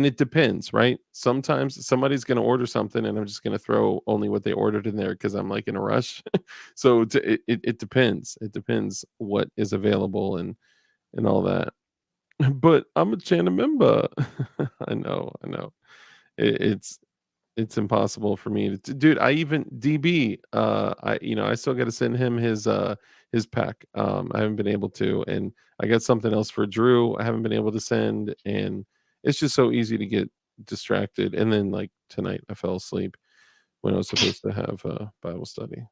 it depends, right? Sometimes somebody's going to order something and I'm just going to throw only what they ordered in there because I'm like in a rush. So it depends. It depends what is available and all that. But I'm a channel member. I know. It's impossible for me to dude. I even DB. I still got to send him his pack. I haven't been able to, and I got something else for Drew. I haven't been able to send, and it's just so easy to get distracted. And then like tonight, I fell asleep when I was supposed to have Bible study.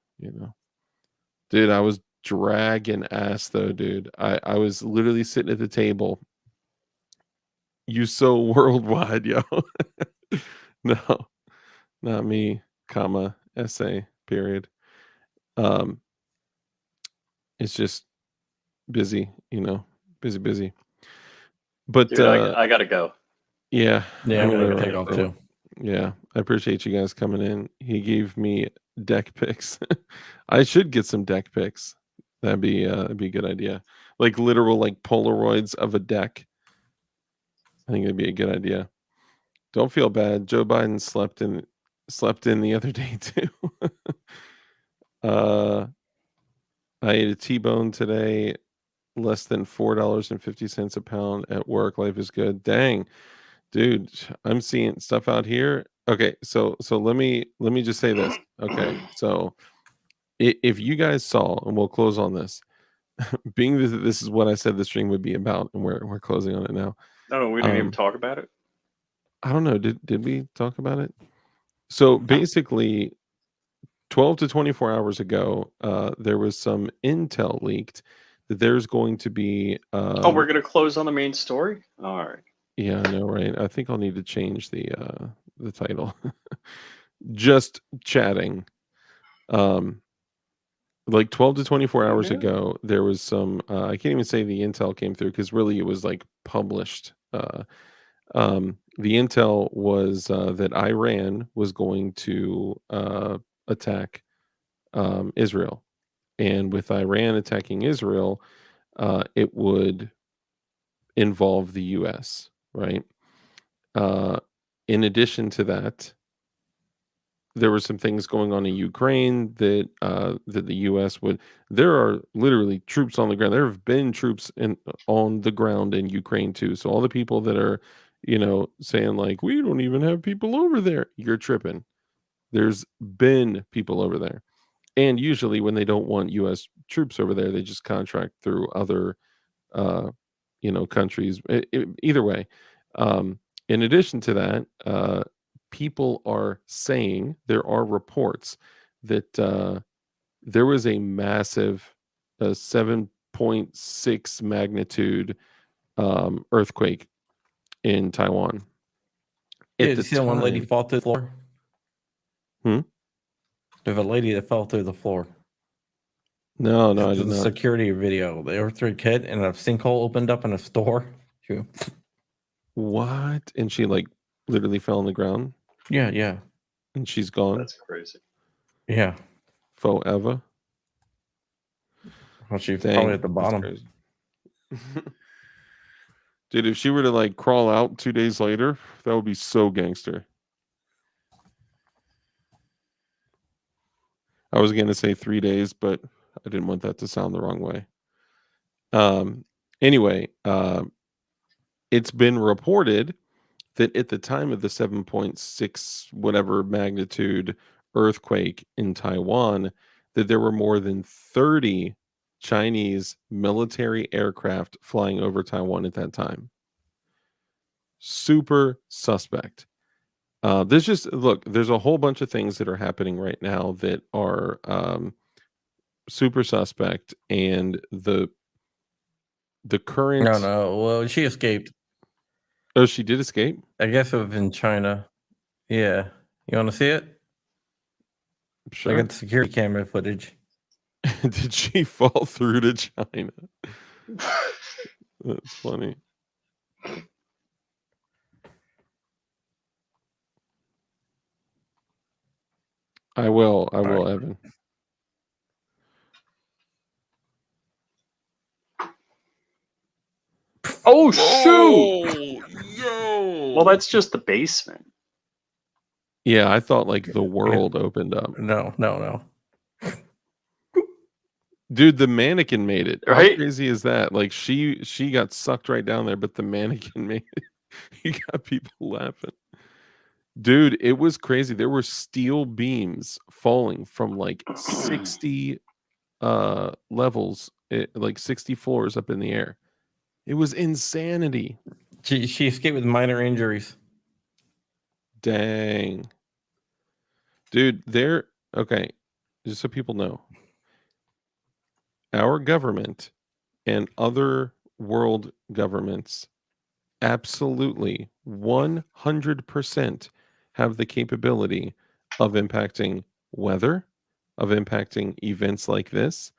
Dude, I was dragging ass though, dude. I was literally sitting at the table. You so worldwide, yo. No, not me, comma, essay, period. It's just busy, busy. But Dude, I gotta go. yeah, Yeah, I'm gonna gonna go take to off bed. too. yeah, I appreciate you guys coming in. He gave me deck picks. I should get some deck picks. That'd be a good idea. Like literal like Polaroids of a deck. I think it'd be a good idea. Don't feel bad. Joe Biden slept in the other day too. I ate a T-bone today, less than $4.50 a pound at work. Life is good. Dang, dude, I'm seeing stuff out here. Okay, so let me just say this. Okay, so if you guys saw, and we'll close on this, being that this is what I said the stream would be about, and we're closing on it now. No, we didn't even talk about it. I don't know. Did we talk about it? So basically, 12 to 24 hours ago, there was some intel leaked that there's going to be. Oh, we're gonna close on the main story. All right. Yeah, I know, right? I think I'll need to change the title. Just chatting. Like 12 to 24 hours ago, there was some. I can't even say the intel came through because really it was like published. The intel was that Iran was going to attack Israel. And with Iran attacking Israel, it would involve the U.S., right? In addition to that, there were some things going on in Ukraine that that the U.S. would. There are literally troops on the ground. There have been troops on the ground in Ukraine too. So all the people that are, saying like we don't even have people over there, you're tripping. There's been people over there, and usually when they don't want U.S. troops over there, they just contract through other, uh, countries. Either way, in addition to that, people are saying there are reports that there was a massive 7.6 magnitude earthquake in Taiwan. Yeah, At did the you see that one lady time, fall through the floor? There's a lady that fell through the floor. no, I This did is a not. security video. They were through a kid and a sinkhole opened up in a store. What? And she like literally fell on the ground Yeah. and she's gone That's crazy. Yeah. forever. Well, she's Dang, probably at the that's bottom. crazy. Dude, if she were to like crawl out 2 days later, that would be so gangster. I was going to say 3 days, but I didn't want that to sound the wrong way. Anyway, it's been reported that at the time of the 7.6 whatever magnitude earthquake in Taiwan, that there were more than 30 Chinese military aircraft flying over Taiwan at that time. Super suspect. There's a whole bunch of things that are happening right now that are super suspect, and the current. No. Well, she escaped. Oh, she did escape? I guess it was in China. Yeah. You want to see it? I Sure. got the security camera footage. Did she fall through to China? That's funny. I will, right. Evan. Oh shoot! Yo! Well, that's just the basement. Yeah, I thought like the world opened up. No. Dude, the mannequin made it. How Right? crazy is that? Like she got sucked right down there, but the mannequin made it. He got people laughing. Dude, it was crazy. There were steel beams falling from like 60 levels, like 60 floors up in the air. It was insanity. She escaped with minor injuries. Dang. Dude, okay, just so people know, our government and other world governments absolutely 100% have the capability of impacting weather, of impacting events like this,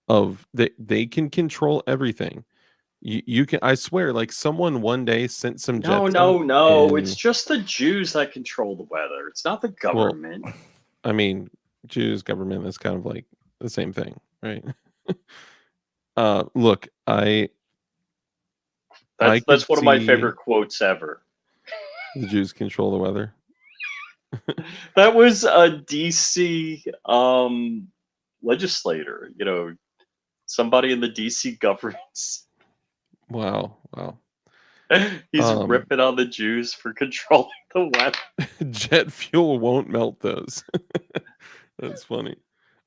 of they can control everything. You can, I swear, like someone one day sent some jets up No. It's and, just the Jews that control the weather. It's not the well, government. I mean, Jews, government is kind of like the same thing, right? Look, I could That's one of my see favorite quotes ever. the Jews control the weather. That was a DC legislator, somebody in the DC government. Wow. He's ripping on the Jews for controlling the weather. Jet fuel won't melt those. That's funny.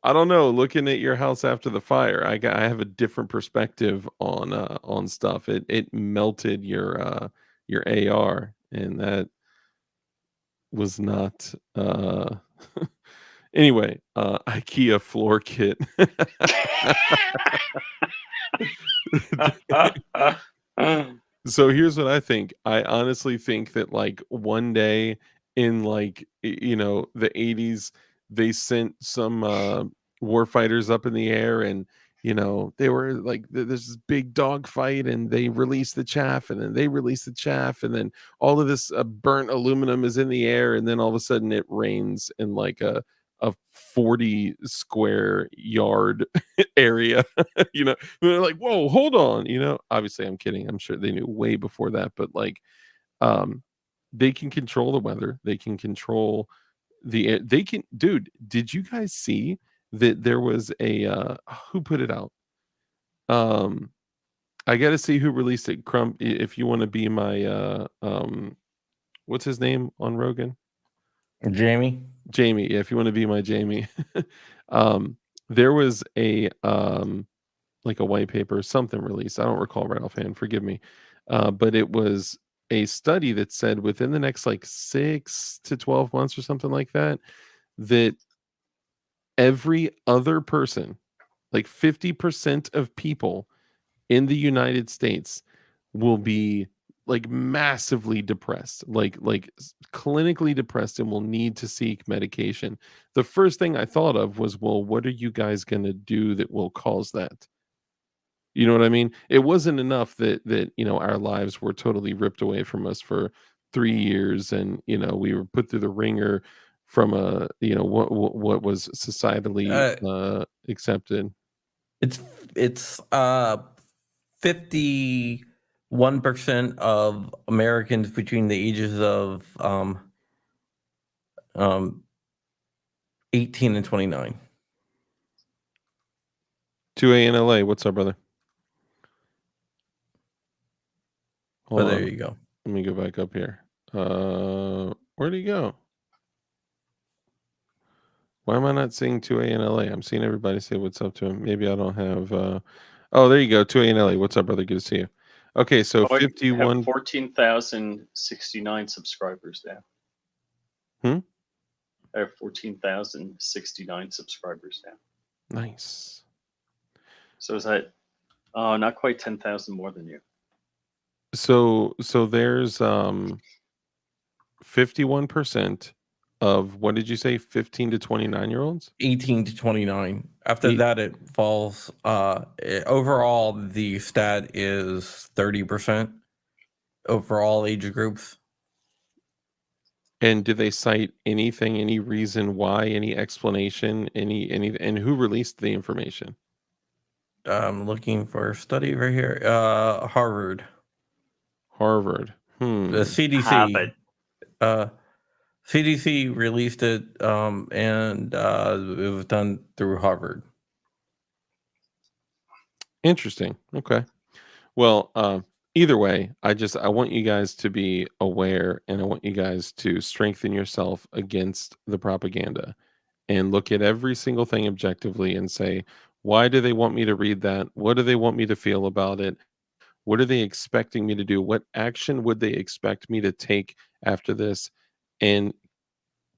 I don't know. Looking at your house after the fire, I have a different perspective on stuff. It melted your AR, and that was not anyway, IKEA floor kit. So here's what I think. I honestly think that like one day in like the 80s, they sent some war fighters up in the air, and they were like there's this big dog fight, and they release the chaff, and then they release the chaff, and then all of this burnt aluminum is in the air, and then all of a sudden it rains in like a a 40 square yard area. They're like, whoa, hold on. Obviously I'm kidding. I'm sure they knew way before that, but like, they can control the weather. They can control they can, dude, did you guys see that there was who put it out? I got to see who released it. Crump, if you want to be my what's his name on Rogan? Jamie. Jamie, yeah, if you want to be my Jamie. There was like a white paper, something released. I don't recall right offhand, forgive me. But it was a study that said within the next like 6 to 12 months or something like that, that every other person, like 50% of people in the United States will be like massively depressed, like clinically depressed, and will need to seek medication. The first thing I thought of was, well, what are you guys going to do that will cause that? You know what I mean? It wasn't enough that our lives were totally ripped away from us for 3 years, and we were put through the ringer from what was societally accepted. It's 51% of Americans between the ages of 18 and 29. 2A in LA. What's up, brother? Hold But there on. you go. Let me go back up here. Where'd he go? Why am I not seeing 2A in LA? I'm seeing everybody say what's up to him. Maybe I don't have. Oh, there you go. 2A in LA. What's up, brother? Good to see you. Okay, so I 51. have 14,069 subscribers now. I have 14,069 subscribers now. Nice. So is that not quite 10,000 more than you? So there's 51% of, what did you say, 15 to 29-year-olds? 18 to 29. After that, it falls. Overall, the stat is 30% over all age groups. And do they cite anything, any reason why, any explanation, any, and who released the information? I'm looking for a study right here. Harvard. The CDC. Harvard. CDC released it, and it was done through Harvard. Interesting. Okay. Well, either way, I want you guys to be aware, and I want you guys to strengthen yourself against the propaganda and look at every single thing objectively and say, why do they want me to read that? What do they want me to feel about it? What are they expecting me to do? What action would they expect me to take after this? And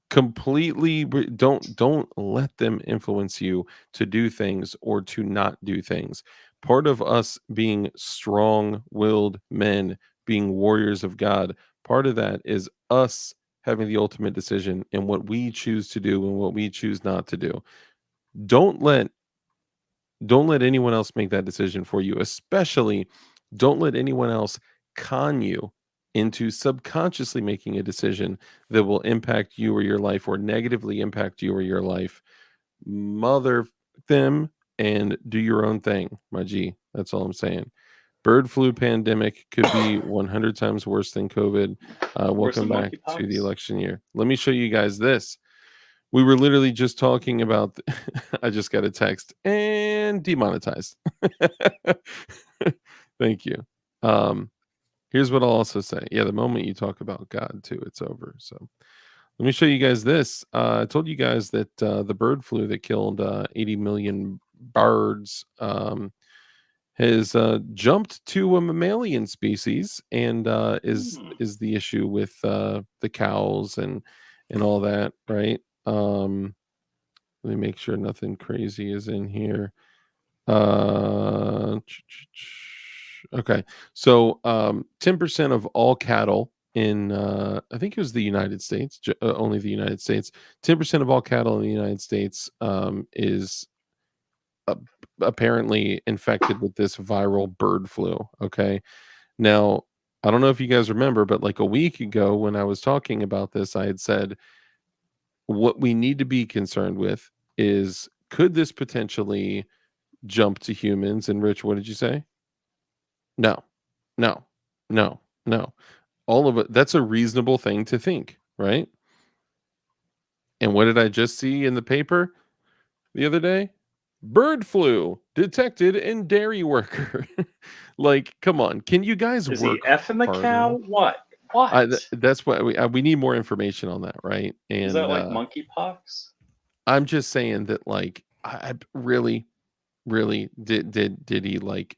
completely don't let them influence you to do things or to not do things. Part of us being strong-willed men, being warriors of God, part of that is us having the ultimate decision in what we choose to do and what we choose not to do. Don't let anyone else make that decision for you. Especially don't let anyone else con you into subconsciously making a decision that will impact you or your life, or negatively impact you or your life. Mother them and do your own thing, my G. That's all I'm saying. Bird flu pandemic could be 100 times worse than COVID. Welcome back to the election year. Let me show you guys this. We were literally just talking about I just got a text and demonetized. Thank you. Here's what I'll also say. Yeah, the moment you talk about God too, it's over. So let me show you guys this. I told you guys that the bird flu that killed 80 million birds has jumped to a mammalian species, and is the issue with the cows and all that, right? Let me make sure nothing crazy is in here. Okay, so 10% of all cattle in I think it was the United States, only the United States. 10% of all cattle in the United States is apparently infected with this viral bird flu. Okay, now I don't know if you guys remember, but like a week ago when I was talking about this, I had said, what we need to be concerned with is, could this potentially jump to humans? And Rich, what did you say? No, no, no, no. All of it. That's a reasonable thing to think, right? And what did I just see in the paper the other day? Bird flu detected in dairy worker. Like, come on, can you guys Is work he effing the harder? cow? What? What? That's what we need more information on that, right? Is that And like monkeypox? I'm just saying that, like, I really, really did he like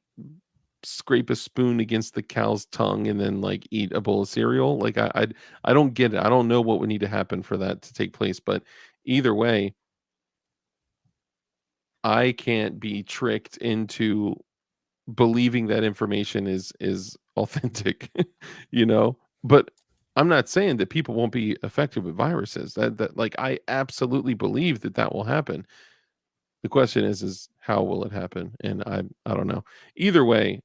scrape a spoon against the cow's tongue and then like eat a bowl of cereal? Like, I don't get it. I don't know what would need to happen for that to take place, but either way, I can't be tricked into believing that information is authentic, you know. But I'm not saying that people won't be affected with viruses. That like, I absolutely believe that that will happen. The question is how will it happen? And I don't know. Either way,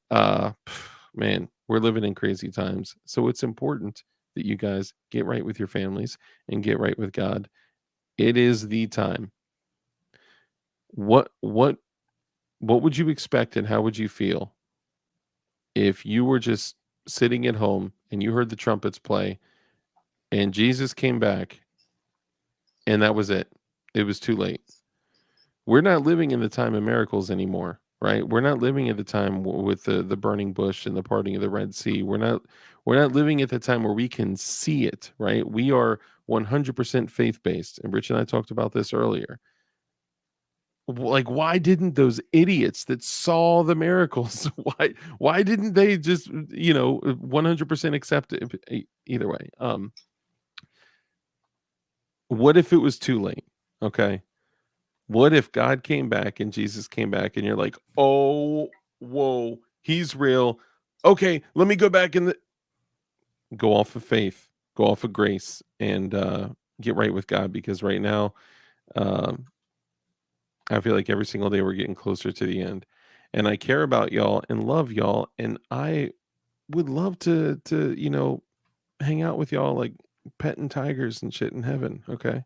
man, we're living in crazy times. So it's important that you guys get right with your families and get right with God. It is the time. What would you expect, and how would you feel if you were just sitting at home and you heard the trumpets play and Jesus came back and that was it? It was too late. We're not living in the time of miracles anymore, right? We're not living at the time with the burning bush and the parting of the Red Sea. We're not living at the time where we can see it, right? We are 100% faith-based. And Rich and I talked about this earlier. Like, why didn't those idiots that saw the miracles, why didn't they just 100% accept it? Either way, what if it was too late? Okay, what if God came back and Jesus came back and you're like, oh, whoa, he's real. Okay, let me go back and go off of faith, go off of grace, and get right with God, because right now, um, I feel like every single day we're getting closer to the end. And I care about y'all and love y'all. And I would love to hang out with y'all, like petting tigers and shit in heaven. Okay.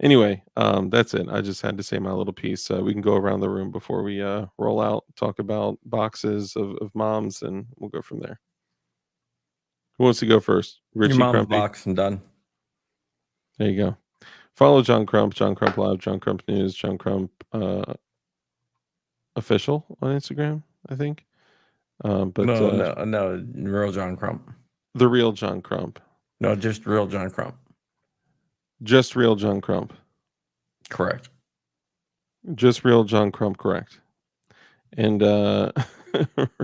Anyway, that's it. I just had to say my little piece. We can go around the room before we roll out, talk about boxes of moms, and we'll go from there. Who wants to go first? Richie Your mom's Crumpy. box and done. There you go. Follow John Crump Live, John Crump News, John Crump Official on Instagram, I think. But no, real John Crump. The real John Crump. No, just real John Crump. Just real John Crump. Correct. Just real John Crump, correct. And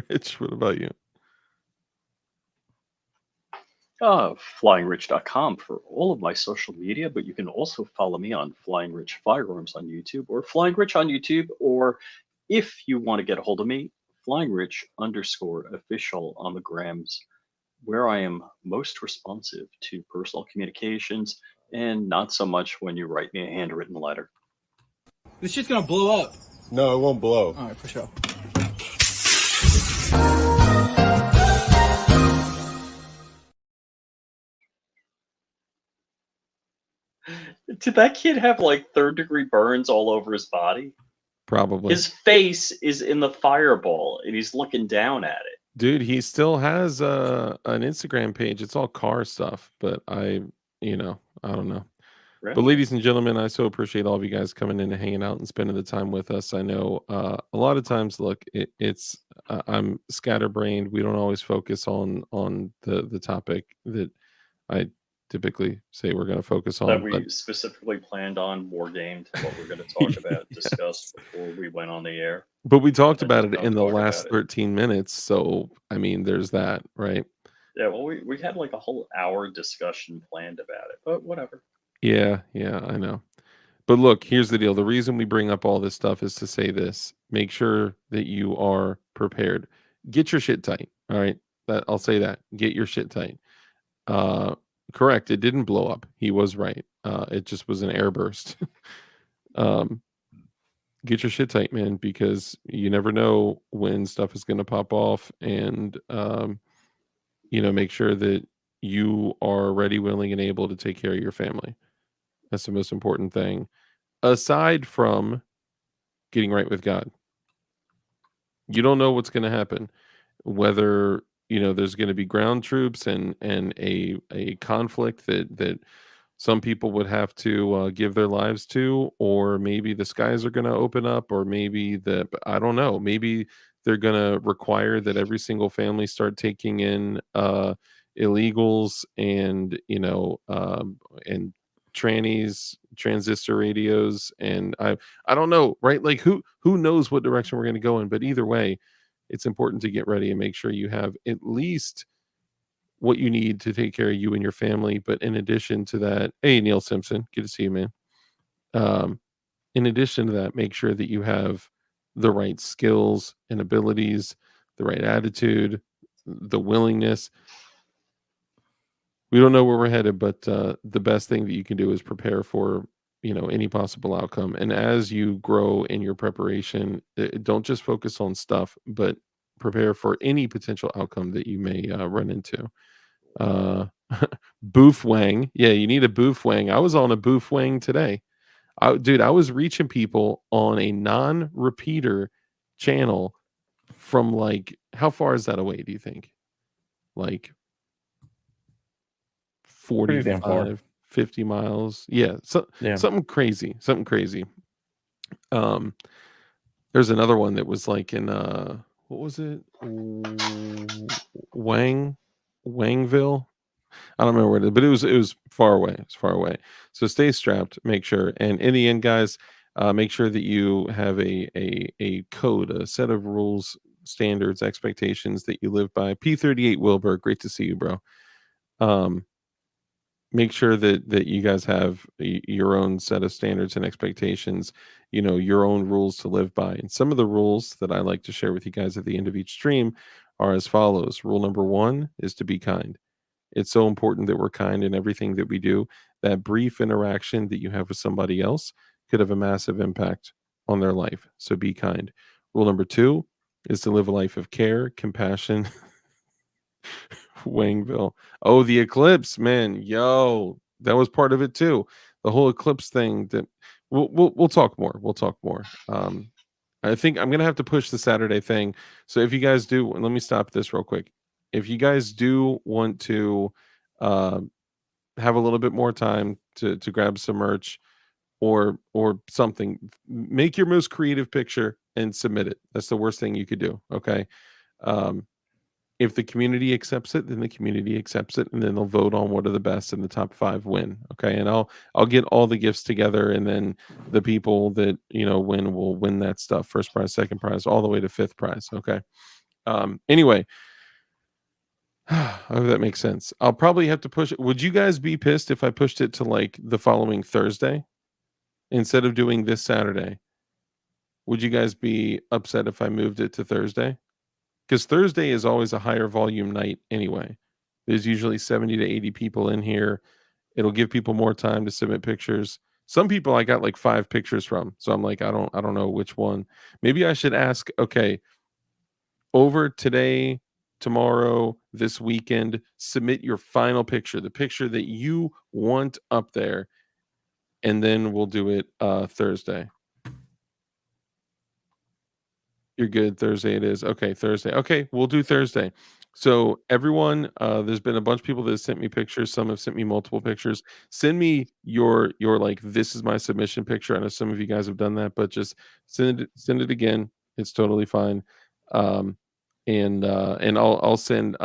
Rich, what about you? FlyingRich.com for all of my social media, but you can also follow me on Flying Rich Firearms on YouTube, or Flying Rich on YouTube, or if you want to get a hold of me, FlyingRich_official on the grams, where I am most responsive to personal communications and not so much when you write me a handwritten letter. This shit's gonna blow up. No, it won't blow. All right, for sure. Did that kid have like third-degree burns all over his body? Probably. His face is in the fireball and he's looking down at it. Dude, he still has an Instagram page. It's all car stuff, but I don't know. Right? But ladies and gentlemen, I so appreciate all of you guys coming in and hanging out and spending the time with us. I know a lot of times, look, it's I'm scatterbrained. We don't always focus on the topic that I typically say we're going to focus on. That we specifically planned on War Gamed, what we're going to talk about, discuss before we went on the air. But we talked about it in the last 13 minutes. So, I mean, there's that, right? Yeah, well, we had like a whole hour discussion planned about it, but whatever. Yeah, I know. But look, here's the deal. The reason we bring up all this stuff is to say this. Make sure that you are prepared. Get your shit tight. All right. I'll say that. Get your shit tight. Correct. It didn't blow up. He was right. It just was an airburst. Get your shit tight, man, because you never know when stuff is going to pop off. And, make sure that you are ready, willing, and able to take care of your family. That's the most important thing. Aside from getting right with God, you don't know what's going to happen. Whether there's going to be ground troops and a conflict that some people would have to give their lives to, or maybe the skies are going to open up, or maybe I don't know, maybe they're going to require that every single family start taking in illegals and and trannies, transistor radios, and I don't know, right? Like who knows what direction we're going to go in, but either way, it's important to get ready and make sure you have at least what you need to take care of you and your family. But in addition to that, hey, Neil Simpson, good to see you, man. In addition to that, make sure that you have the right skills and abilities, the right attitude, the willingness. We don't know where we're headed, but the best thing that you can do is prepare for any possible outcome. And as you grow in your preparation, don't just focus on stuff, but prepare for any potential outcome that you may run into. Boof Wang. Yeah, you need a Boof Wang. I was on a Boof Wang today. Dude, I was reaching people on a non-repeater channel from like, how far is that away, do you think? Like Pretty damn far. 45, 50 miles. Yeah, Yeah. something crazy. Something crazy. There's another one that was like in what was it? Wangville. I don't remember where it is, but it was far away. It's far away. So stay strapped, make sure. And in the end, guys, make sure that you have a code, a set of rules, standards, expectations that you live by. P38 Wilbur, great to see you, bro. Make sure that you guys have your own set of standards and expectations, your own rules to live by. And some of the rules that I like to share with you guys at the end of each stream are as follows. Rule number 1 is to be kind. It's so important that we're kind in everything that we do. That brief interaction that you have with somebody else could have a massive impact on their life. So be kind. Rule number 2 is to live a life of care, compassion. Wangville. Oh, the eclipse, man. Yo, that was part of it too. The whole eclipse thing that we'll talk more. We'll talk more. I think I'm gonna have to push the Saturday thing. So if you guys do, let me stop this real quick. If you guys do want to have a little bit more time to grab some merch or something, make your most creative picture and submit it. That's the worst thing you could do. Okay. If the community accepts it, then the community accepts it, and then they'll vote on what are the best, and the top 5 win. Okay, and I'll get all the gifts together, and then the people that win will win that stuff: first prize, second prize, all the way to 5th prize. Okay. Anyway, I hope that makes sense. I'll probably have to push it. Would you guys be pissed if I pushed it to like the following Thursday instead of doing this Saturday? Would you guys be upset if I moved it to Thursday? Because Thursday is always a higher volume night anyway. There's usually 70 to 80 people in here. It'll give people more time to submit pictures. Some people I got like 5 pictures from. So I'm like, I don't know which one. Maybe I should ask, okay, over today, tomorrow, this weekend, submit your final picture, the picture that you want up there, and then we'll do it Thursday. You're good. Thursday it is. Okay, Thursday. Okay, we'll do Thursday. So everyone, there's been a bunch of people that have sent me pictures. Some have sent me multiple pictures. Send me your like, this is my submission picture. I know some of you guys have done that, but just send it again. It's totally fine. And I'll send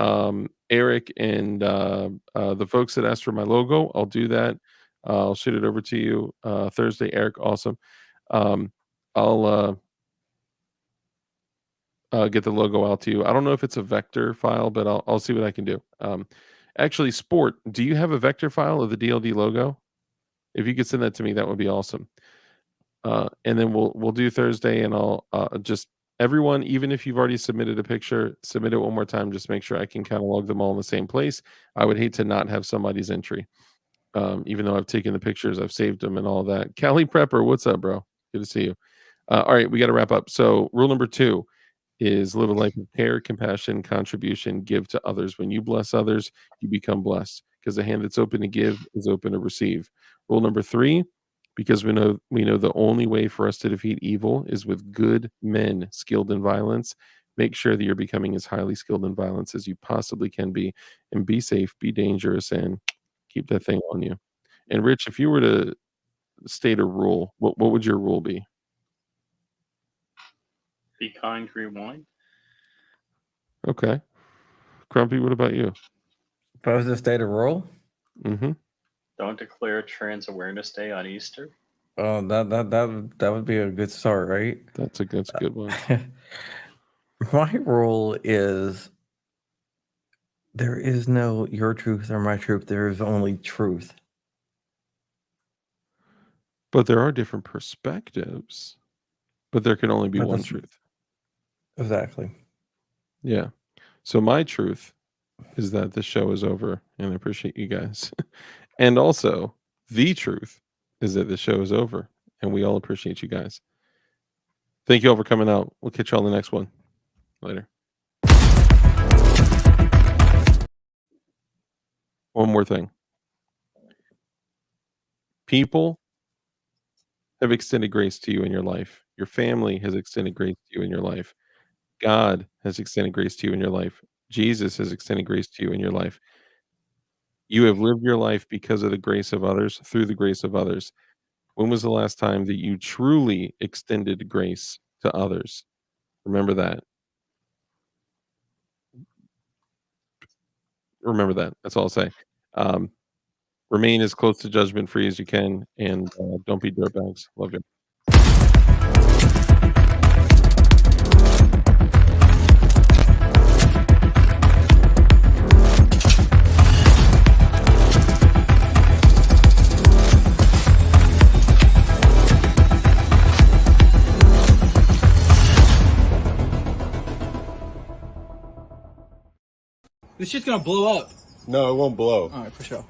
Eric and the folks that asked for my logo. I'll do that. I'll shoot it over to you Thursday. Eric, awesome. I'll get the logo out to you. I don't know if it's a vector file, but I'll see what I can do. Actually, Sport, do you have a vector file of the DLD logo? If you could send that to me, that would be awesome. And then we'll do Thursday, and I'll just everyone, even if you've already submitted a picture, submit it one more time. Just make sure I can catalog them all in the same place. I would hate to not have somebody's entry. Even though I've taken the pictures, I've saved them and all that. Cali Prepper, what's up, bro? Good to see you. All right, we got to wrap up. So rule number 2 is live a life of care, compassion, contribution, give to others. When you bless others, you become blessed, because the hand that's open to give is open to receive. Rule number 3, because we know the only way for us to defeat evil is with good men skilled in violence. Make sure that you're becoming as highly skilled in violence as you possibly can be, and be safe, be dangerous, and keep that thing on you. And Rich, if you were to state a rule, what would your rule be? Be kind, rewind. Okay. Crumpy, what about you? If I was to state a rule, Mm-hmm. Don't declare Trans Awareness Day on Easter. oh, that would be a good start, right? That's a good one. My rule is there is no your truth or my truth. There is only truth. But there are different perspectives. But there can only be But one that's- truth. Exactly. Yeah. So my truth is that the show is over, and I appreciate you guys. And also, the truth is that the show is over, and we all appreciate you guys. Thank you all for coming out. We'll catch you all in the next one. Later. One more thing. People have extended grace to you in your life. Your family has extended grace to you in your life. God has extended grace to you in your life. Jesus has extended grace to you in your life. You have lived your life because of the grace of others, through the grace of others. When was the last time that you truly extended grace to others? Remember that. Remember that. That's all I'll say. Remain as close to judgment-free as you can, and don't be dirtbags. Love you. This shit's gonna blow up. No, it won't blow. All right, for sure.